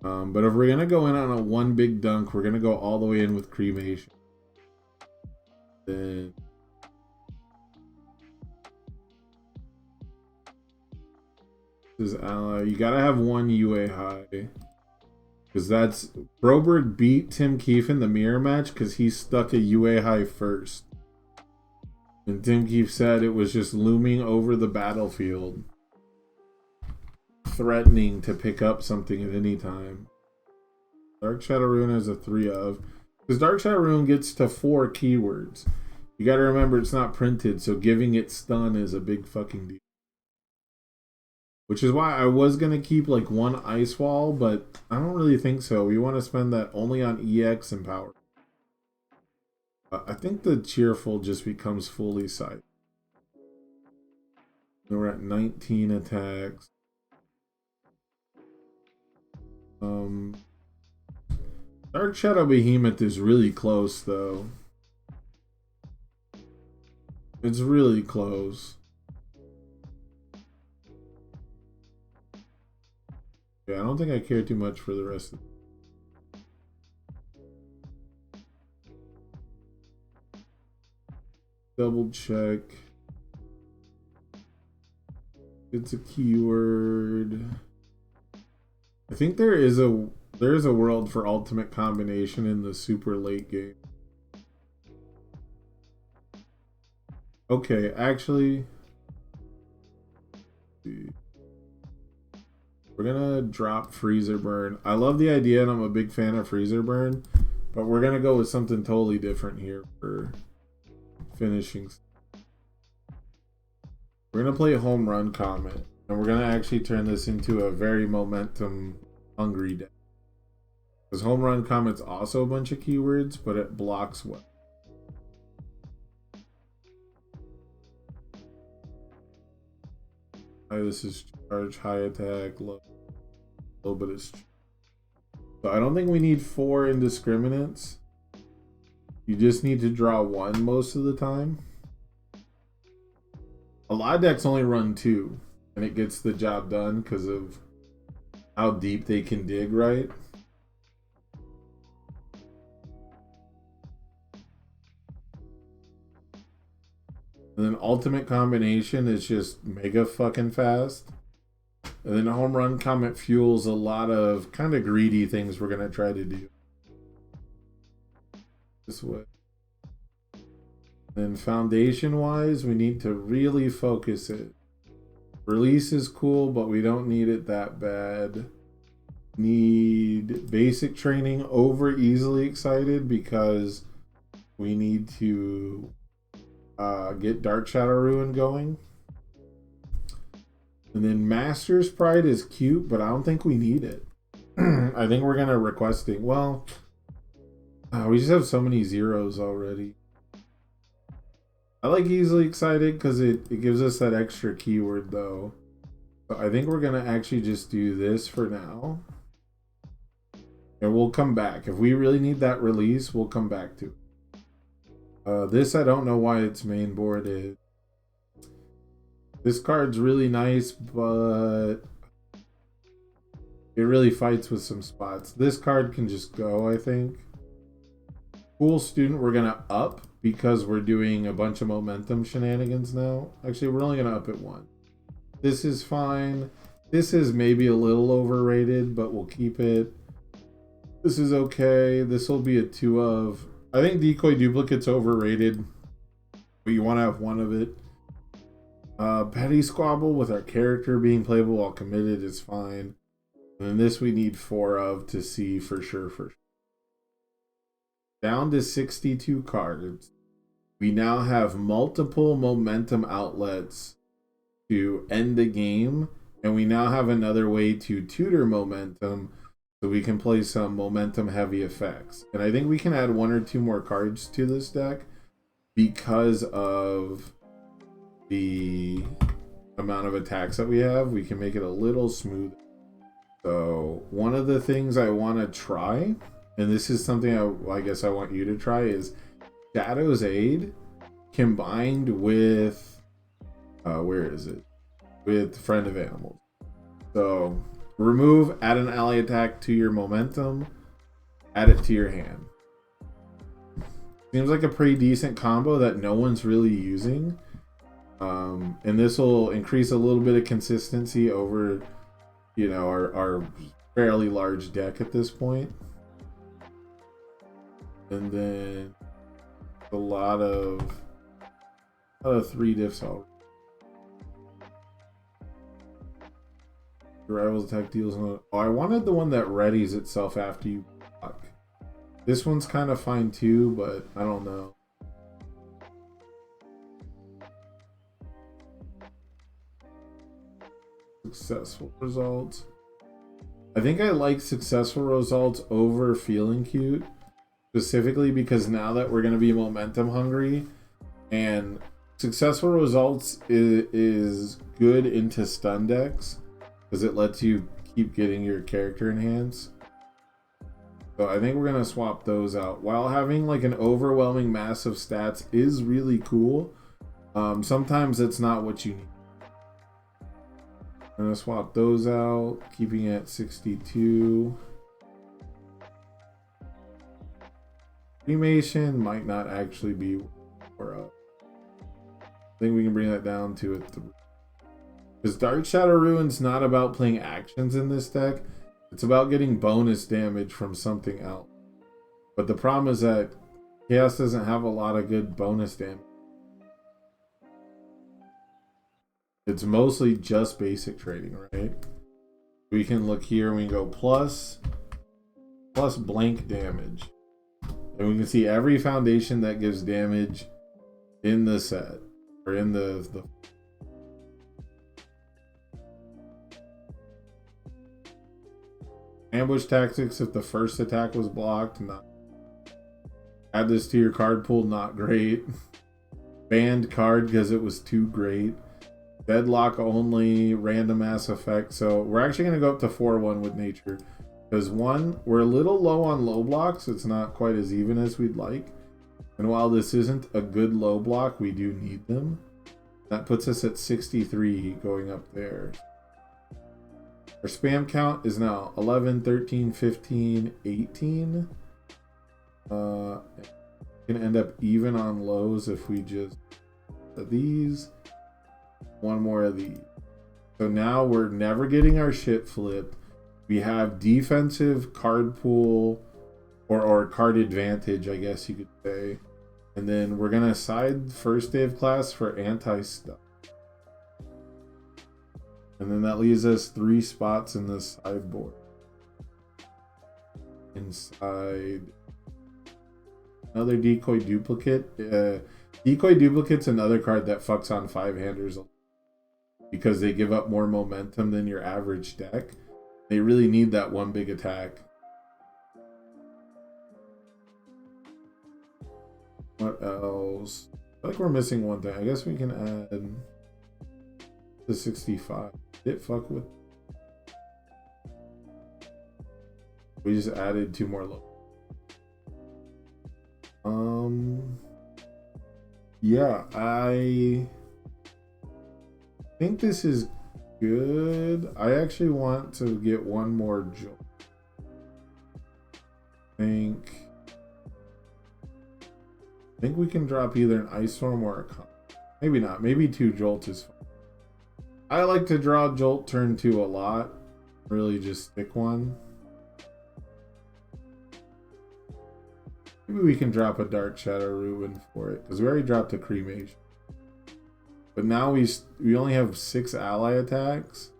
But if we're going to go in on a one big dunk, we're going to go all the way in with Cremation. Then this is ally. You got to have one UA high. Because that's... Broberg beat Tim Keefe in the mirror match because he stuck a UA high first. And Tim Keefe said it was just looming over the battlefield, threatening to pick up something at any time. Dark Shadow Rune is a 3 of. Because Dark Shadow Rune gets to 4 keywords. You gotta remember it's not printed, so giving it stun is a big fucking deal. Which is why I was going to keep like one Ice Wall, but I don't really think so. We want to spend that only on EX and power. I think the Cheerful just becomes fully sight. We're at 19 attacks. Dark Shadow Behemoth is really close though. It's really close. Yeah, I don't think I care too much for the rest of it. Double check. It's a keyword. I think there is a world for ultimate combination in the super late game. Okay, actually, we're gonna drop Freezer Burn. I love the idea and I'm a big fan of Freezer Burn, but we're gonna go with something totally different here for finishing. We're gonna play Home Run Comet, and we're gonna actually turn this into a very momentum hungry deck. Because Home Run Comet's also a bunch of keywords, but it blocks well. This is charge, high attack, low bit of. So I don't think we need 4 indiscriminates. You just need to draw 1 most of the time. A lot of decks only run 2, and it gets the job done because of how deep they can dig, right? And then Ultimate Combination is just mega fucking fast. And then Home Run Comet fuels a lot of kind of greedy things we're going to try to do. This way. Then Foundation-wise, we need to really focus it. Release is cool, but we don't need it that bad. Need basic training over easily excited because we need to get Dark Shadow Ruin going. And then Master's Pride is cute, but I don't think we need it. I think we're gonna request it. Well, we just have so many zeros already. I like easily excited because it gives us that extra keyword though. So I think we're gonna actually just do this for now. And we'll come back. If we really need that release, we'll come back to it. This, I don't know why its main board is. This card's really nice, but it really fights with some spots. This card can just go, I think. Cool Student, we're going to up because we're doing a bunch of momentum shenanigans now. Actually, we're only going to up it one. This is fine. This is maybe a little overrated, but we'll keep it. This is okay. This will be a 2 of. I think Decoy Duplicate's overrated, but you want to have one of it. Petty Squabble with our character being playable while committed is fine. And then this we need 4 of to see for sure. Down to 62 cards. We now have multiple momentum outlets to end the game. And we now have another way to tutor momentum so we can play some momentum heavy effects. And I think we can add 1 or 2 more cards to this deck because of the amount of attacks that we have. We can make it a little smoother. So one of the things I want to try, and this is something I guess I want you to try, is Shadow's Aid combined with where is it? With Friend of Animals. So remove, add an ally attack to your momentum, add it to your hand. Seems like a pretty decent combo that no one's really using. And this will increase a little bit of consistency over, you know, our fairly large deck at this point. And then a lot of 3 diffs already. Rivals attack deals on. Oh, I wanted the one that readies itself after you block. This one's kind of fine too, but I don't know. Successful results. I think I like successful results over feeling cute, specifically because now that we're going to be momentum hungry, and successful results is good into stun decks because it lets you keep getting your character enhanced. So I think we're going to swap those out. While having like an overwhelming mass of stats is really cool, sometimes it's not what you need. I'm going to swap those out, keeping it at 62. Cremation might not actually be for up. I think we can bring that down to a 3. Because Dark Shadow Ruin's not about playing actions in this deck. It's about getting bonus damage from something else. But the problem is that Chaos doesn't have a lot of good bonus damage. It's mostly just basic trading, right? We can look here and we go plus blank damage. And we can see every foundation that gives damage in the set. Or in the ambush tactics. If the first attack was blocked, not. Add this to your card pool, not great. Banned card because it was too great. Deadlock only, random ass effect. So we're actually going to go up to 4-1 with nature. Because 1, we're a little low on low blocks. It's not quite as even as we'd like. And while this isn't a good low block, we do need them. That puts us at 63 going up there. Our spam count is now 11, 13, 15, 18. Can end up even on lows if we just these. 1 more of these. So now we're never getting our shit flipped. We have defensive card pool or card advantage, I guess you could say. And then we're gonna side first day of class for anti-stuff. And then that leaves us 3 spots in the sideboard. Inside another Decoy Duplicate. Decoy Duplicate's another card that fucks on 5-handers because they give up more momentum than your average deck. They really need that one big attack. What else? I feel like we're missing one thing. I guess we can add to 65. Did it fuck with? We just added 2 more locals. Yeah, I think this is good. I actually want to get 1 more jolt. I think we can drop either an ice storm or a calm. Maybe not. Maybe 2 jolts is fine. I like to draw jolt turn 2 a lot. Really just stick 1. Maybe we can drop a Dark Shadow Ruin for it, because we already dropped a Cremation. But now we only have 6 ally attacks.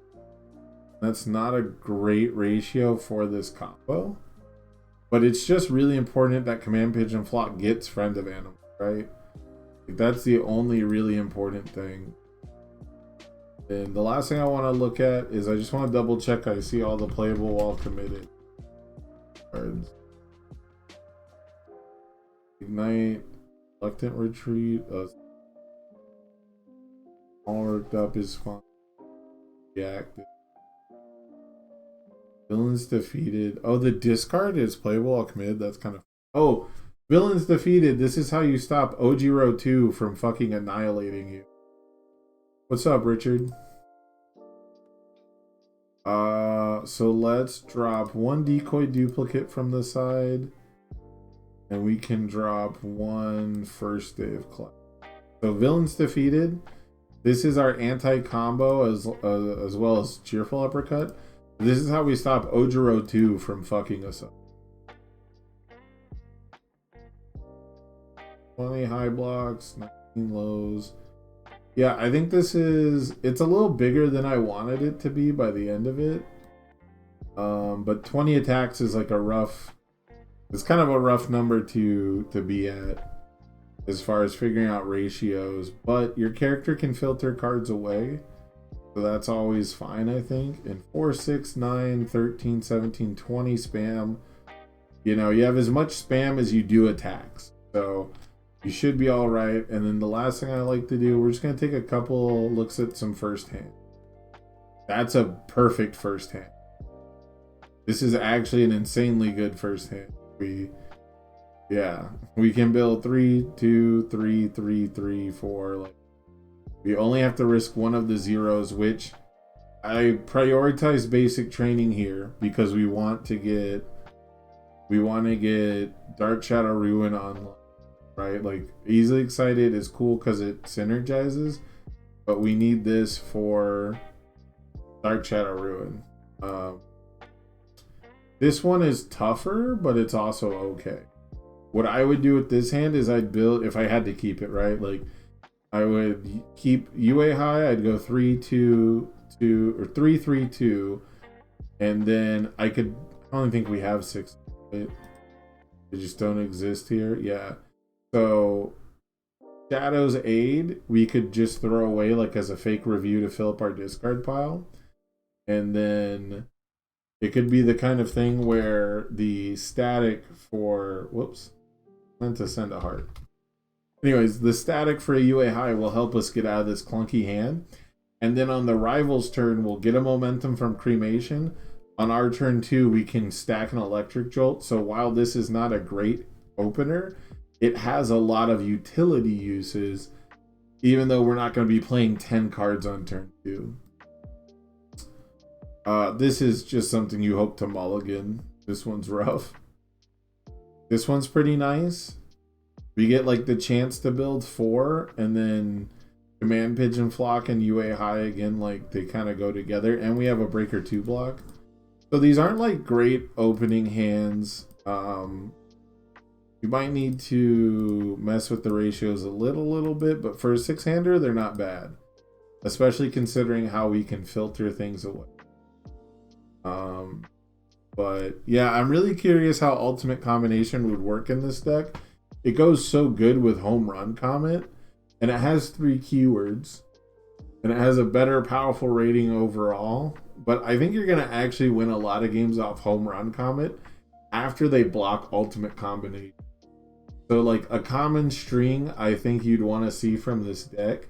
That's not a great ratio for this combo. But it's just really important that Command Pigeon Flock gets Friend of Animal, right? Like, that's the only really important thing. And the last thing I want to look at is I just want to double check I see all the playable while committed cards. Ignite, Reluctant Retreat, all worked up is fine. Reactive. Villains defeated. Oh, the discard is playable while committed. That's kind of. Oh, villains defeated. This is how you stop Ojiro 2 from fucking annihilating you. What's up, Richard? So let's drop 1 decoy duplicate from the side. And we can drop 1 first day of class. So villains defeated. This is our anti-combo as well as cheerful uppercut. This is how we stop Ojiro 2 from fucking us up. 20 high blocks, 19 lows. Yeah, I think it's a little bigger than I wanted it to be by the end of it. But 20 attacks is like it's kind of a rough number to be at as far as figuring out ratios, but your character can filter cards away. So that's always fine, I think. And 4, 6, 9, 13, 17, 20 spam. You know, you have as much spam as you do attacks. So you should be all right. And then the last thing I like to do, we're just going to take a couple looks at some first hand. That's a perfect first hand. This is actually an insanely good first hand. We can build 3, 2, 3, 3, 3, 4. Like, we only have to risk 1 of the zeros, which I prioritize basic training here because we want to get Dark Shadow Ruin on, right? Like, Easily Excited is cool because it synergizes, but we need this for Dark Shadow Ruin. This one is tougher, but it's also okay. What I would do with this hand is I'd build, if I had to keep it, right? Like, I would keep UA high, I'd go 3, 2, 2, or 3, 3, 2, and then I don't think we have 6. They just don't exist here. Yeah. So Shadow's Aid, we could just throw away like as a fake review to fill up our discard pile. And then it could be the kind of thing where the static for, whoops, meant to send a heart. Anyways, the static for a UA high will help us get out of this clunky hand. And then on the rival's turn, we'll get a momentum from Cremation. On our turn 2, we can stack an Electric Jolt. So while this is not a great opener, it has a lot of utility uses, even though we're not going to be playing 10 cards on turn 2. This is just something you hope to mulligan. This one's rough. This one's pretty nice. We get like the chance to build 4, and then Command Pigeon Flock and UA High again, like they kind of go together, and we have a Breaker 2 block. So these aren't like great opening hands. You might need to mess with the ratios a little bit, but for a 6-hander, they're not bad, especially considering how we can filter things away. But yeah, I'm really curious how Ultimate Combination would work in this deck. It goes so good with Home Run Comet, and it has 3 keywords, and it has a better powerful rating overall. But I think you're going to actually win a lot of games off Home Run Comet after they block Ultimate Combination. So like a common string I think you'd want to see from this deck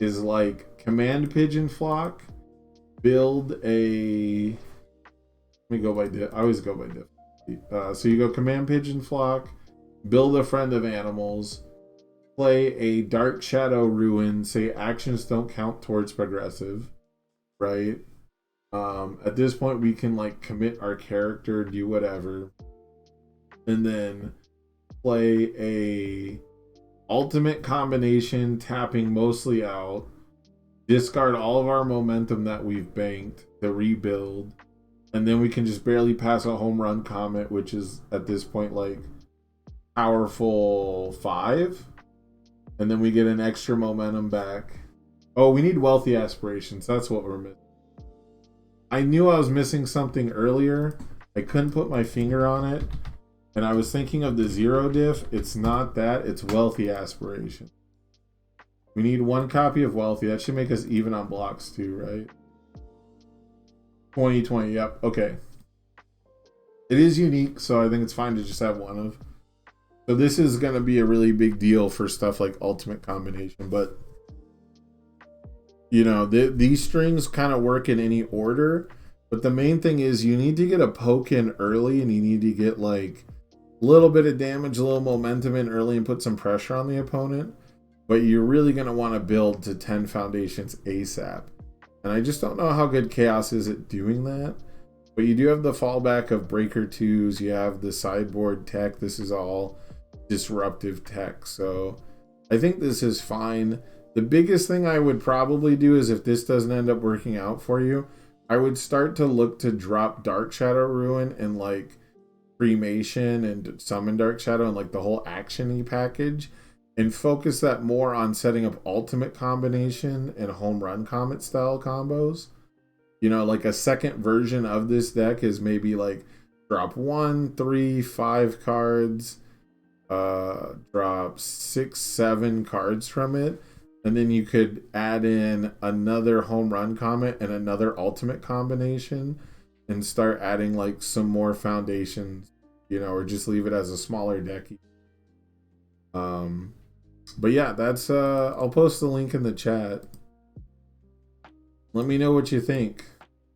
is like Command Pigeon Flock, build a... Let me go by diff. I always go by diff. So you go command pigeon flock, build a friend of animals, play a dark shadow ruin, say actions don't count towards progressive, right? At this point we can like commit our character, do whatever, and then play a ultimate combination, tapping mostly out, discard all of our momentum that we've banked to rebuild, and then we can just barely pass a home run comet, which is at this point like powerful 5, and then we get an extra momentum back. Oh, we need wealthy aspirations. That's what we're missing. I knew I was missing something earlier. I couldn't put my finger on it, and I was thinking of the 0 diff. It's not that. It's wealthy aspiration. We need 1 copy of wealthy. That should make us even on blocks too, right? 2020. Yep. Okay. It is unique, so I think it's fine to just have 1 of. So this is going to be a really big deal for stuff like ultimate combination, but you know, these strings kind of work in any order, but the main thing is you need to get a poke in early, and you need to get like a little bit of damage, a little momentum in early, and put some pressure on the opponent. But you're really going to want to build to 10 foundations ASAP. And I just don't know how good Chaos is at doing that. But you do have the fallback of Breaker 2s. You have the sideboard tech. This is all disruptive tech. So I think this is fine. The biggest thing I would probably do is, if this doesn't end up working out for you, I would start to look to drop Dark Shadow Ruin and like Cremation and Summon Dark Shadow and like the whole action-y package, and focus that more on setting up ultimate combination and home run comet style combos. You know, like a second version of this deck is maybe like drop 1, 3, 5 cards, drop 6, 7 cards from it, and then you could add in another home run comet and another ultimate combination, and start adding like some more foundations, you know, or just leave it as a smaller deck. But yeah, that's I'll post the link in the chat. Let me know what you think.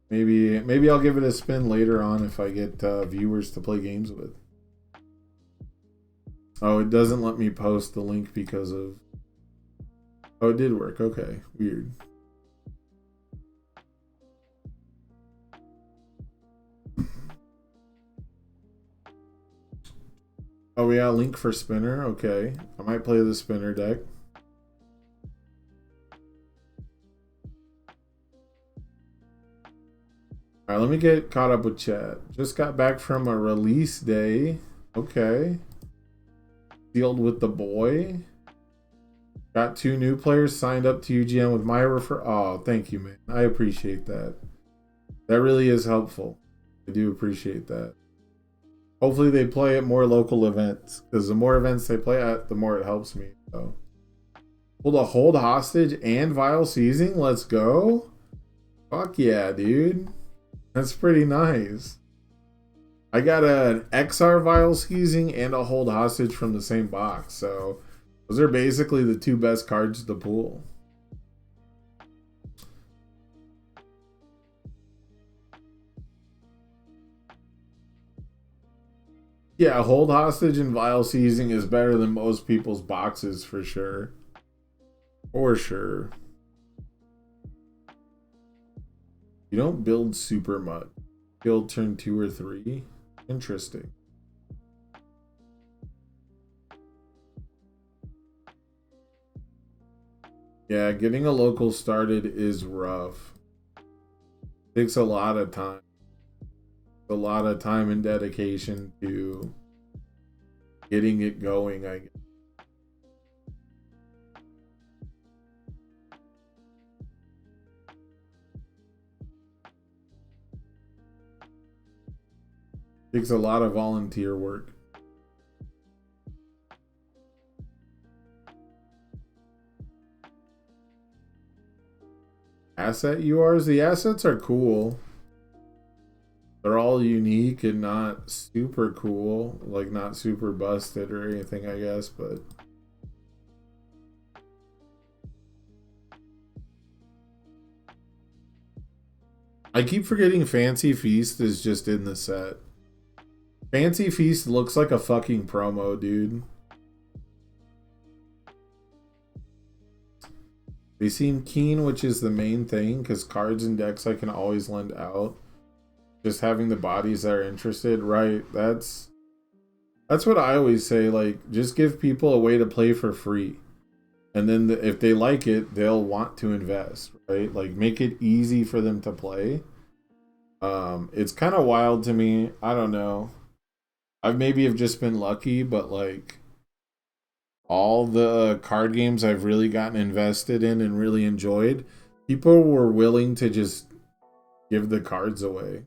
Maybe I'll give it a spin later on if I get viewers to play games with. Oh, it doesn't let me post the link because of... Oh, it did work. Okay, weird. Oh yeah, link for spinner. Okay, I might play the spinner deck. Alright, let me get caught up with chat. Just got back from a release day. Okay. Sealed with the boy. Got 2 new players signed up to UGM with my Oh, thank you, man. I appreciate that. That really is helpful. I do appreciate that. Hopefully they play at more local events, because the more events they play at, the more it helps me. So, hold hostage and vial seizing. Let's go. Fuck yeah, dude. That's pretty nice. I got an XR vial seizing and a hold hostage from the same box, so those are basically the 2 best cards to pull. Yeah, hold hostage and vial seizing is better than most people's boxes for sure. For sure. You don't build super much. Build turn 2 or 3. Interesting. Yeah, getting a local started is rough. Takes a lot of time. A lot of time and dedication to getting it going, I guess. Takes a lot of volunteer work. Asset URs? The assets are cool. They're all unique and not super cool. Like, not super busted or anything, I guess, but... I keep forgetting Fancy Feast is just in the set. Fancy Feast looks like a fucking promo, dude. They seem keen, which is the main thing, because cards and decks I can always lend out. Just having the bodies that are interested, right? That's what I always say. Like, just give people a way to play for free, and then if they like it, they'll want to invest, right? Like, make it easy for them to play. It's kind of wild to me. I don't know. I maybe have just been lucky, but like all the card games I've really gotten invested in and really enjoyed, people were willing to just give the cards away.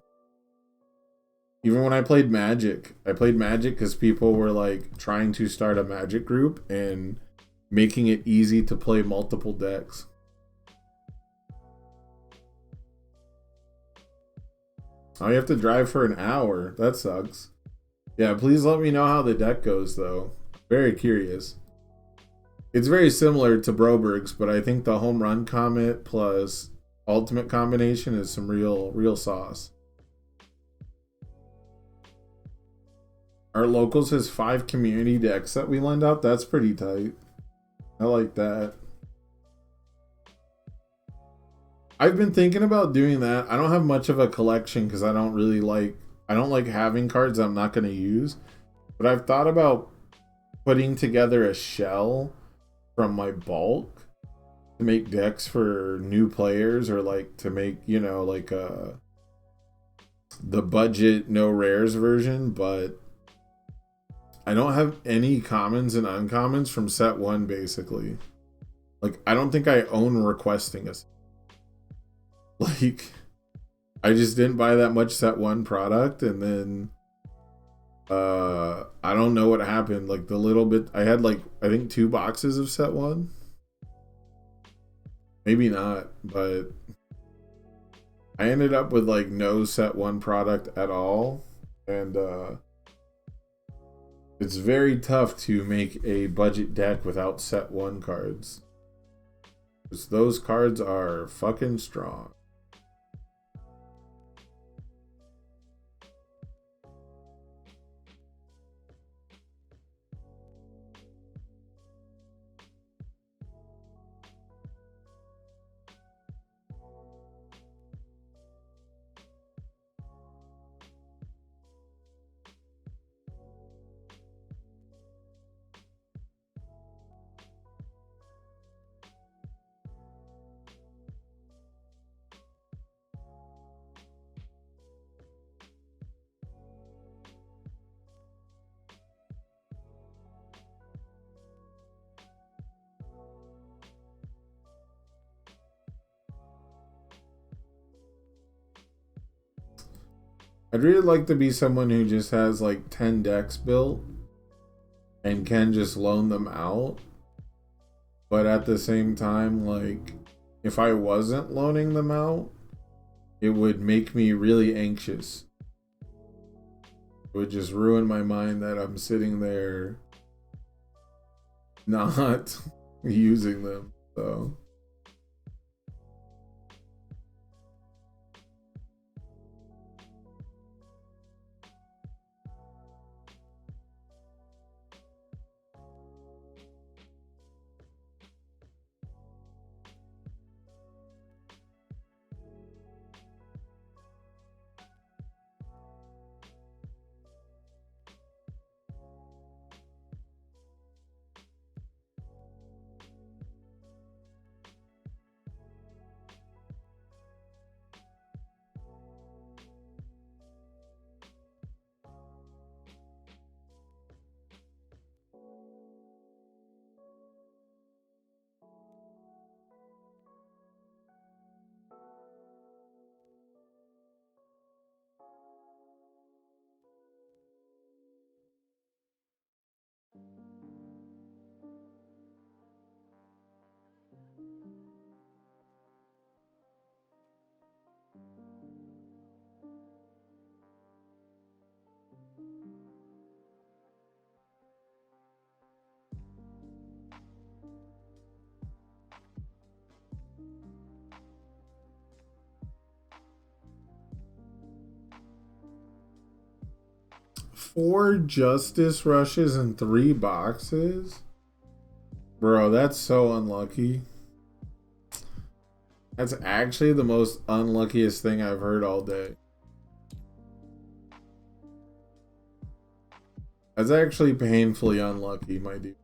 Even when I played Magic because people were like trying to start a Magic group and making it easy to play multiple decks. Oh, you have to drive for an hour. That sucks. Yeah, please let me know how the deck goes, though. Very curious. It's very similar to Broberg's, but I think the Home Run Comet plus Ultimate combination is some real sauce. Our locals has 5 community decks that we lend out. That's pretty tight. I like that. I've been thinking about doing that. I don't have much of a collection because I don't like having cards I'm not going to use. But I've thought about putting together a shell from my bulk to make decks for new players, or like to make, like the budget no rares version, but I don't have any commons and uncommons from set 1 basically. Like, I don't think I own requesting a like, I just didn't buy that much set 1 product, and then I don't know what happened. Like, the little bit I had, like, I think 2 boxes of set 1. Maybe not, but I ended up with like no set 1 product at all, and it's very tough to make a budget deck without set 1 cards, because those cards are fucking strong. I'd really like to be someone who just has like 10 decks built and can just loan them out. But at the same time, like, if I wasn't loaning them out, it would make me really anxious. It would just ruin my mind that I'm sitting there not using them. So 4 Justice Rushes and 3 boxes? Bro, that's so unlucky. That's actually the most unluckiest thing I've heard all day. That's actually painfully unlucky, my dude.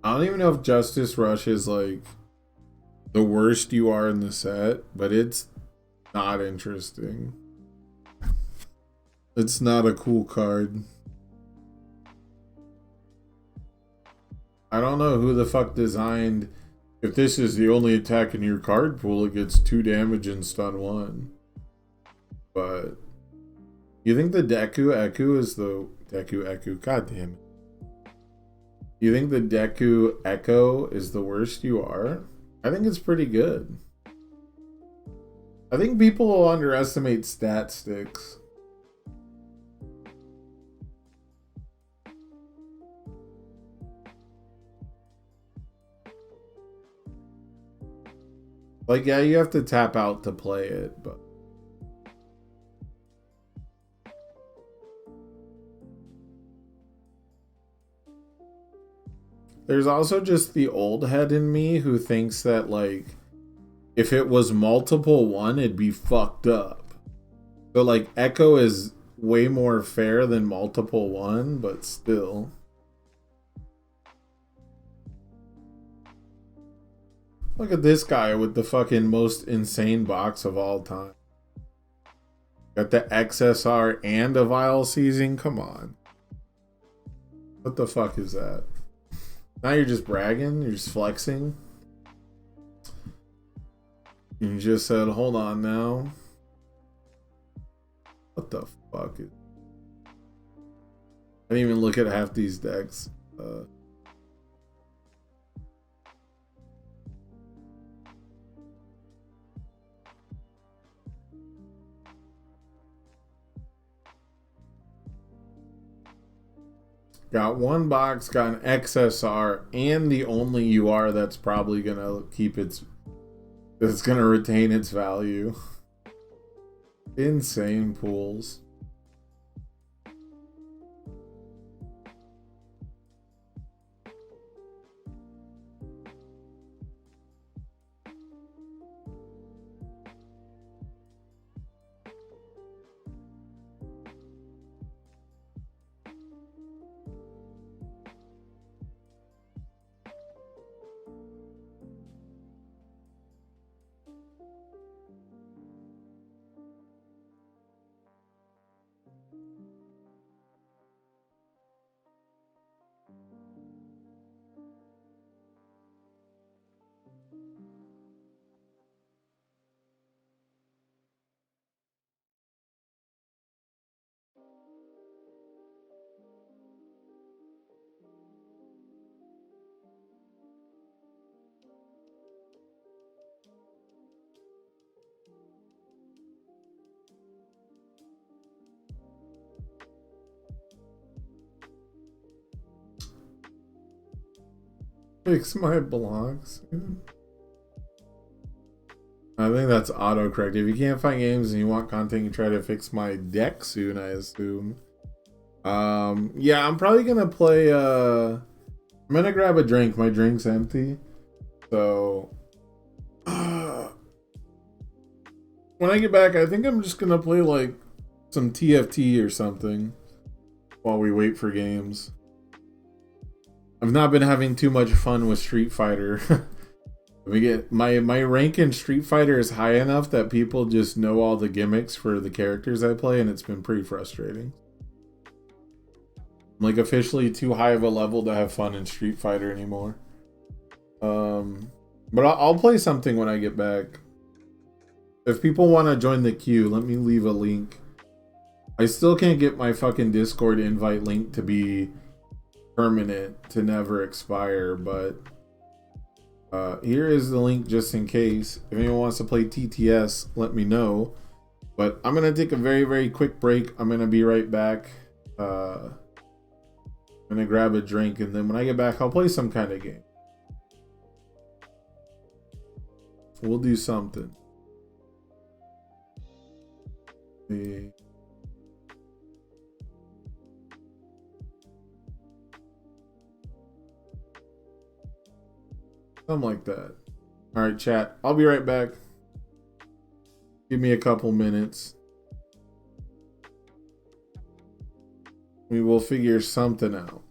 I don't even know if Justice Rush is like the worst you are in the set, but it's not interesting. It's not a cool card. I don't know who the fuck designed, if this is the only attack in your card pool, it gets 2 damage and stun 1. But you think the Deku Echo is the Deku Echo? God damn it. You think the Deku Echo is the worst you are? I think it's pretty good. I think people will underestimate stat sticks. Like, yeah, you have to tap out to play it, but there's also just the old head in me who thinks that, like, if it was multiple 1, it'd be fucked up. So, like, Echo is way more fair than multiple 1, but still. Look at this guy with the fucking most insane box of all time. Got the XSR and a Vile Seizing? Come on. What the fuck is that? Now you're just bragging? You're just flexing? You just said, hold on now. What the fuck? I didn't even look at half these decks. Got 1 box, got an XSR, and the only UR that's probably gonna keep its, that's gonna retain its value. Insane pools. Fix my blocks. I think that's autocorrect. If you can't find games and you want content, you try to fix my deck soon, I assume. Yeah, I'm probably gonna play I'm gonna grab a drink. My drink's empty. So when I get back, I think I'm just gonna play like some TFT or something while we wait for games. I've not been having too much fun with Street Fighter. We get my rank in Street Fighter is high enough that people just know all the gimmicks for the characters I play, and it's been pretty frustrating. I'm like officially too high of a level to have fun in Street Fighter anymore. But I'll play something when I get back. If people want to join the queue, let me leave a link. I still can't get my fucking Discord invite link to be permanent, to never expire, but here is the link just in case. If anyone wants to play TTS, let me know. But I'm gonna take a very, very quick break. I'm gonna be right back. I'm gonna grab a drink, and then when I get back, I'll play some kind of game. We'll do something. Something like that. All right, chat. I'll be right back. Give me a couple minutes. We will figure something out.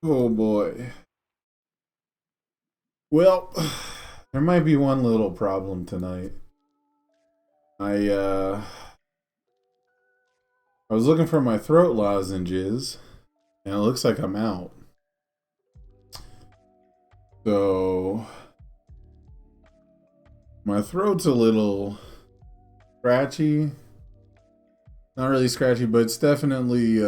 Oh boy. Well, there might be one little problem tonight. I was looking for my throat lozenges, and it looks like I'm out. So my throat's a little scratchy. Not really scratchy, but it's definitely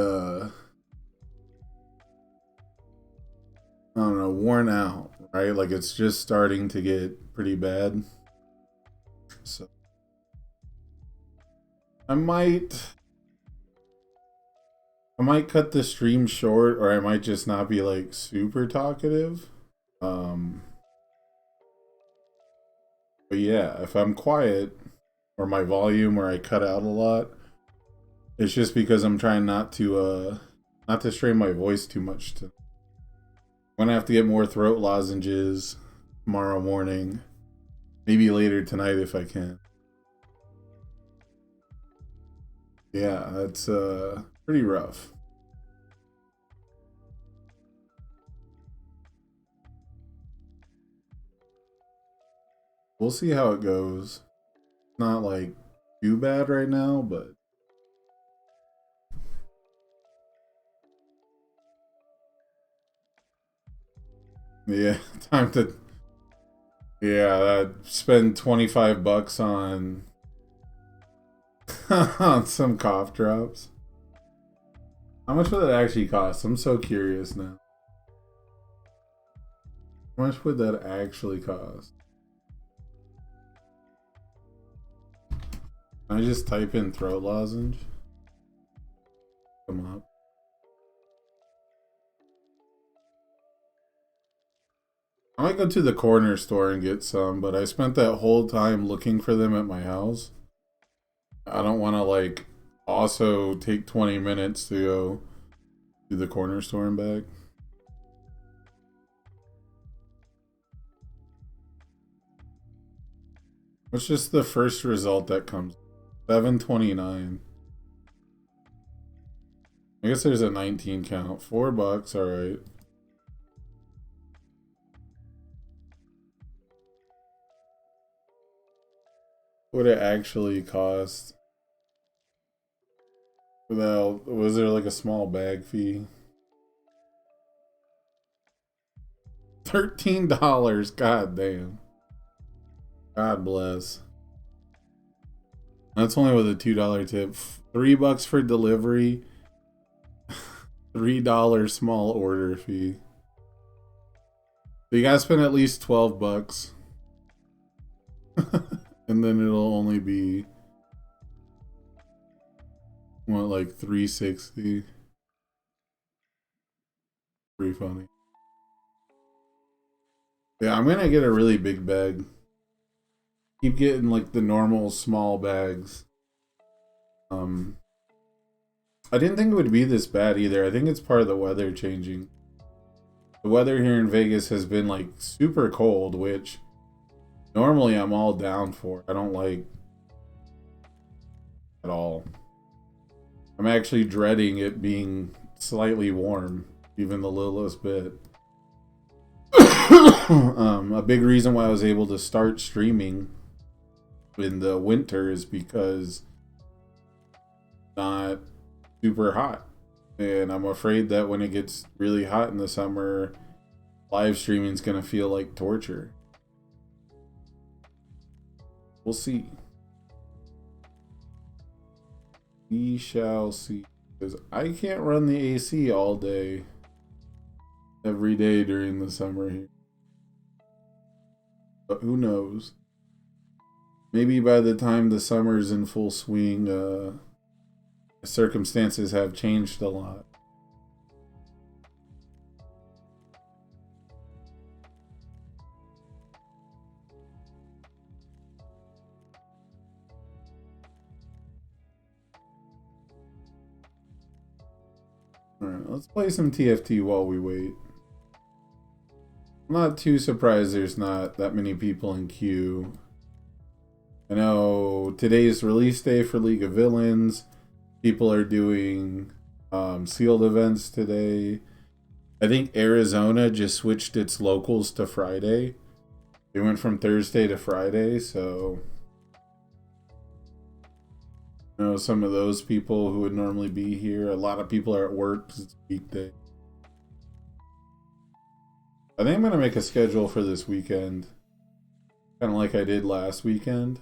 I don't know, worn out, right? Like it's just starting to get pretty bad. So I might cut the stream short, or I might just not be like super talkative. But yeah, if I'm quiet or my volume or I cut out a lot, it's just because I'm trying not to strain my voice too much. I'm gonna have to get more throat lozenges tomorrow morning, maybe later tonight if I can. Yeah, that's pretty rough. We'll see how it goes. Not like too bad right now, but yeah, time to spend $25 on on some cough drops. How much would that actually cost? I'm so curious now. How much would that actually cost? Can I just type in throat lozenge? Come up. I might go to the corner store and get some, but I spent that whole time looking for them at my house. I don't want to like also take 20 minutes to go to the corner store and back. What's just the first result that comes? 729. I guess there's a 19 count. $4, alright. What it actually cost? Without, was there like a small bag fee? $13. God damn. God bless. That's only with a $2 tip. $3 for delivery. $3 small order fee. So you gotta spend at least $12. And then it'll only be what, like $360. Pretty funny. Yeah, I'm gonna get a really big bag. Keep getting like the normal small bags. I didn't think it would be this bad either. I think it's part of the weather changing. The weather here in Vegas has been like super cold, which normally I'm all down for. I don't like at all. I'm actually dreading it being slightly warm, even the littlest bit. A big reason why I was able to start streaming in the winter is because it's not super hot. And I'm afraid that when it gets really hot in the summer, live streaming is going to feel like torture. We'll see. We shall see. Because I can't run the AC all day, every day during the summer here. But who knows? Maybe by the time the summer's in full swing, circumstances have changed a lot. Alright, let's play some TFT while we wait. I'm not too surprised there's not that many people in queue. I know today's release day for League of Villains. People are doing sealed events today. I think Arizona just switched its locals to Friday. They went from Thursday to Friday, so you know, some of those people who would normally be here, a lot of people are at work because it's a weekday. I think I'm going to make a schedule for this weekend. Kind of like I did last weekend.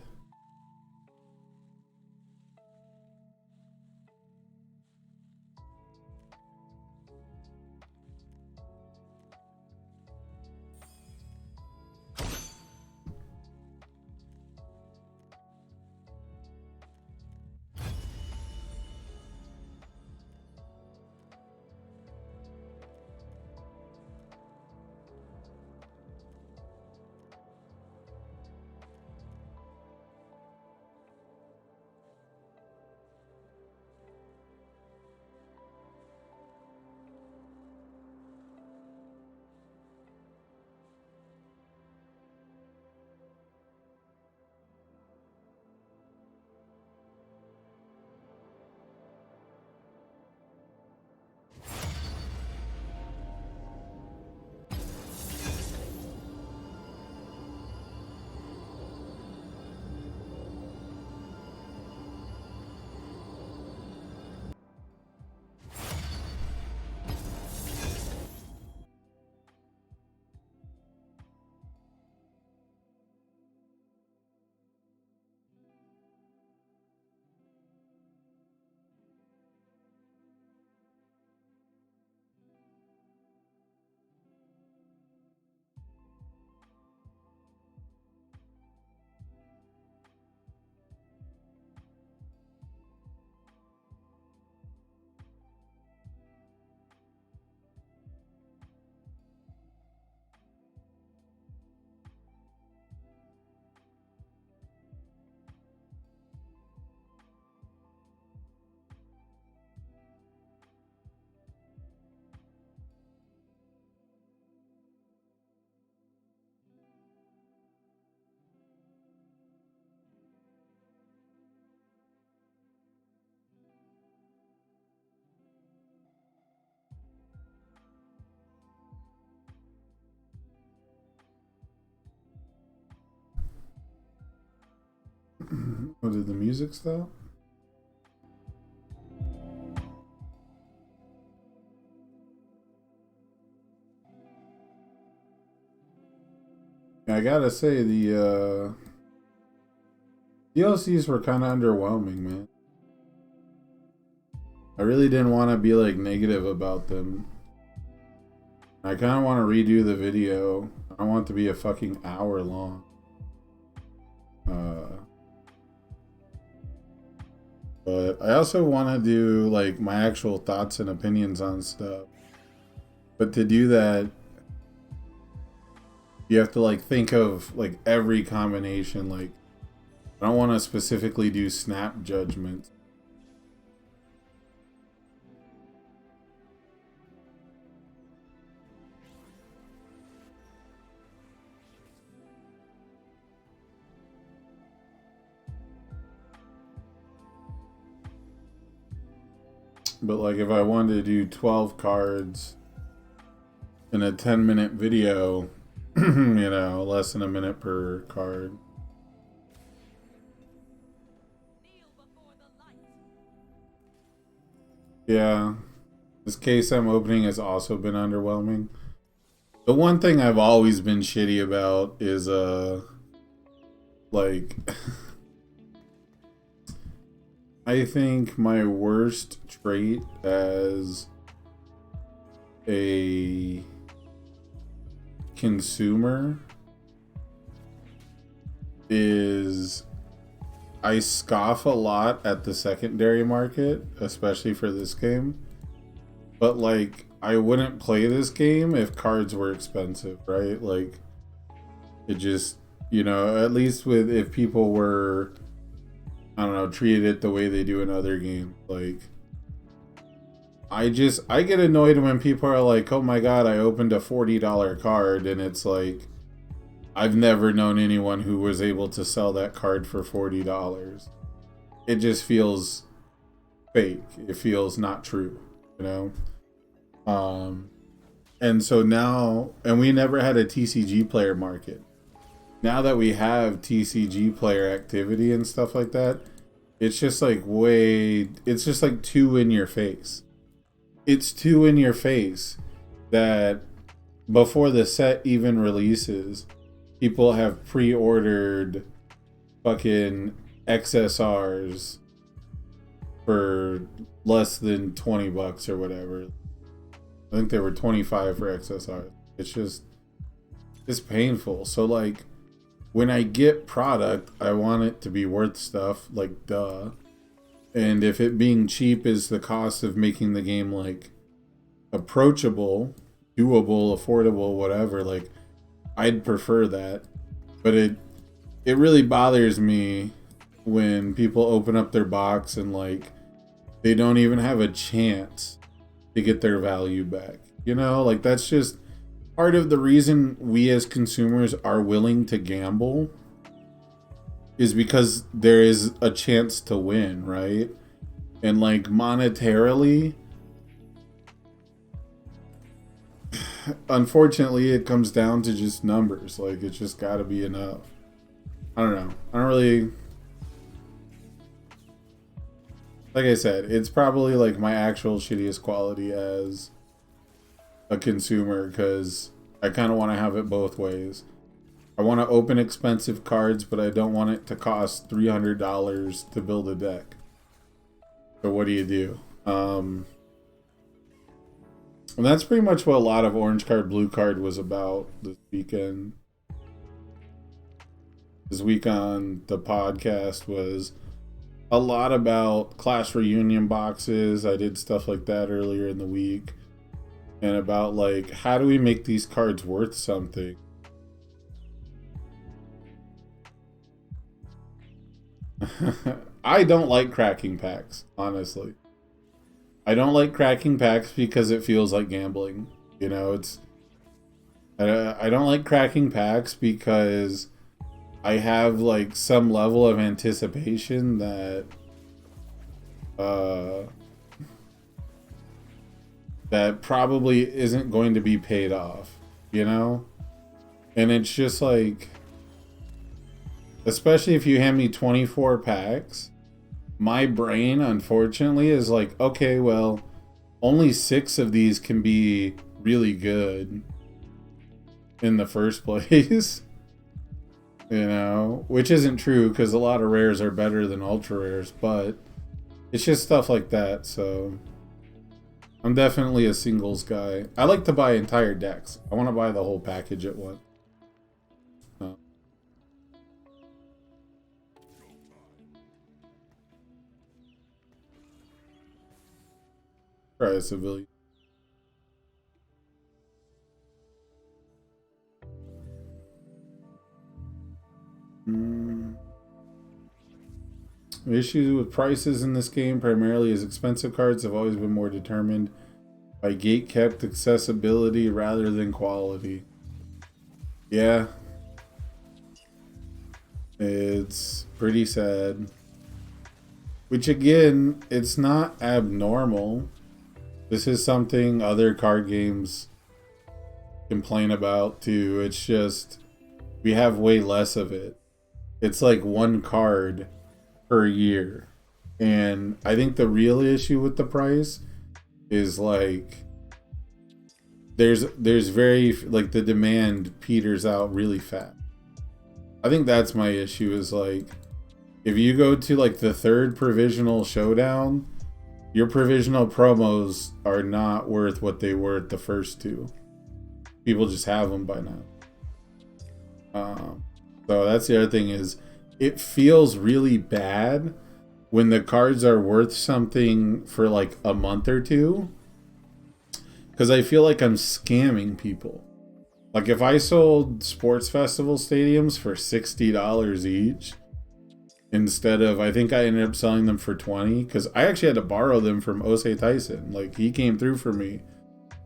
Oh, did the music stop? I gotta say, the DLCs were kind of underwhelming, man. I really didn't want to be like negative about them. I kind of want to redo the video. I want it to be a fucking hour long. But I also want to do like my actual thoughts and opinions on stuff. But to do that, you have to like think of like every combination. Like, I don't want to specifically do snap judgments. But like if I wanted to do 12 cards in a 10-minute video, you know, less than a minute per card. Yeah. This case I'm opening has also been underwhelming. The one thing I've always been shitty about is like I think my worst trait as a consumer is I scoff a lot at the secondary market, especially for this game. But like, I wouldn't play this game if cards were expensive, right? Like, it just, you know, at least with if people were, I don't know, treated it the way they do in other games. Like, I get annoyed when people are like, oh my god, I opened a $40 card, and it's like, I've never known anyone who was able to sell that card for $40. It just feels fake. It feels not true, you know? And so now, and we never had a TCG player market. Now that we have TCG player activity and stuff like that, it's just like it's just like too in your face. It's too in your face that before the set even releases, people have pre-ordered fucking XSRs for less than $20 or whatever. I think they were 25 for XSRs. It's painful. So like when I get product, I want it to be worth stuff, like duh. And if it being cheap is the cost of making the game like approachable, doable, affordable, whatever, like I'd prefer that. But it really bothers me when people open up their box and like they don't even have a chance to get their value back. You know, like that's just part of the reason we as consumers are willing to gamble is because there is a chance to win, right? And like monetarily, unfortunately, it comes down to just numbers. Like it's just got to be enough. I don't know. I don't really. Like I said, it's probably like my actual shittiest quality as a consumer because I kind of want to have it both ways. I want to open expensive cards, but I don't want it to cost $300 to build a deck. So what do you do? And that's pretty much what a lot of Orange Card, Blue Card was about this weekend. This week on the podcast was a lot about Clash Reunion boxes. I did stuff like that earlier in the week. And about like, how do we make these cards worth something? I don't like cracking packs, honestly. I don't like cracking packs because it feels like gambling. You know, I don't like cracking packs because I have like some level of anticipation that that probably isn't going to be paid off, you know? And it's just like, especially if you hand me 24 packs, my brain, unfortunately, is like, okay, well, only 6 of these can be really good in the first place. You know, which isn't true because a lot of rares are better than ultra rares, but it's just stuff like that. So I'm definitely a singles guy. I like to buy entire decks. I want to buy the whole package at once. Try a civilian. The issue with prices in this game primarily is expensive cards have always been more determined by gate-kept accessibility rather than quality. Yeah. It's pretty sad. Which again, it's not abnormal. This is something other card games complain about too. It's just we have way less of it. It's like one card per year. And I think the real issue with the price is like there's very like the demand peters out really fast. I think that's my issue is like if you go to like the 3rd provisional showdown, your provisional promos are not worth what they were at the first 2. People just have them by now. So that's the other thing is it feels really bad when the cards are worth something for like a month or 2 because I feel like I'm scamming people. Like if I sold sports festival stadiums for $60 each instead of, I think I ended up selling them for $20 because I actually had to borrow them from Osei Tyson. Like he came through for me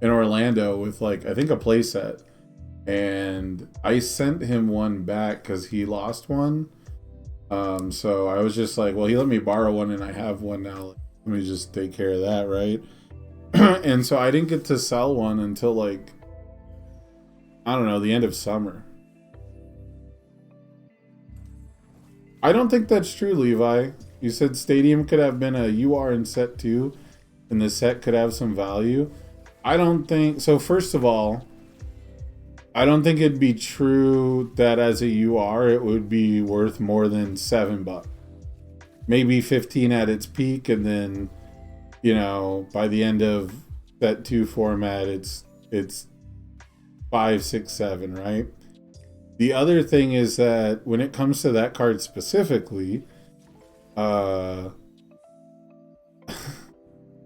in Orlando with like I think a play set. And I sent him one back because he lost one. So I was just like, well, he let me borrow one and I have one now. Let me just take care of that, right? And so I didn't get to sell one until like I don't know, the end of summer. I don't think that's true, Levi. You said Stadium could have been a UR in set 2, and the set could have some value. I don't think... So first of all, I don't think it'd be true that as a UR it would be worth more than $7. Maybe 15 at its peak, and then, you know, by the end of set 2 format, it's 5, 6, 7, right? The other thing is that when it comes to that card specifically, when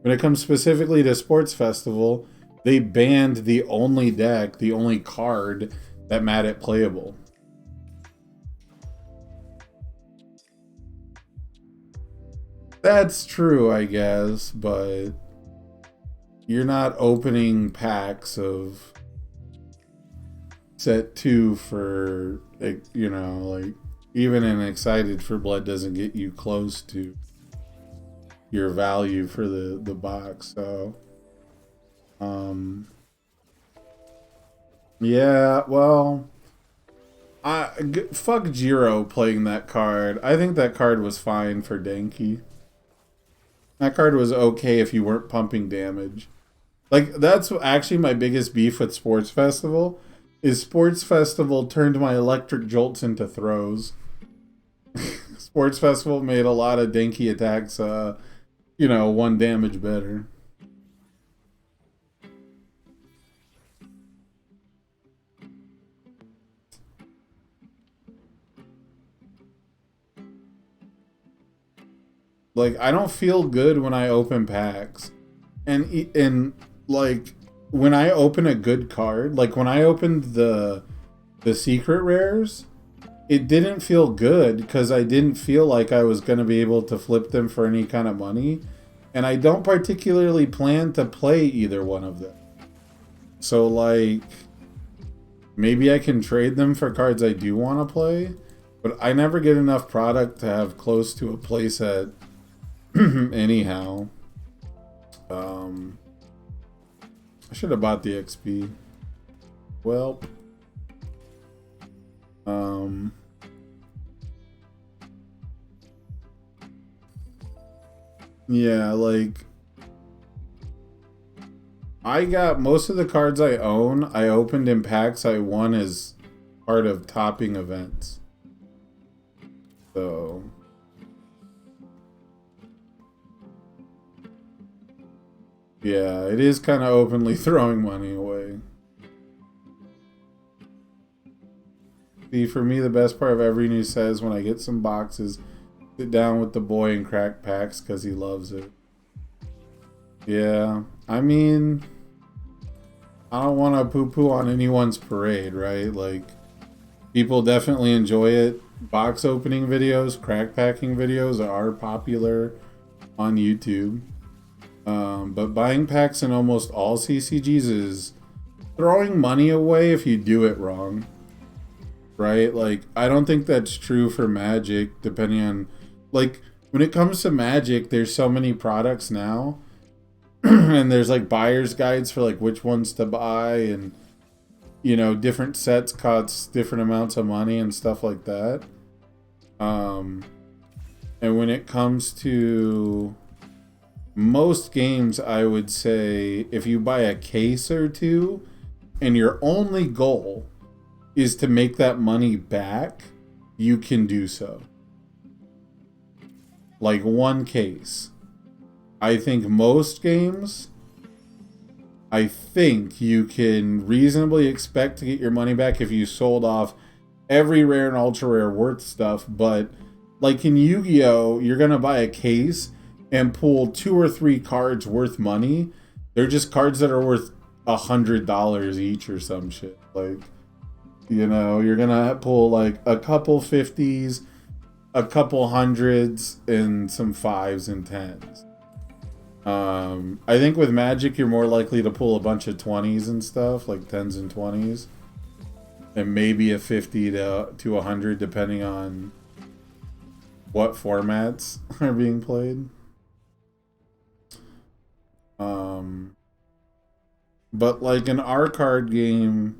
it comes specifically to Sports Festival, they banned the only deck, the only card that made it playable. That's true, I guess, but you're not opening packs of set 2 for, like, you know, like, even an Excited for Blood doesn't get you close to your value for the box. So yeah, well, fuck Jiro playing that card. I think that card was fine for Denki. That card was okay if you weren't pumping damage. Like, that's actually my biggest beef with Sports Festival, is Sports Festival turned my electric jolts into throws. Sports Festival made a lot of Denki attacks, you know, 1 damage better. Like, I don't feel good when I open packs. And like, when I open a good card, like when I opened the secret rares, it didn't feel good because I didn't feel like I was going to be able to flip them for any kind of money. And I don't particularly plan to play either one of them. So, like, maybe I can trade them for cards I do want to play, but I never get enough product to have close to a playset anyhow. I should have bought the XP. Well, yeah, like, I got most of the cards I own, I opened in packs I won as part of topping events. So yeah, it is kind of openly throwing money away. See, for me, the best part of every new set is when I get some boxes, sit down with the boy and crack packs because he loves it. Yeah, I mean, I don't want to poo-poo on anyone's parade, right? Like, people definitely enjoy it. Box opening videos, crack packing videos are popular on YouTube. But buying packs in almost all CCGs is throwing money away if you do it wrong, right? Like, I don't think that's true for Magic, depending on, like, when it comes to Magic, there's so many products now, and there's, like, buyer's guides for, like, which ones to buy, and, you know, different sets cost different amounts of money and stuff like that. And when it comes to most games, I would say if you buy a case or two and your only goal is to make that money back, you can do so. Like, one case. I think most games, I think you can reasonably expect to get your money back if you sold off every rare and ultra rare worth stuff. But like in Yu-Gi-Oh, you're gonna buy a case and pull 2 or 3 cards worth money. They're just cards that are worth $100 each or some shit. Like, you know, you're gonna pull like a couple 50s, a couple 100s, and some 5s and 10s. I think with Magic, you're more likely to pull a bunch of 20s and stuff, like 10s and 20s, and maybe a 50 to 100, depending on what formats are being played. But like in our card game,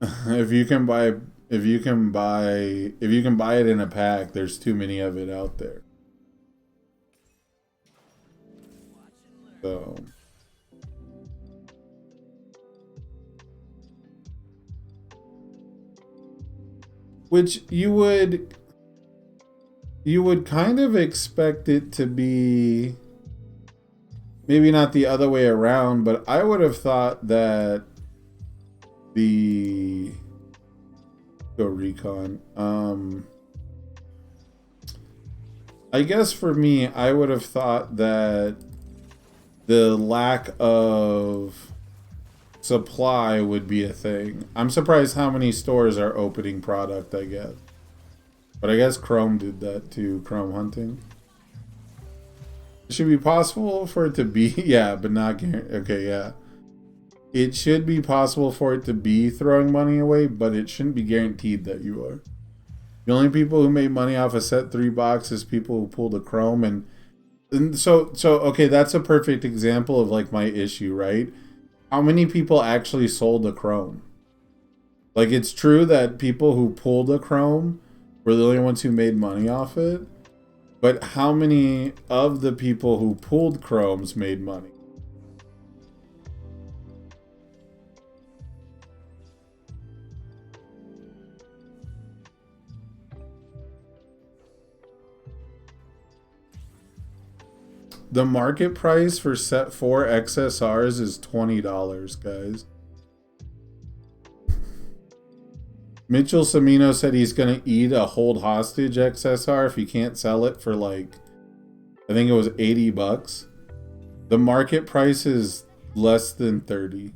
if you can buy if you can buy it in a pack, there's too many of it out there. So which you would kind of expect it to be, maybe not the other way around, but I would have thought that the go recon. I guess for me, I would have thought that the lack of supply would be a thing. I'm surprised how many stores are opening product, I guess. But I guess Chrome did that too, Chrome hunting. It should be possible for it to be, yeah, but not guaranteed. Okay, yeah. It should be possible for it to be throwing money away, but it shouldn't be guaranteed that you are. The only people who made money off a set 3 box is people who pulled a Chrome, and so okay, that's a perfect example of like my issue, right? How many people actually sold a Chrome? Like, it's true that people who pulled a Chrome were the only ones who made money off it, but how many of the people who pulled Chromes made money? The market price for set 4 XSRs is $20, guys. Mitchell Semino said he's going to eat a hold hostage XSR if he can't sell it for like, I think it was 80 bucks. The market price is less than 30.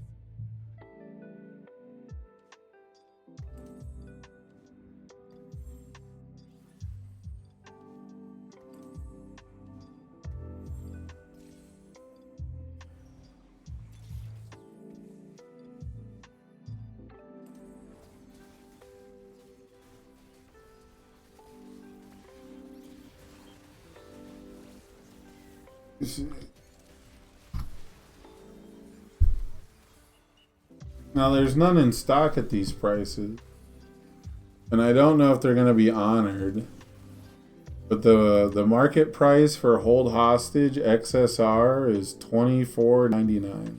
Now, there's none in stock at these prices. And I don't know if they're going to be honored. But the market price for hold hostage XSR is $24.99.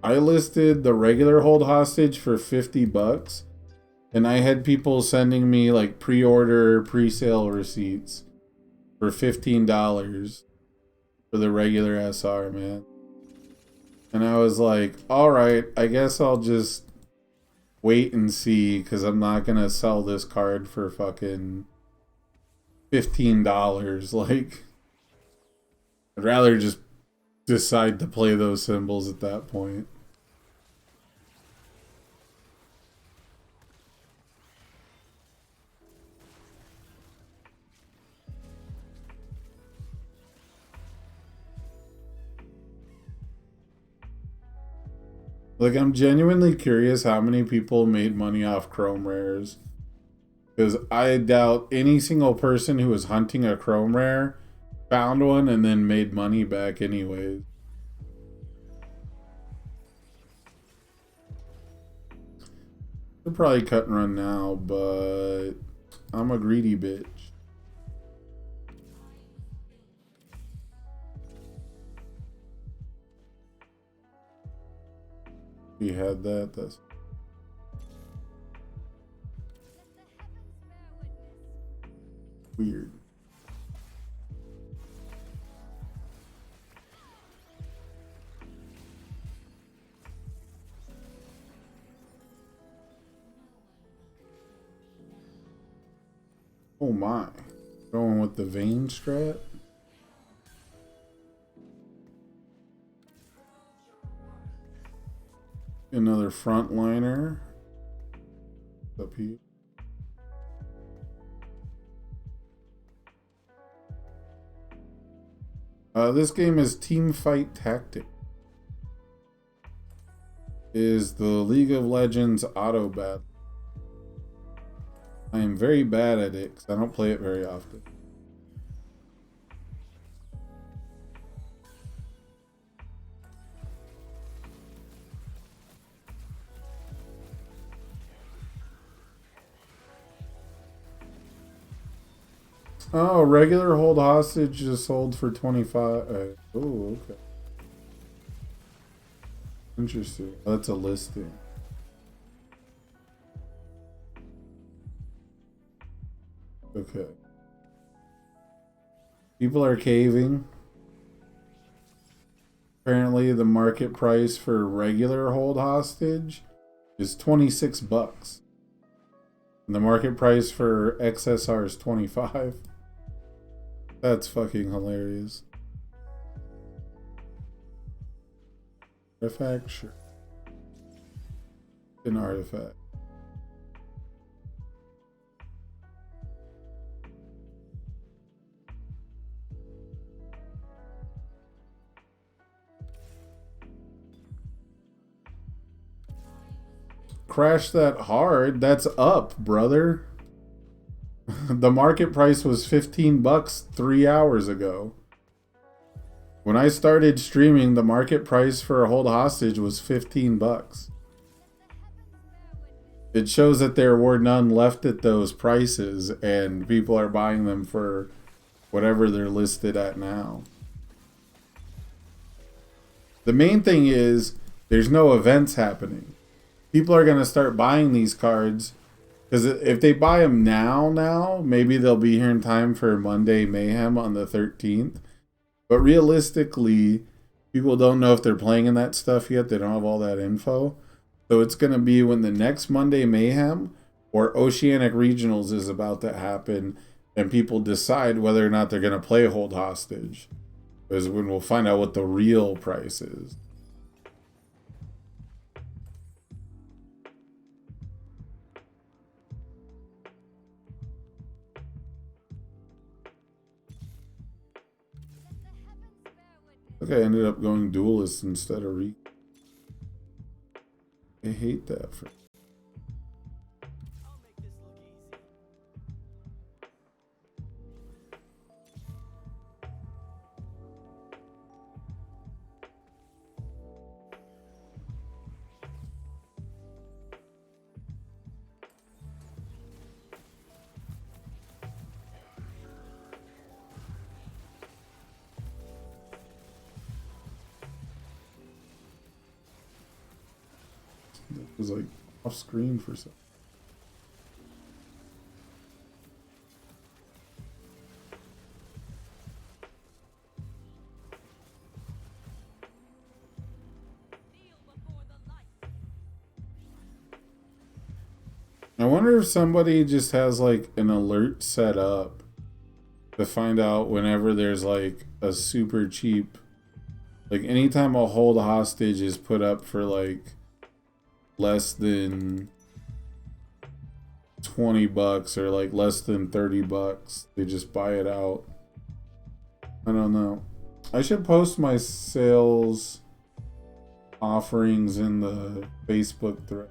I listed the regular hold hostage for 50 bucks. And I had people sending me like pre-order, pre-sale receipts for $15 for the regular SR, man. And I was like, all right, I guess I'll just wait and see, because I'm not going to sell this card for fucking $15. Like, I'd rather just decide to play those symbols at that point. Like, I'm genuinely curious how many people made money off Chrome Rares. Because I doubt any single person who was hunting a Chrome Rare found one and then made money back anyways. They're probably cut and run now, but I'm a greedy bitch. We had that. That's weird. Oh my. Going with the vein strat. Another frontliner. Up here. This game is Team Fight Tactic. Is the League of Legends auto battle. I am very bad at it because I don't play it very often. Oh, regular hold hostage just sold for 25. Oh, okay. Interesting. That's a listing. Okay. People are caving. Apparently, the market price for regular hold hostage is 26 bucks. And the market price for XSR is 25. That's fucking hilarious. Artifact, sure. An artifact. Crash that hard. That's up, brother. The market price was 15 bucks 3 hours ago. When I started streaming, the market price for a hold hostage was 15 bucks. It shows that there were none left at those prices, and people are buying them for whatever they're listed at now. The main thing is there's no events happening. People are going to start buying these cards because if they buy them now, maybe they'll be here in time for Monday Mayhem on the 13th. But realistically, people don't know if they're playing in that stuff yet. They don't have all that info. So it's going to be when the next Monday Mayhem or Oceanic Regionals is about to happen and people decide whether or not they're going to play Hold Hostage. Is when we'll find out what the real price is. Look, I ended up going duelist instead of re. I hate that for. It was like off screen for some. I wonder if somebody just has like an alert set up to find out whenever there's like a super cheap, like anytime a hold hostage is put up for like less than 20 bucks or like less than 30 bucks, they just buy it out. I don't know. I should post my sales offerings in the Facebook thread.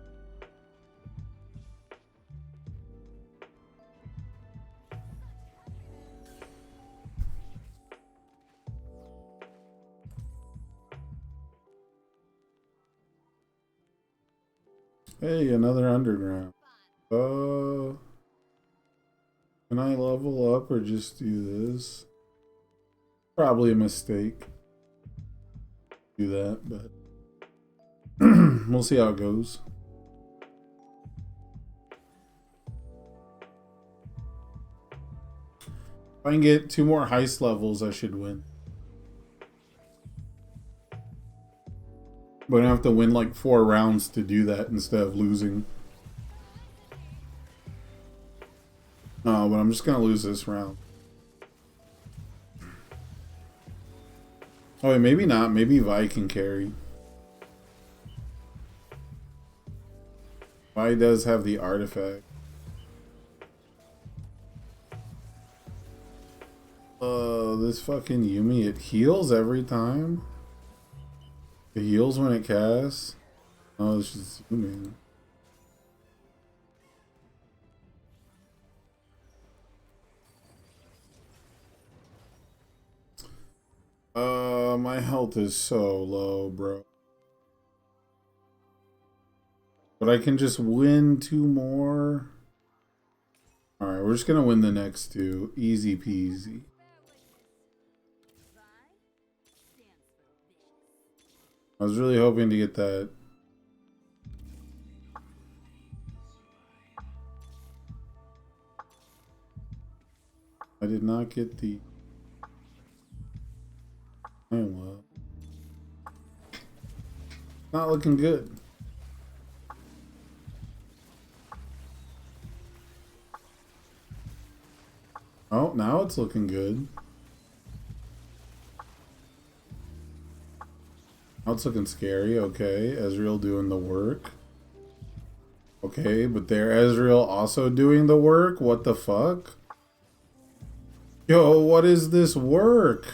Hey, another underground. Can I level up or just do this? Probably a mistake. Do that, but we'll see how it goes. If I can get 2 more heist levels, I should win. But I have to win like 4 rounds to do that instead of losing. Oh, but I'm just gonna lose this round. Oh, wait, maybe not. Maybe Vi can carry. Vi does have the artifact. This fucking Yumi, it heals every time. It heals when it casts. Oh, it's just Yumi. My health is so low, bro. But I can just win 2 more. Alright, we're just gonna win the next two. Easy peasy. I was really hoping to get that. I did not get the... Oh well. Not looking good. Oh, now it's looking good. Now it's looking scary. Okay, Ezreal doing the work. Okay, but they're Ezreal also doing the work? What the fuck? Yo, what is this work?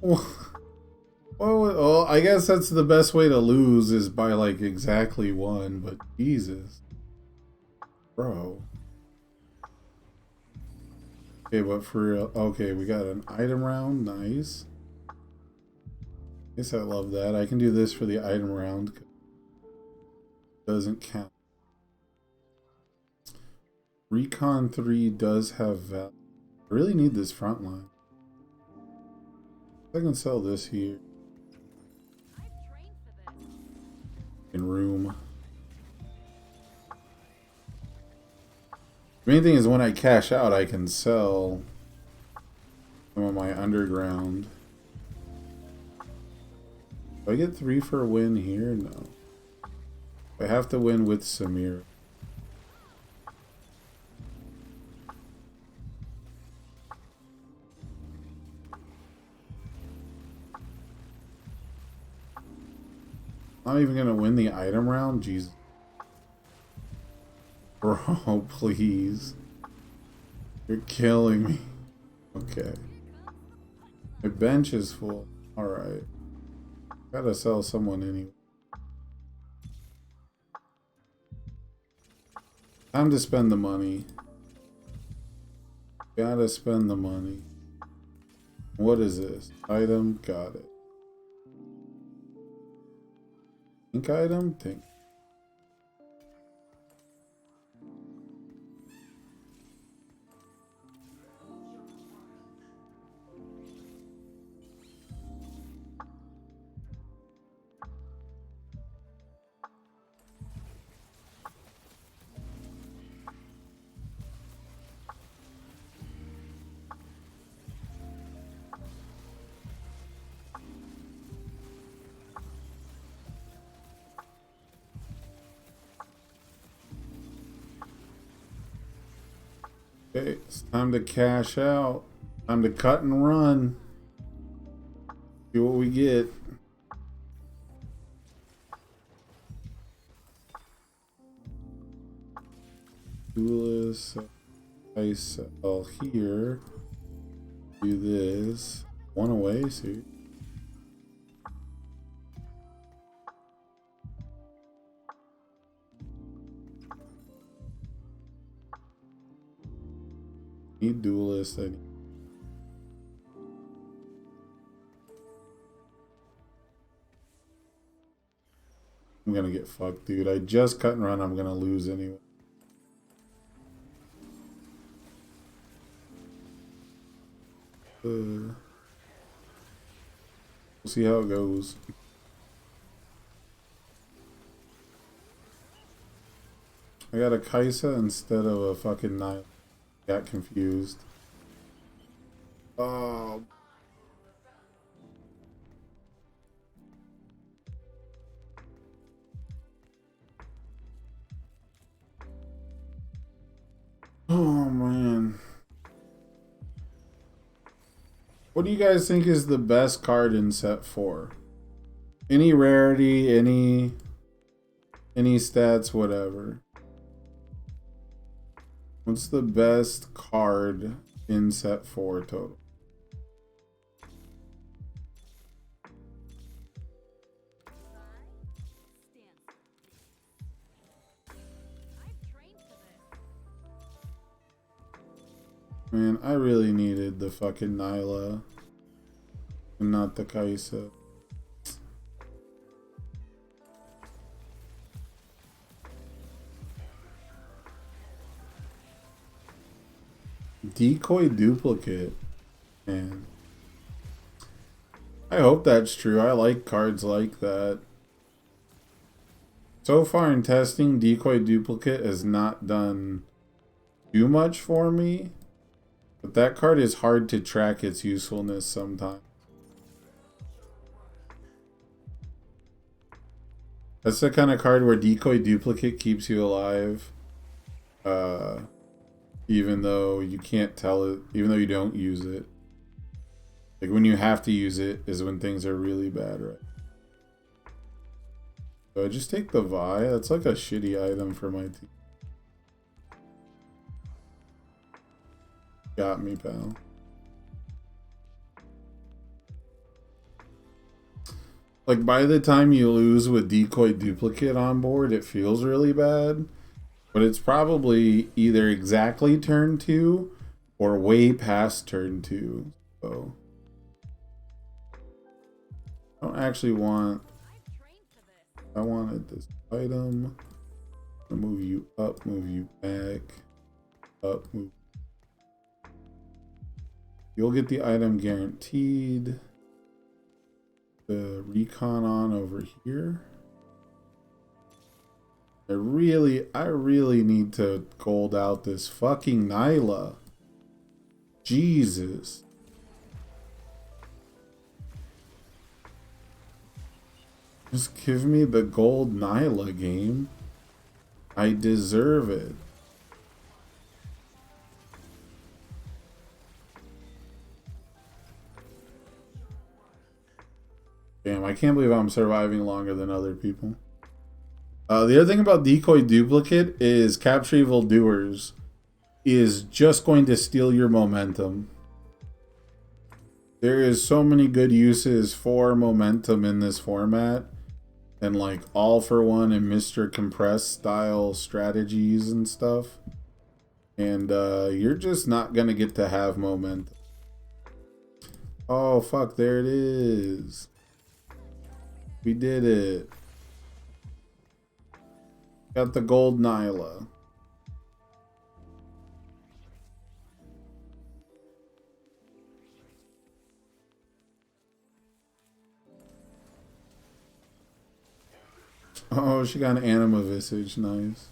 Well, I guess that's the best way to lose is by like exactly one, but Jesus. Bro. Okay, but for real, okay, we got an item round, nice. Guess I love that. I can do this for the item round. Doesn't count. Recon 3 does have value. I really need this front line. I can sell this here. In room. The main thing is when I cash out, I can sell some of my underground. Do I get 3 for a win here? No. I have to win with Samir. Not even gonna win the item round? Jesus. Bro, please. You're killing me. Okay. My bench is full. Alright. Gotta sell someone anyway. Time to spend the money. Gotta spend the money. What is this? Item? Got it. Think item? Think. Okay, it's time to cash out. Time to cut and run. See what we get. Duelist. I sell here. Do this. One away, see. Need duelist. I'm gonna get fucked, dude. I just cut and run. I'm gonna lose anyway. We'll see how it goes. I got a Kaisa instead of a fucking knife. Got confused. Oh. Oh man. What do you guys think is the best card in set 4? Any rarity, any stats, whatever. What's the best card in set 4 total? Man, I really needed the fucking Nyla and not the Kaisa. Decoy duplicate. Man. I hope that's true. I like cards like that. So far in testing, decoy duplicate has not done too much for me. But that card is hard to track its usefulness sometimes. That's the kind of card where decoy duplicate keeps you alive. Even though you can't tell it, even though you don't use it. Like when you have to use it is when things are really bad, right? So I just take the Vi. That's like a shitty item for my team. Got me, pal. Like by the time you lose with decoy duplicate on board, it feels really bad. But it's probably either exactly turn 2 or way past turn 2. So I don't actually want... I wanted this item. I'll move you up, move you back. Up, move. You'll get the item guaranteed. The recon on over here. I really need to gold out this fucking Nyla. Jesus. Just give me the gold Nyla game. I deserve it. Damn, I can't believe I'm surviving longer than other people. The other thing about decoy duplicate is capture evil doers is just going to steal your momentum. There is so many good uses for momentum in this format, and like all for one and Mr. Compress style strategies and stuff. And you're just not gonna get to have momentum. Oh fuck, there it is. We did it. Got the gold Nyla. Oh, she got an anima visage. Nice.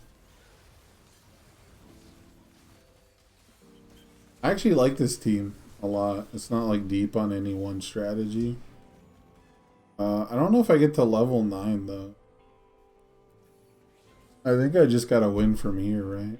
I actually like this team a lot. It's not like deep on any one strategy. I don't know if I get to level 9 though. I think I just gotta win from here, right?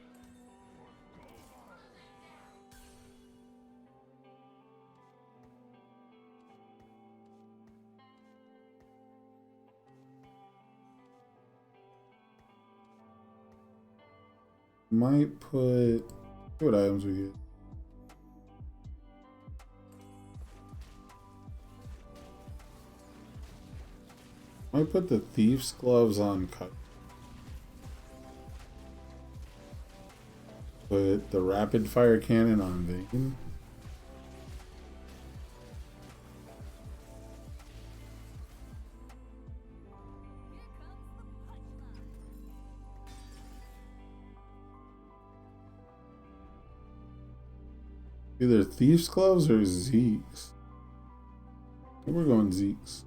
Might put... See what items we get. Might put the Thief's Gloves on cut. Put the Rapid Fire Cannon on Vein. Either Thief's Gloves or Zeke's. I think we're going Zeke's.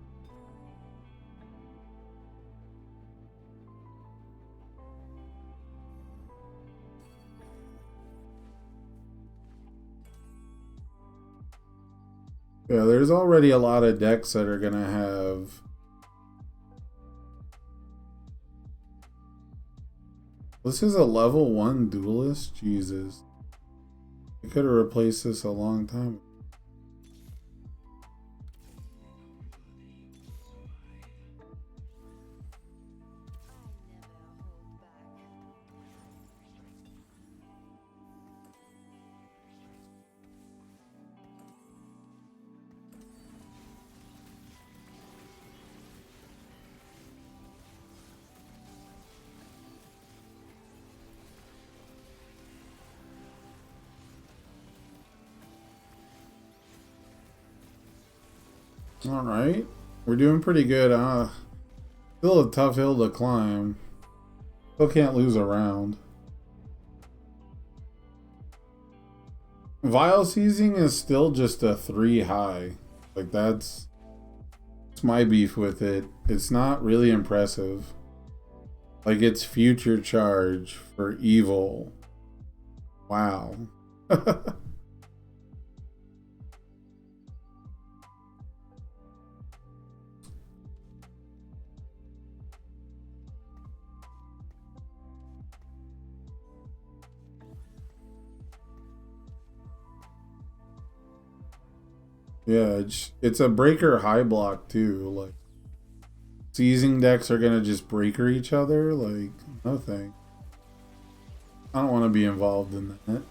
Yeah, there's already a lot of decks that are gonna have... This is a level 1 duelist? Jesus. I could have replaced this a long time ago. Alright, we're doing pretty good. Still a tough hill to climb. Still can't lose a round. Vial seizing is still just a 3 high. Like that's my beef with it. It's not really impressive. Like it's future charge for evil. Wow. Yeah, it's a breaker high block too. Like seizing decks are gonna just breaker each other. Like no thanks. I don't want to be involved in that.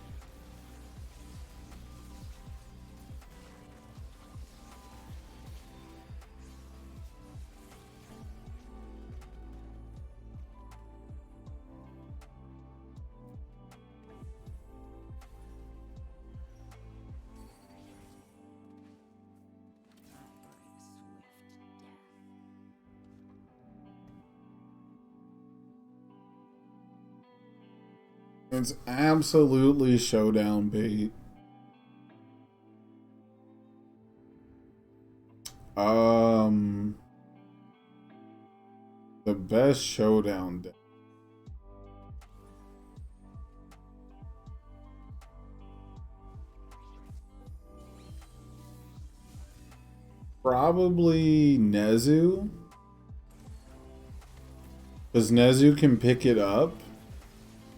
It's absolutely showdown bait. The best showdown deck. Probably Nezu. Because Nezu can pick it up.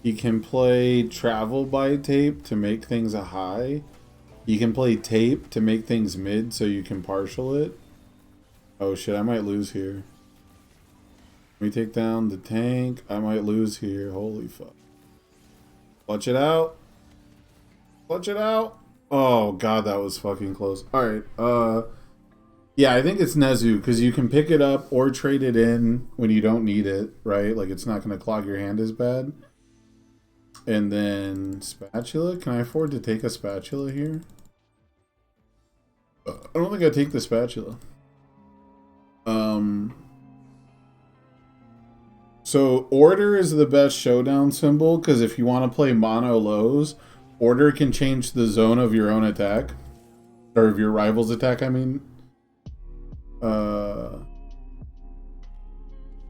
He can play travel by tape to make things a high. You can play tape to make things mid so you can partial it. Oh shit, I might lose here. Let me take down the tank. I might lose here. Holy fuck. Clutch it out. Clutch it out. Oh god, that was fucking close. Alright, yeah, I think it's Nezu because you can pick it up or trade it in when you don't need it, right? Like it's not going to clog your hand as bad. And then spatula. Can I afford to take a spatula here? I don't think I take the spatula. So order is the best showdown symbol because if you want to play mono lows, order can change the zone of your own attack. Or of your rival's attack, I mean.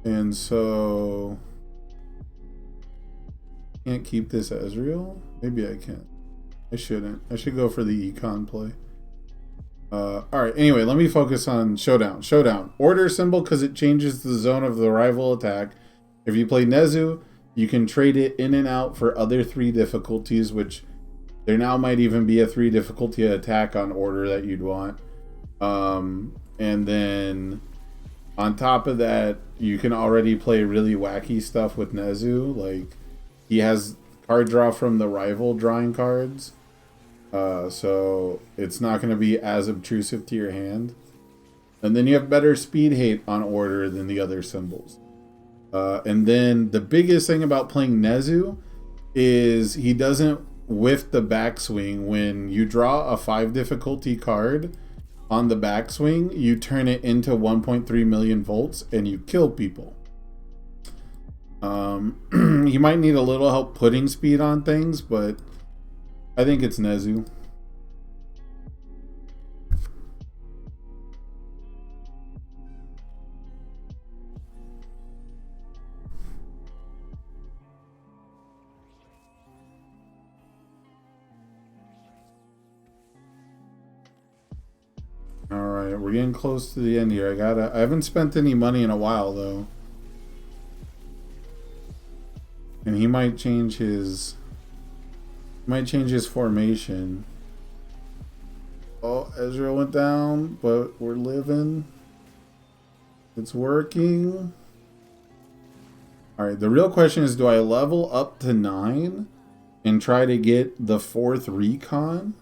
And so can't keep this Ezreal? Maybe I can. I shouldn't. I should go for the econ play. Alright, anyway, let me focus on showdown. Showdown. Order symbol because it changes the zone of the rival attack. If you play Nezu, you can trade it in and out for other 3 difficulties, which there now might even be a 3 difficulty attack on order that you'd want. And then on top of that, you can already play really wacky stuff with Nezu. Like he has card draw from the rival drawing cards. So it's not going to be as obtrusive to your hand. And then you have better speed hate on order than the other symbols. And then the biggest thing about playing Nezu is he doesn't whiff the backswing. When you draw a 5 difficulty card on the backswing, you turn it into 1.3 million volts and you kill people. You might need a little help putting speed on things, but I think it's Nezu. Alright, we're getting close to the end here. I haven't spent any money in a while though. And he might change his formation. Oh, Ezreal went down, but we're living. It's working. Alright, the real question is, do I level up to 9 and try to get the 4th recon?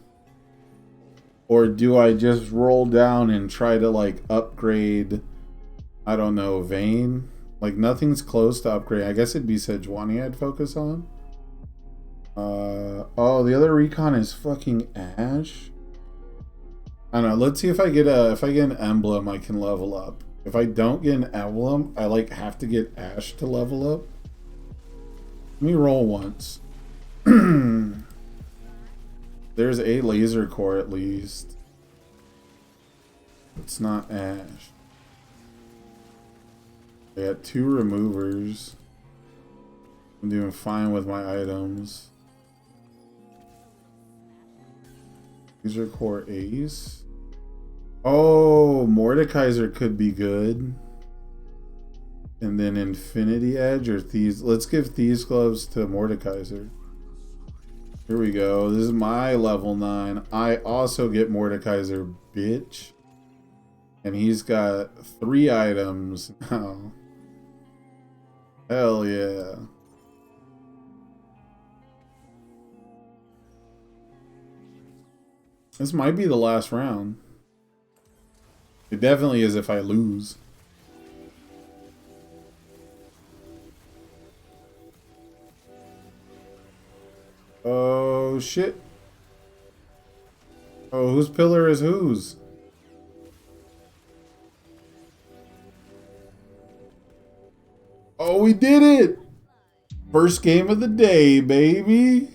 Or do I just roll down and try to like upgrade, I don't know, Vayne? Like nothing's close to upgrade. I guess it'd be Sejuani I'd focus on. Oh, the other recon is fucking Ashe. I don't know. Let's see if I get an emblem I can level up. If I don't get an emblem, I like have to get Ashe to level up. Let me roll once. There's a laser core at least. It's not ash. I got 2 removers. I'm doing fine with my items. Laser core ace. Oh, Mordekaiser could be good. And then Infinity Edge or Thieves. Let's give Thieves Gloves to Mordekaiser. Here we go. This is my level 9. I also get Mordekaiser, bitch. And he's got 3 items now. Hell yeah. This might be the last round. It definitely is if I lose. Oh shit. Oh, whose pillar is whose? Oh, we did it! First game of the day, baby.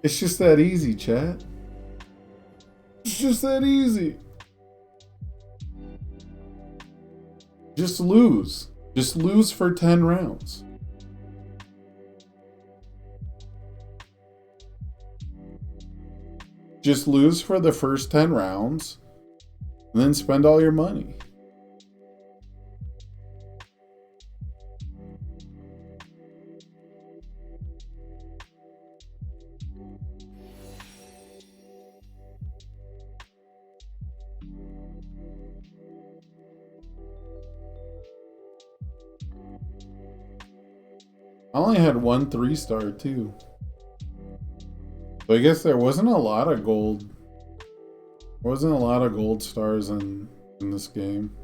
It's just that easy, chat. It's just that easy. Just lose. Just lose for 10 rounds. Just lose for the first 10 rounds, and then spend all your money. I only had 1 3-star too. So I guess there wasn't a lot of gold. There wasn't a lot of gold stars in this game.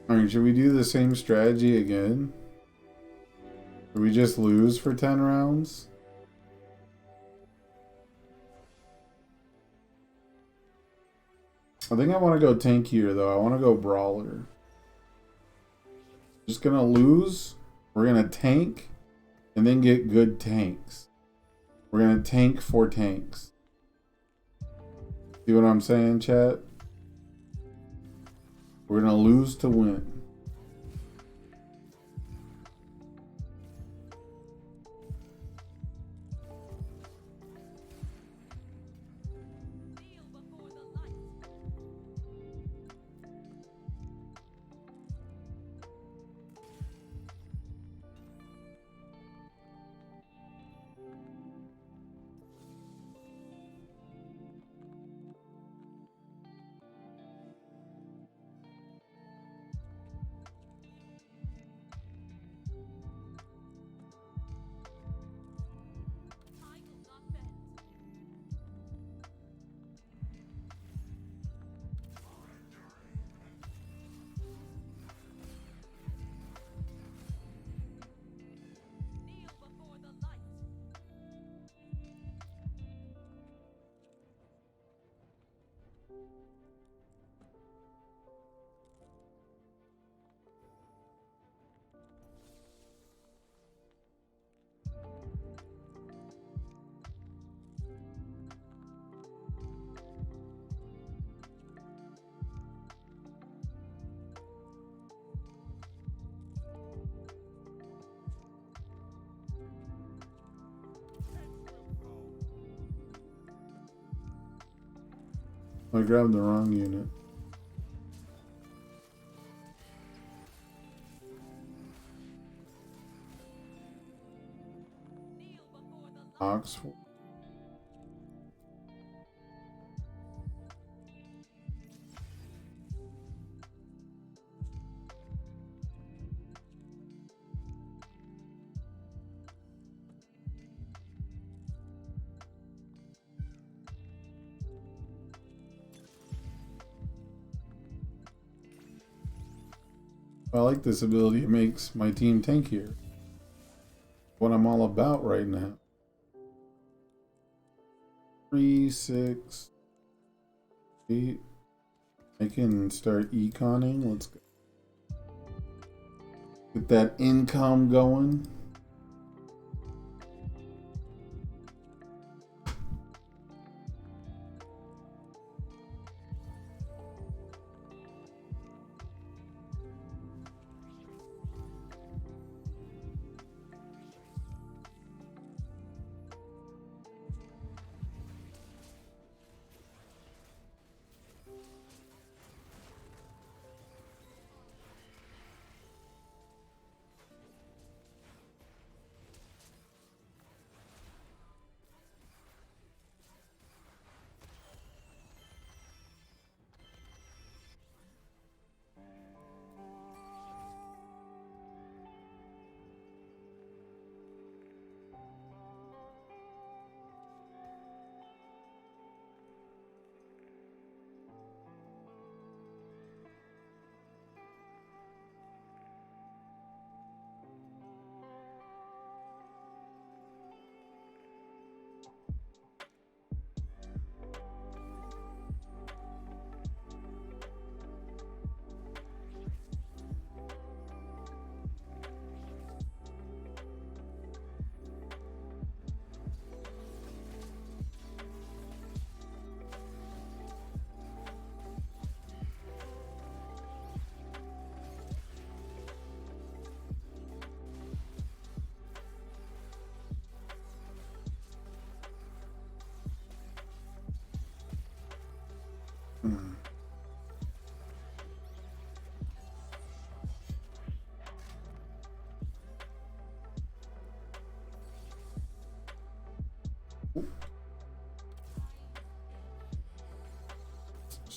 Alright, should we do the same strategy again? Or we just lose for 10 rounds? I think I want to go tankier though. I want to go brawler. Just gonna lose. We're gonna tank and then get good tanks. We're gonna tank 4 tanks. See what I'm saying, chat? We're gonna lose to win. I grabbed the wrong unit. Oxford. I like this ability. It makes my team tankier. What I'm all about right now. 3, 6, 8. I can start econing. Let's go. Get that income going.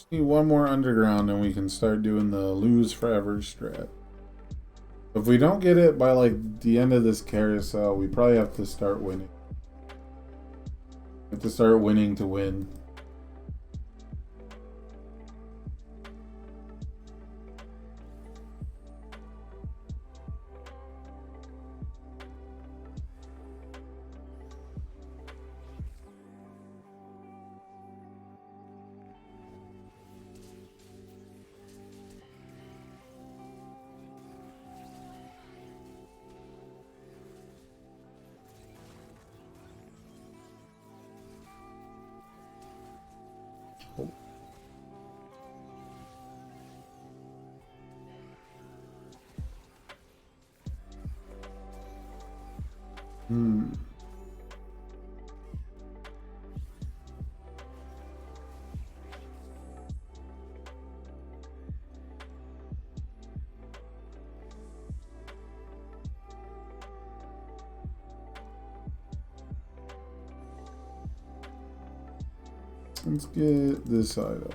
Just need one more underground and we can start doing the lose forever strat. If we don't get it by like the end of this carousel, we probably have to start winning. We have to start winning to win. Let's get this side up.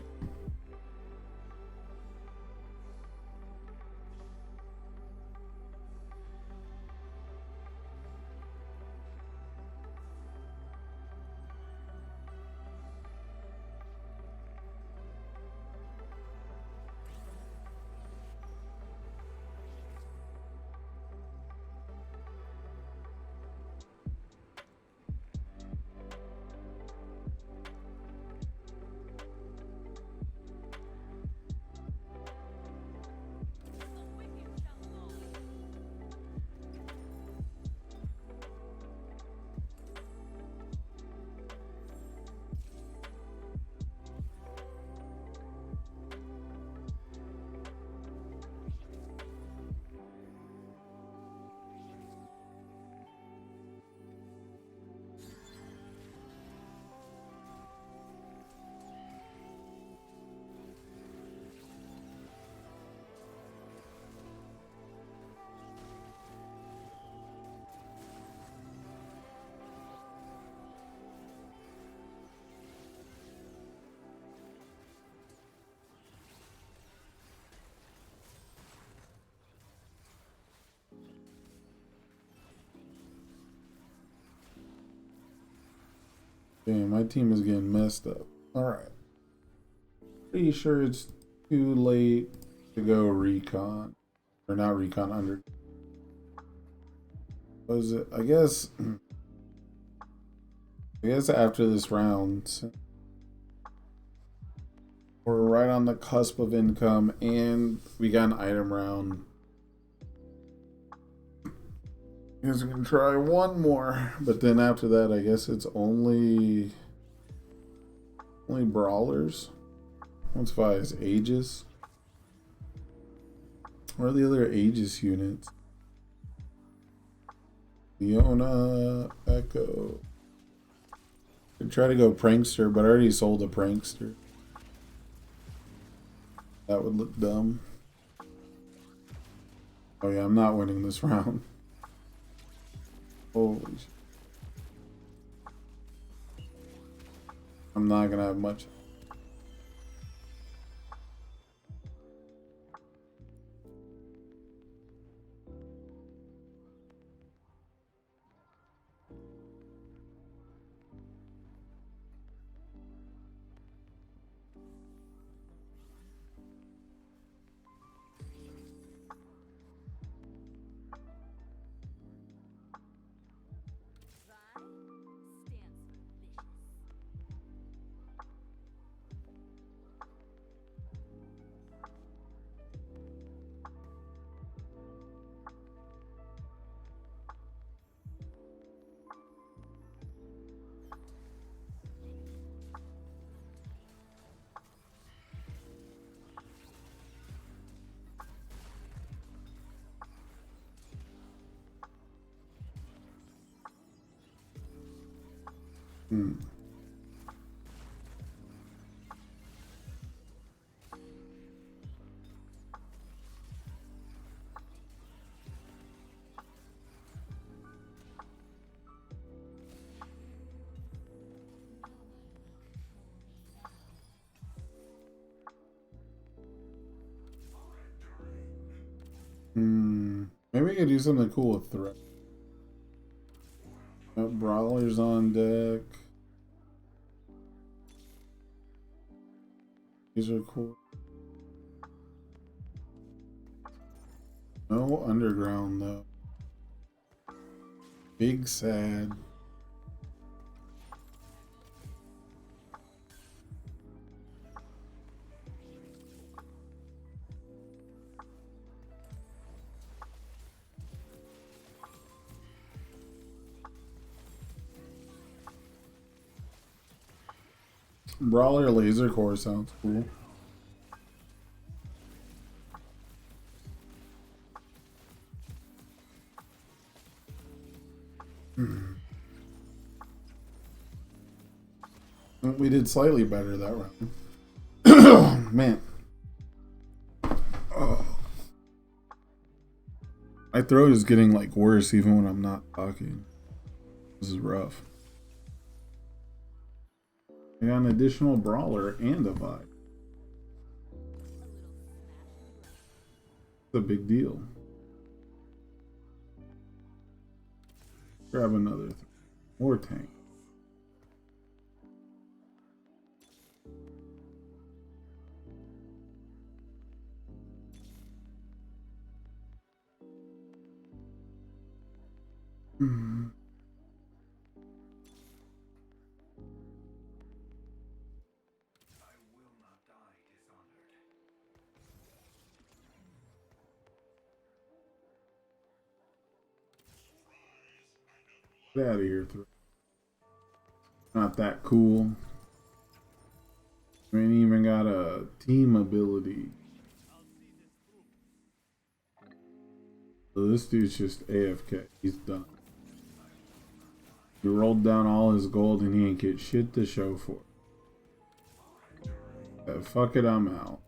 Okay, my team is getting messed up. Alright. Pretty sure it's too late to go recon. Or not recon, under. Was it? I guess after this round, we're right on the cusp of income and we got an item round. I guess we can try one more, but then after that, I guess it's only brawlers. Once five is Aegis. What are the other Aegis units? Leona, Echo. Could try to go Prankster, but I already sold a Prankster. That would look dumb. Oh yeah, I'm not winning this round. Holy shit. I'm not gonna have much. Maybe we could do something cool with threat. Brawlers on deck. These are cool. No underground though. Big sad. Brawler laser core sounds cool. We did slightly better that round. Man. Oh. My throat is getting like worse even when I'm not talking. This is rough. I got an additional brawler and a vibe. It's a big deal. Grab another more tank. Get out of here, not that cool. We ain't even got a team ability. So this dude's just AFK. He's done. He rolled down all his gold and he ain't get shit to show for it. Fuck it, I'm out.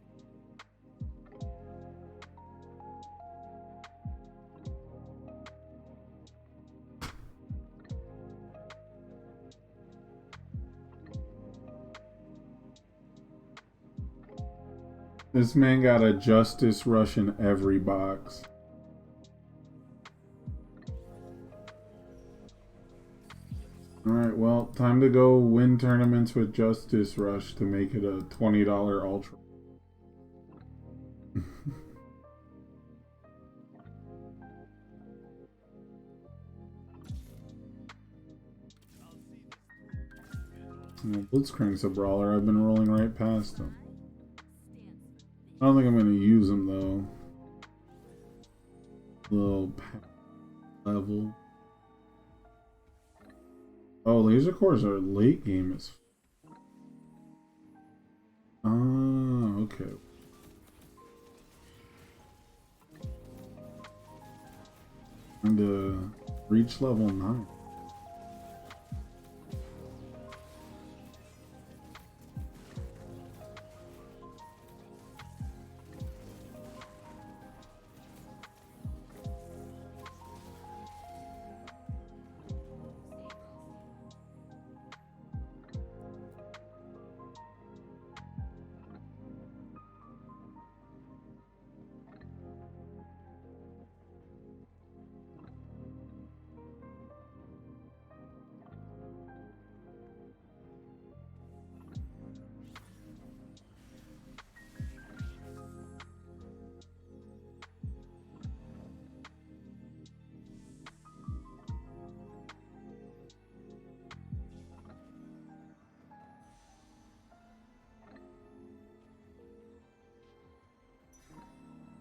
This man got a justice rush in every box. Alright, well, time to go win tournaments with Justice Rush to make it a $20 ultra. Blitzcrank's a brawler. I've been rolling right past him. I don't think I'm going to use him though. Little level. Oh, laser cores are late game as. Ah, okay. And reach level 9.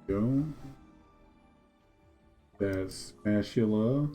Go. That's spatula.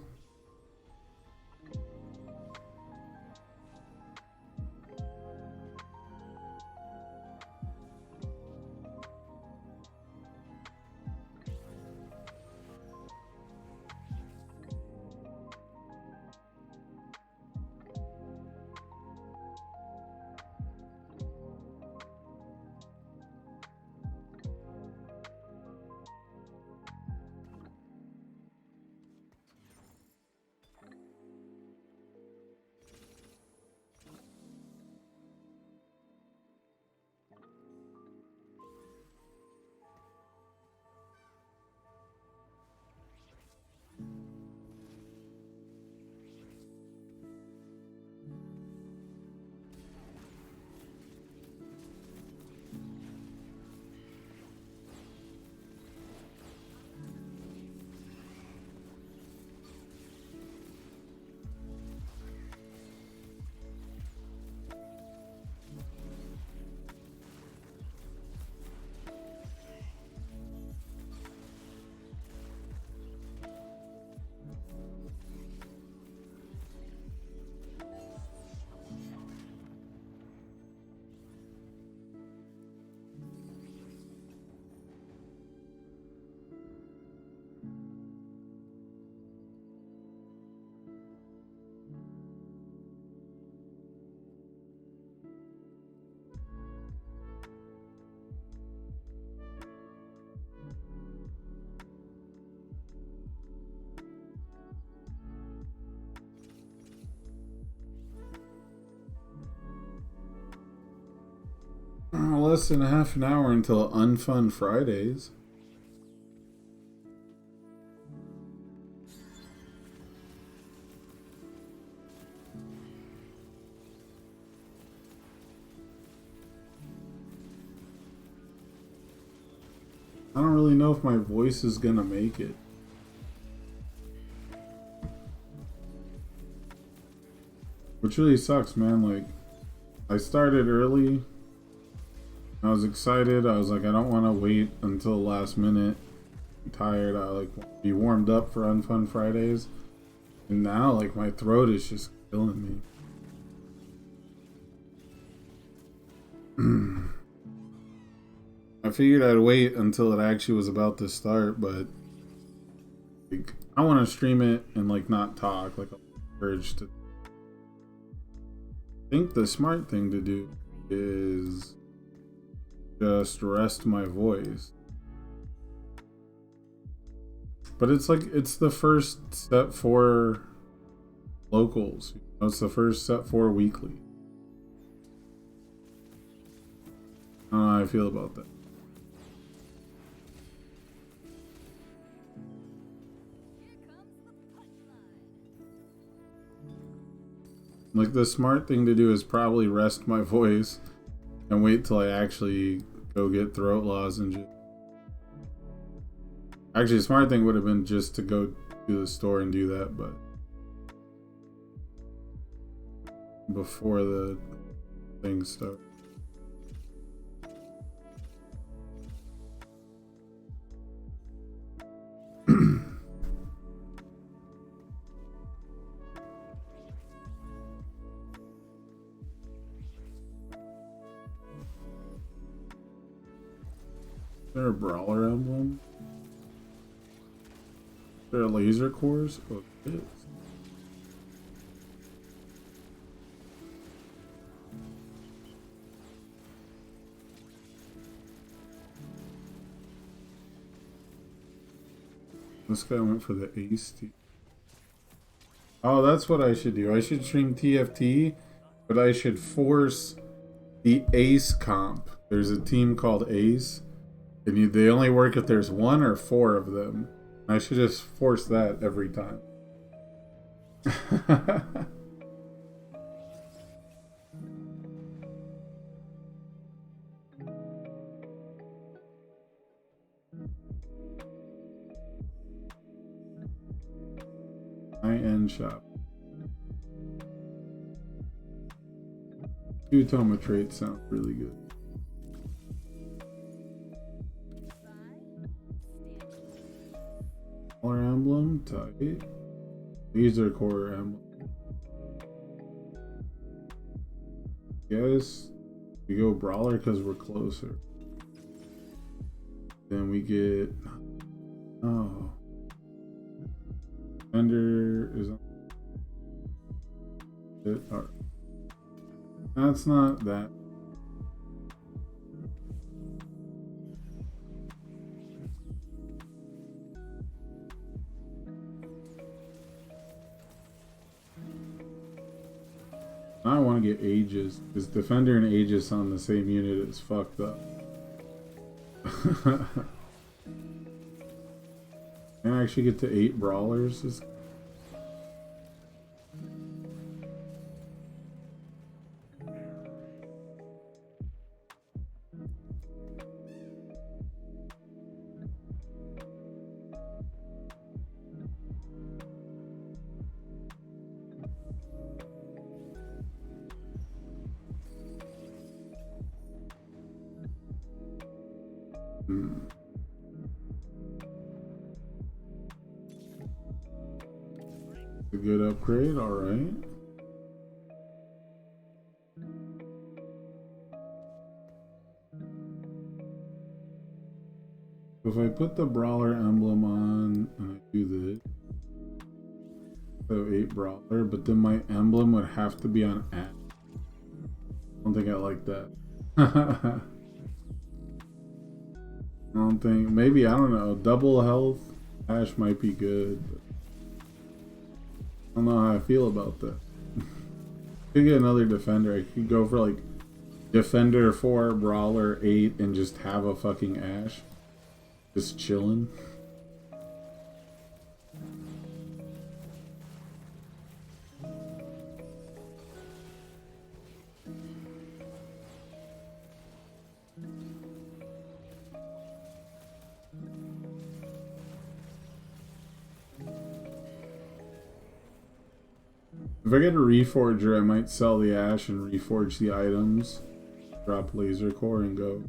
Less than half an hour until UnFunFridays. I don't really know if my voice is gonna make it. Which really sucks, man. Like, I started early. I was excited. I was like, I don't want to wait until the last minute. I'm tired. I like want to be warmed up for UnFunFridays. And now, like, my throat is just killing me. I figured I'd wait until it actually was about to start, but like, I want to stream it and like not talk. Like, I'm encouraged to. I think the smart thing to do is just rest my voice. But it's like, it's the first set 4 locals. It's the first set 4 weekly. I don't know how I feel about that. Like, the smart thing to do is probably rest my voice and wait till I actually go get throat lozenges. Actually, the smart thing would have been just to go to the store and do that, but before the thing starts. Is there a brawler emblem? Is there a laser course? Oh, it is. This guy went for the ace. Oh, that's what I should do. I should stream TFT, but I should force the ace comp. There's a team called Ace, and they only work if there's 1 or 4 of them. I should just force that every time. High-end shop. 2 Toma traits sound really good. Color emblem, tight. Laser core emblem. Yes, we go brawler because we're closer. Then we get Fender is on it. All right. That's not that. I want to get Aegis, because Defender and Aegis on the same unit is fucked up. Can I actually get to 8 brawlers? A good upgrade, alright. If I put the brawler emblem on and I do this, so 8 brawler, but then my emblem would have to be on Ash. I don't think I like that. I don't think, maybe, I don't know, double health Ash might be good, but I don't know how I feel about that. Could get another defender. I could go for like defender 4, brawler 8, and just have a fucking Ash. Just chilling. If I get a reforger, I might sell the Ash and reforge the items, drop laser core, and go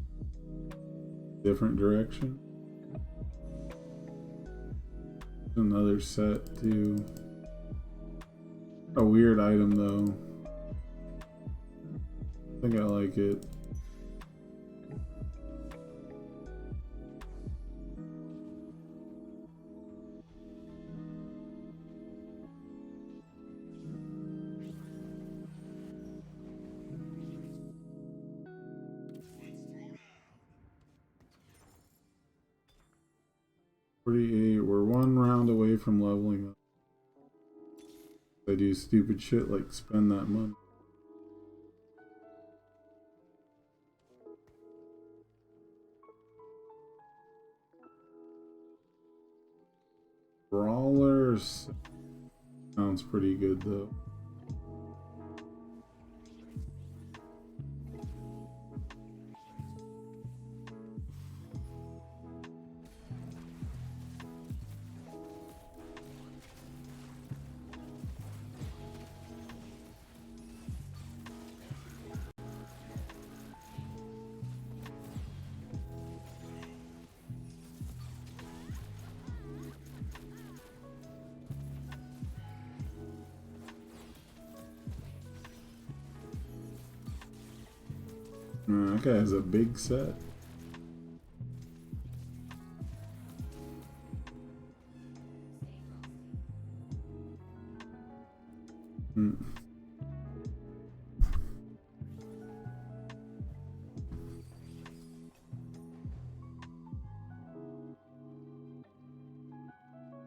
different direction. Another set too. A weird item though. I think I like it. We're 1 round away from leveling up. I do stupid shit like spend that money. Brawlers sounds pretty good though. That guy has a big set.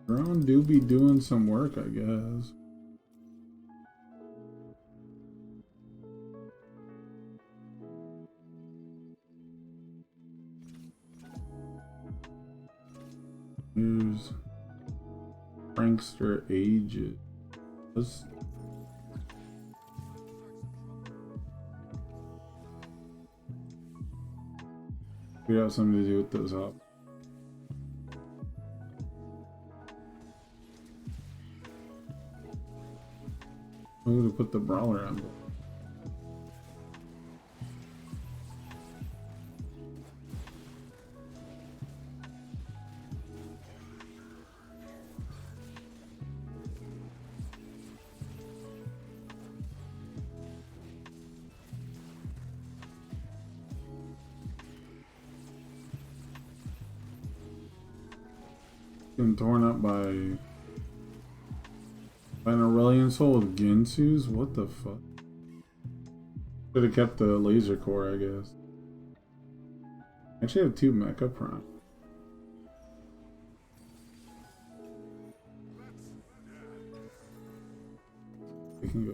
Drone do be doing some work, I guess. Here's Prankster Ages. We have something to do with those up. I'm gonna put the brawler on. Been torn up by an Aurelian Soul with Ginsu's? What the fuck? Should have kept the laser core, I guess. Actually, I have 2 Mecha Prime. We can go.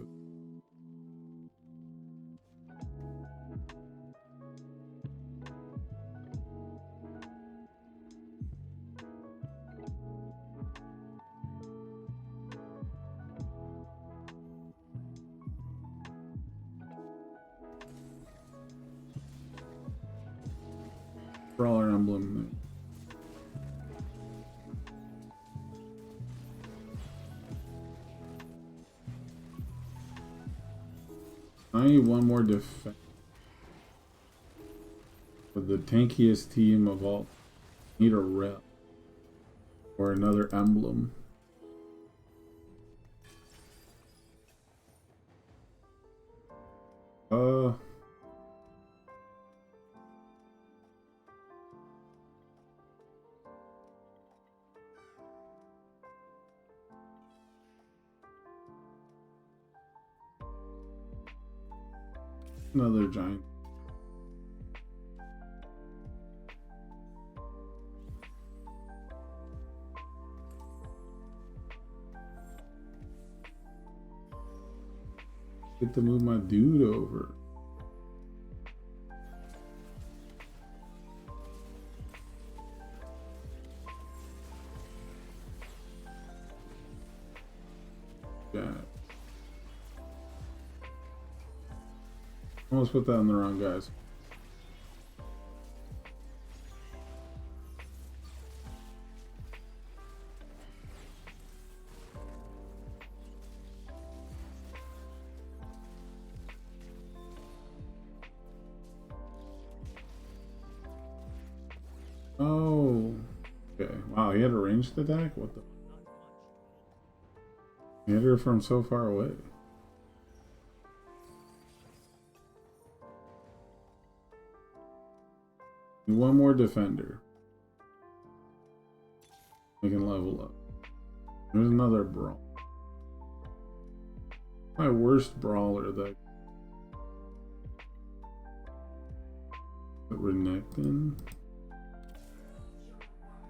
Brawler emblem. I need one more defense for the tankiest team of all. Need a rep or another emblem. Another giant. Get to move my dude over. Yeah. Almost put that on the wrong guys. Oh, okay. Wow, he had a ranged attack? What the? He hit her from so far away. One more defender. We can level up. There's another brawl. My worst brawler that Renekton.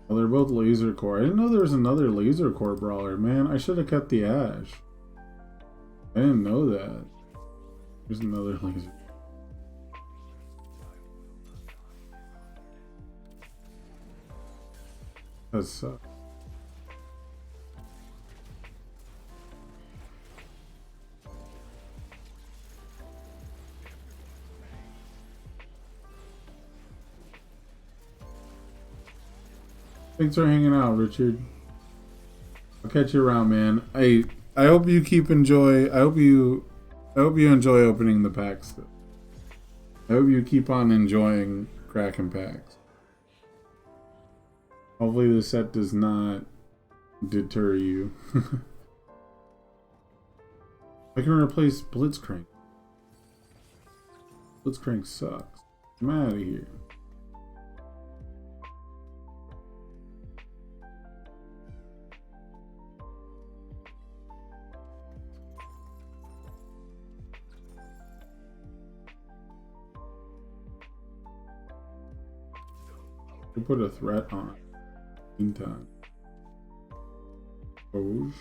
Oh, they're both laser core. I didn't know there was another laser core brawler. Man, I should have kept the Ash. I didn't know that. There's another laser. That sucks. Thanks for hanging out, Richard. I'll catch you around, man. I hope you I hope you enjoy opening the packs. I hope you keep on enjoying cracking packs. Hopefully the set does not deter you. I can replace Blitzcrank. Blitzcrank sucks. I'm out of here. We put a threat on it. Meantime. Rouge.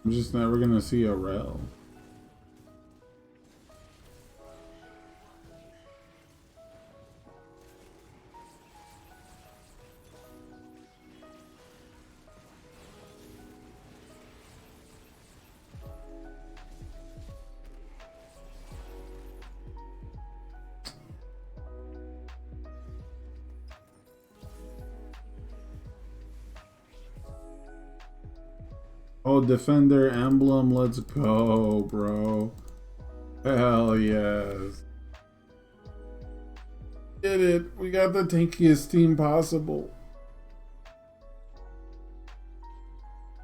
I'm just never gonna see a rel. Oh, Defender emblem, let's go, bro. Hell yes. Get it. We got the tankiest team possible.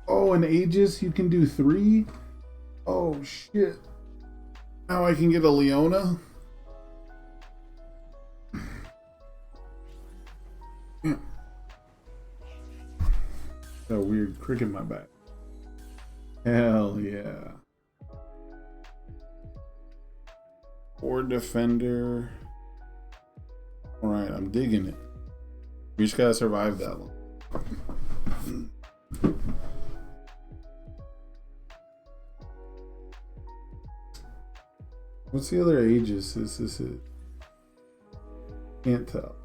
Oh, and Aegis, you can do 3? Oh, shit. Now I can get a Leona? Yeah. Got a weird crick in my back. Hell yeah. Or Defender. Alright, I'm digging it. We just gotta survive that one. What's the other Aegis? Is this it? Can't tell.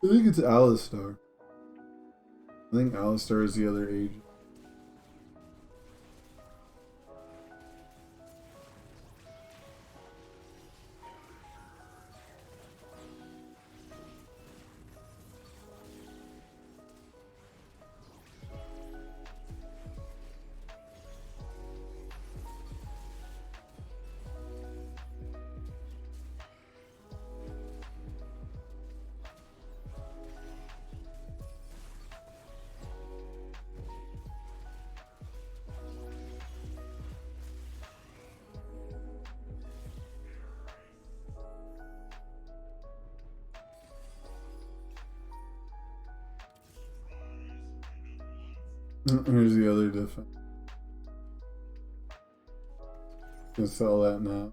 I think it's Alistar. I think Alistar is the other Aegis. Here's the other defense. Can sell that now.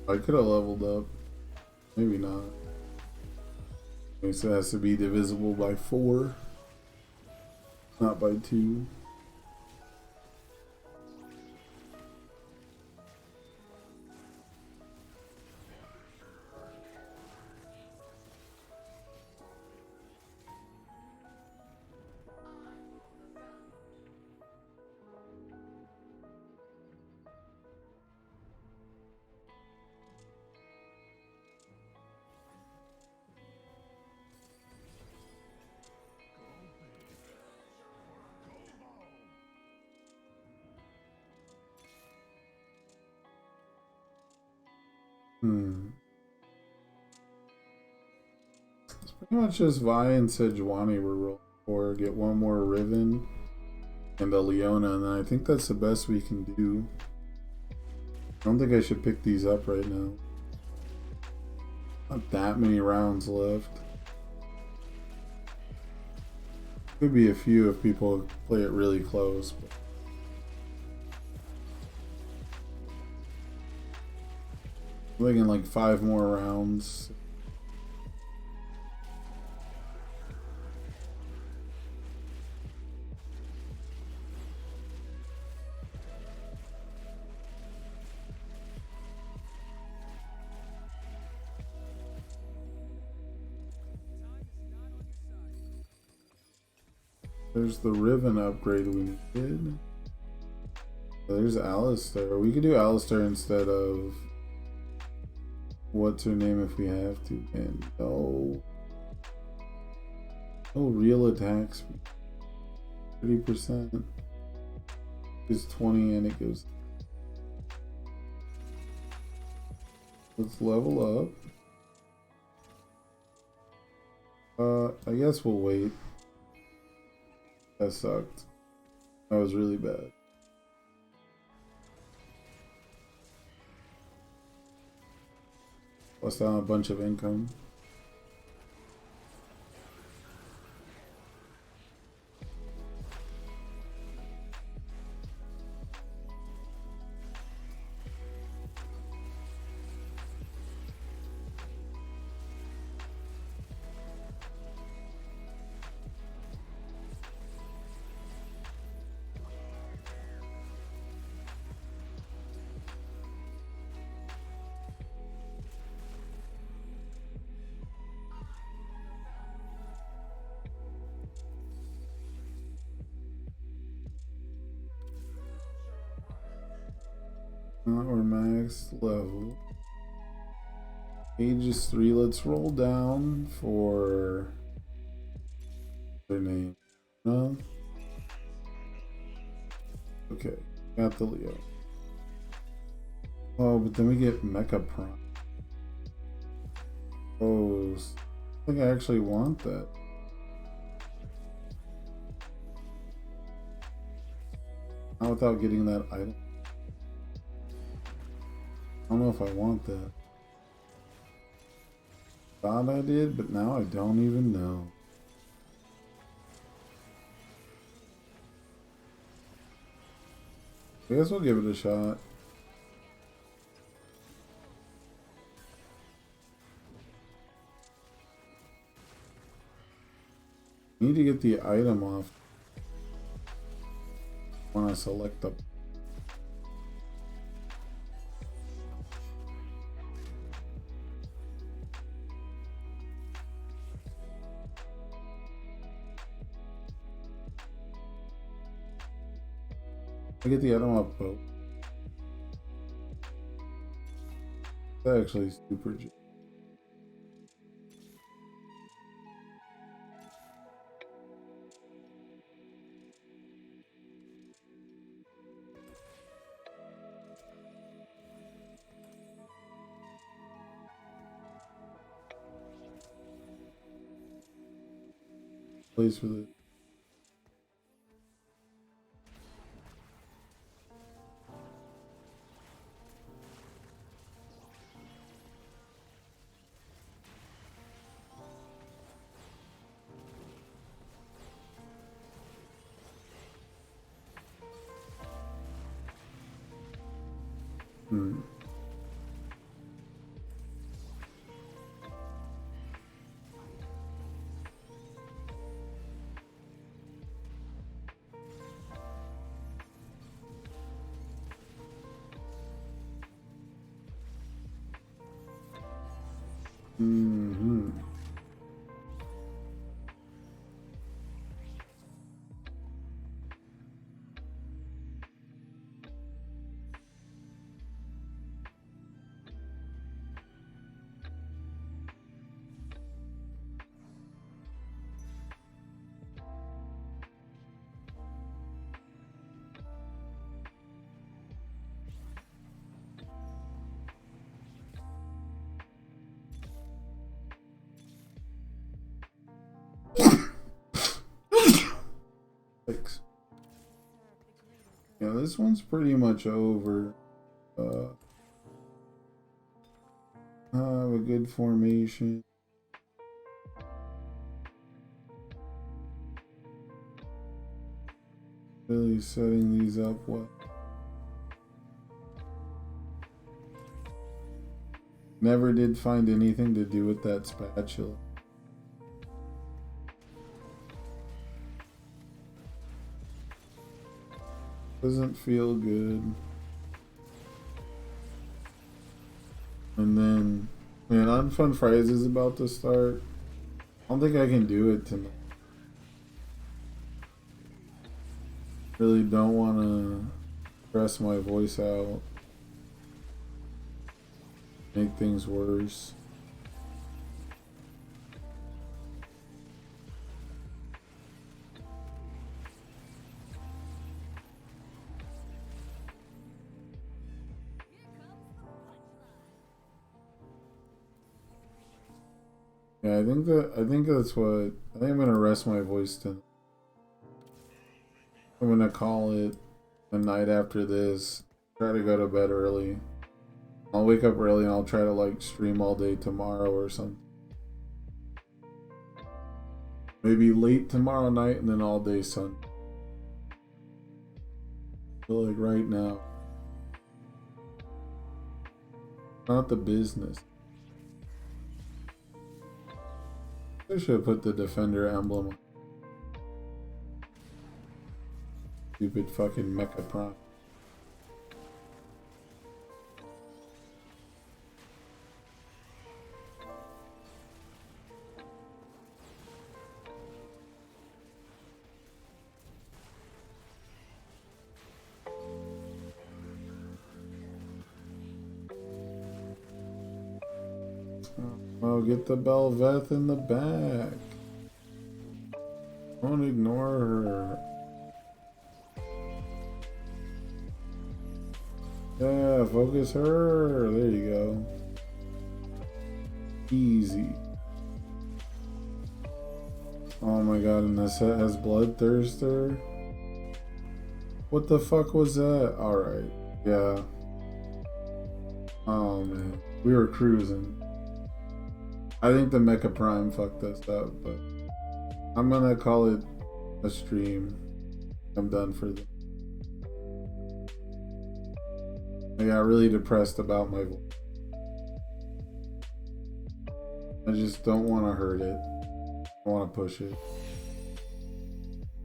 I could have leveled up. Maybe not. So it has to be divisible by 4, not by 2. It's pretty much just Vi and Sejuani we're rolling for. Get one more Riven and a Leona, and then I think that's the best we can do. I don't think I should pick these up right now. Not that many rounds left. Could be a few if people play it really close. But I'm thinking like 5 more rounds. There's the Riven upgrade we needed. There's Alistair. We could do Alistair instead of what's her name if we have to. And no real attack speed. 30% is 20 and it goes. Let's level up. I guess we'll wait. That sucked. That was really bad. Lost out a bunch of income. We're max level. Age is 3. Let's roll down for their name. No? Okay, got the Leo. Oh, but then we get Mecha Prime. Oh, I think I actually want that. Not without getting that item. I don't know if I want that. Thought I did, but now I don't even know. I guess we'll give it a shot. Need to get the item off when I select the. I get the item up boat. That's actually super. Place for the. Yeah, this one's pretty much over. I have a good formation. Really setting these up well. Never did find anything to do with that spatula. Doesn't feel good. And then, man, UnFunFridays is about to start. I don't think I can do it tonight. Really don't want to stress my voice out. Make things worse. Yeah, I think that's what I think I'm gonna rest my voice tonight. I'm gonna call it the night after this. Try to go to bed early. I'll wake up early and I'll try to like stream all day tomorrow or something. Maybe late tomorrow night and then all day Sunday. So like right now. Not the business. I should have put the Defender emblem on. Stupid fucking Mecha Prime. Oh, get the Belveth in the back. Don't ignore her. Yeah, focus her. There you go. Easy. Oh my god, and this set has Bloodthirster? What the fuck was that? Alright, yeah. Oh man, we were cruising. I think the Mecha Prime fucked us up, but I'm gonna call it a stream. I'm done for the. I got really depressed about my voice. I just don't want to hurt it. I want to push it.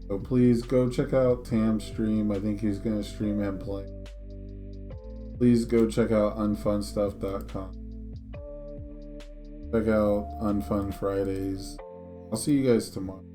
So please go check out Tam's stream. I think he's gonna stream and play. Please go check out UnFunStuff.com. Check out UnFunFridays. I'll see you guys tomorrow.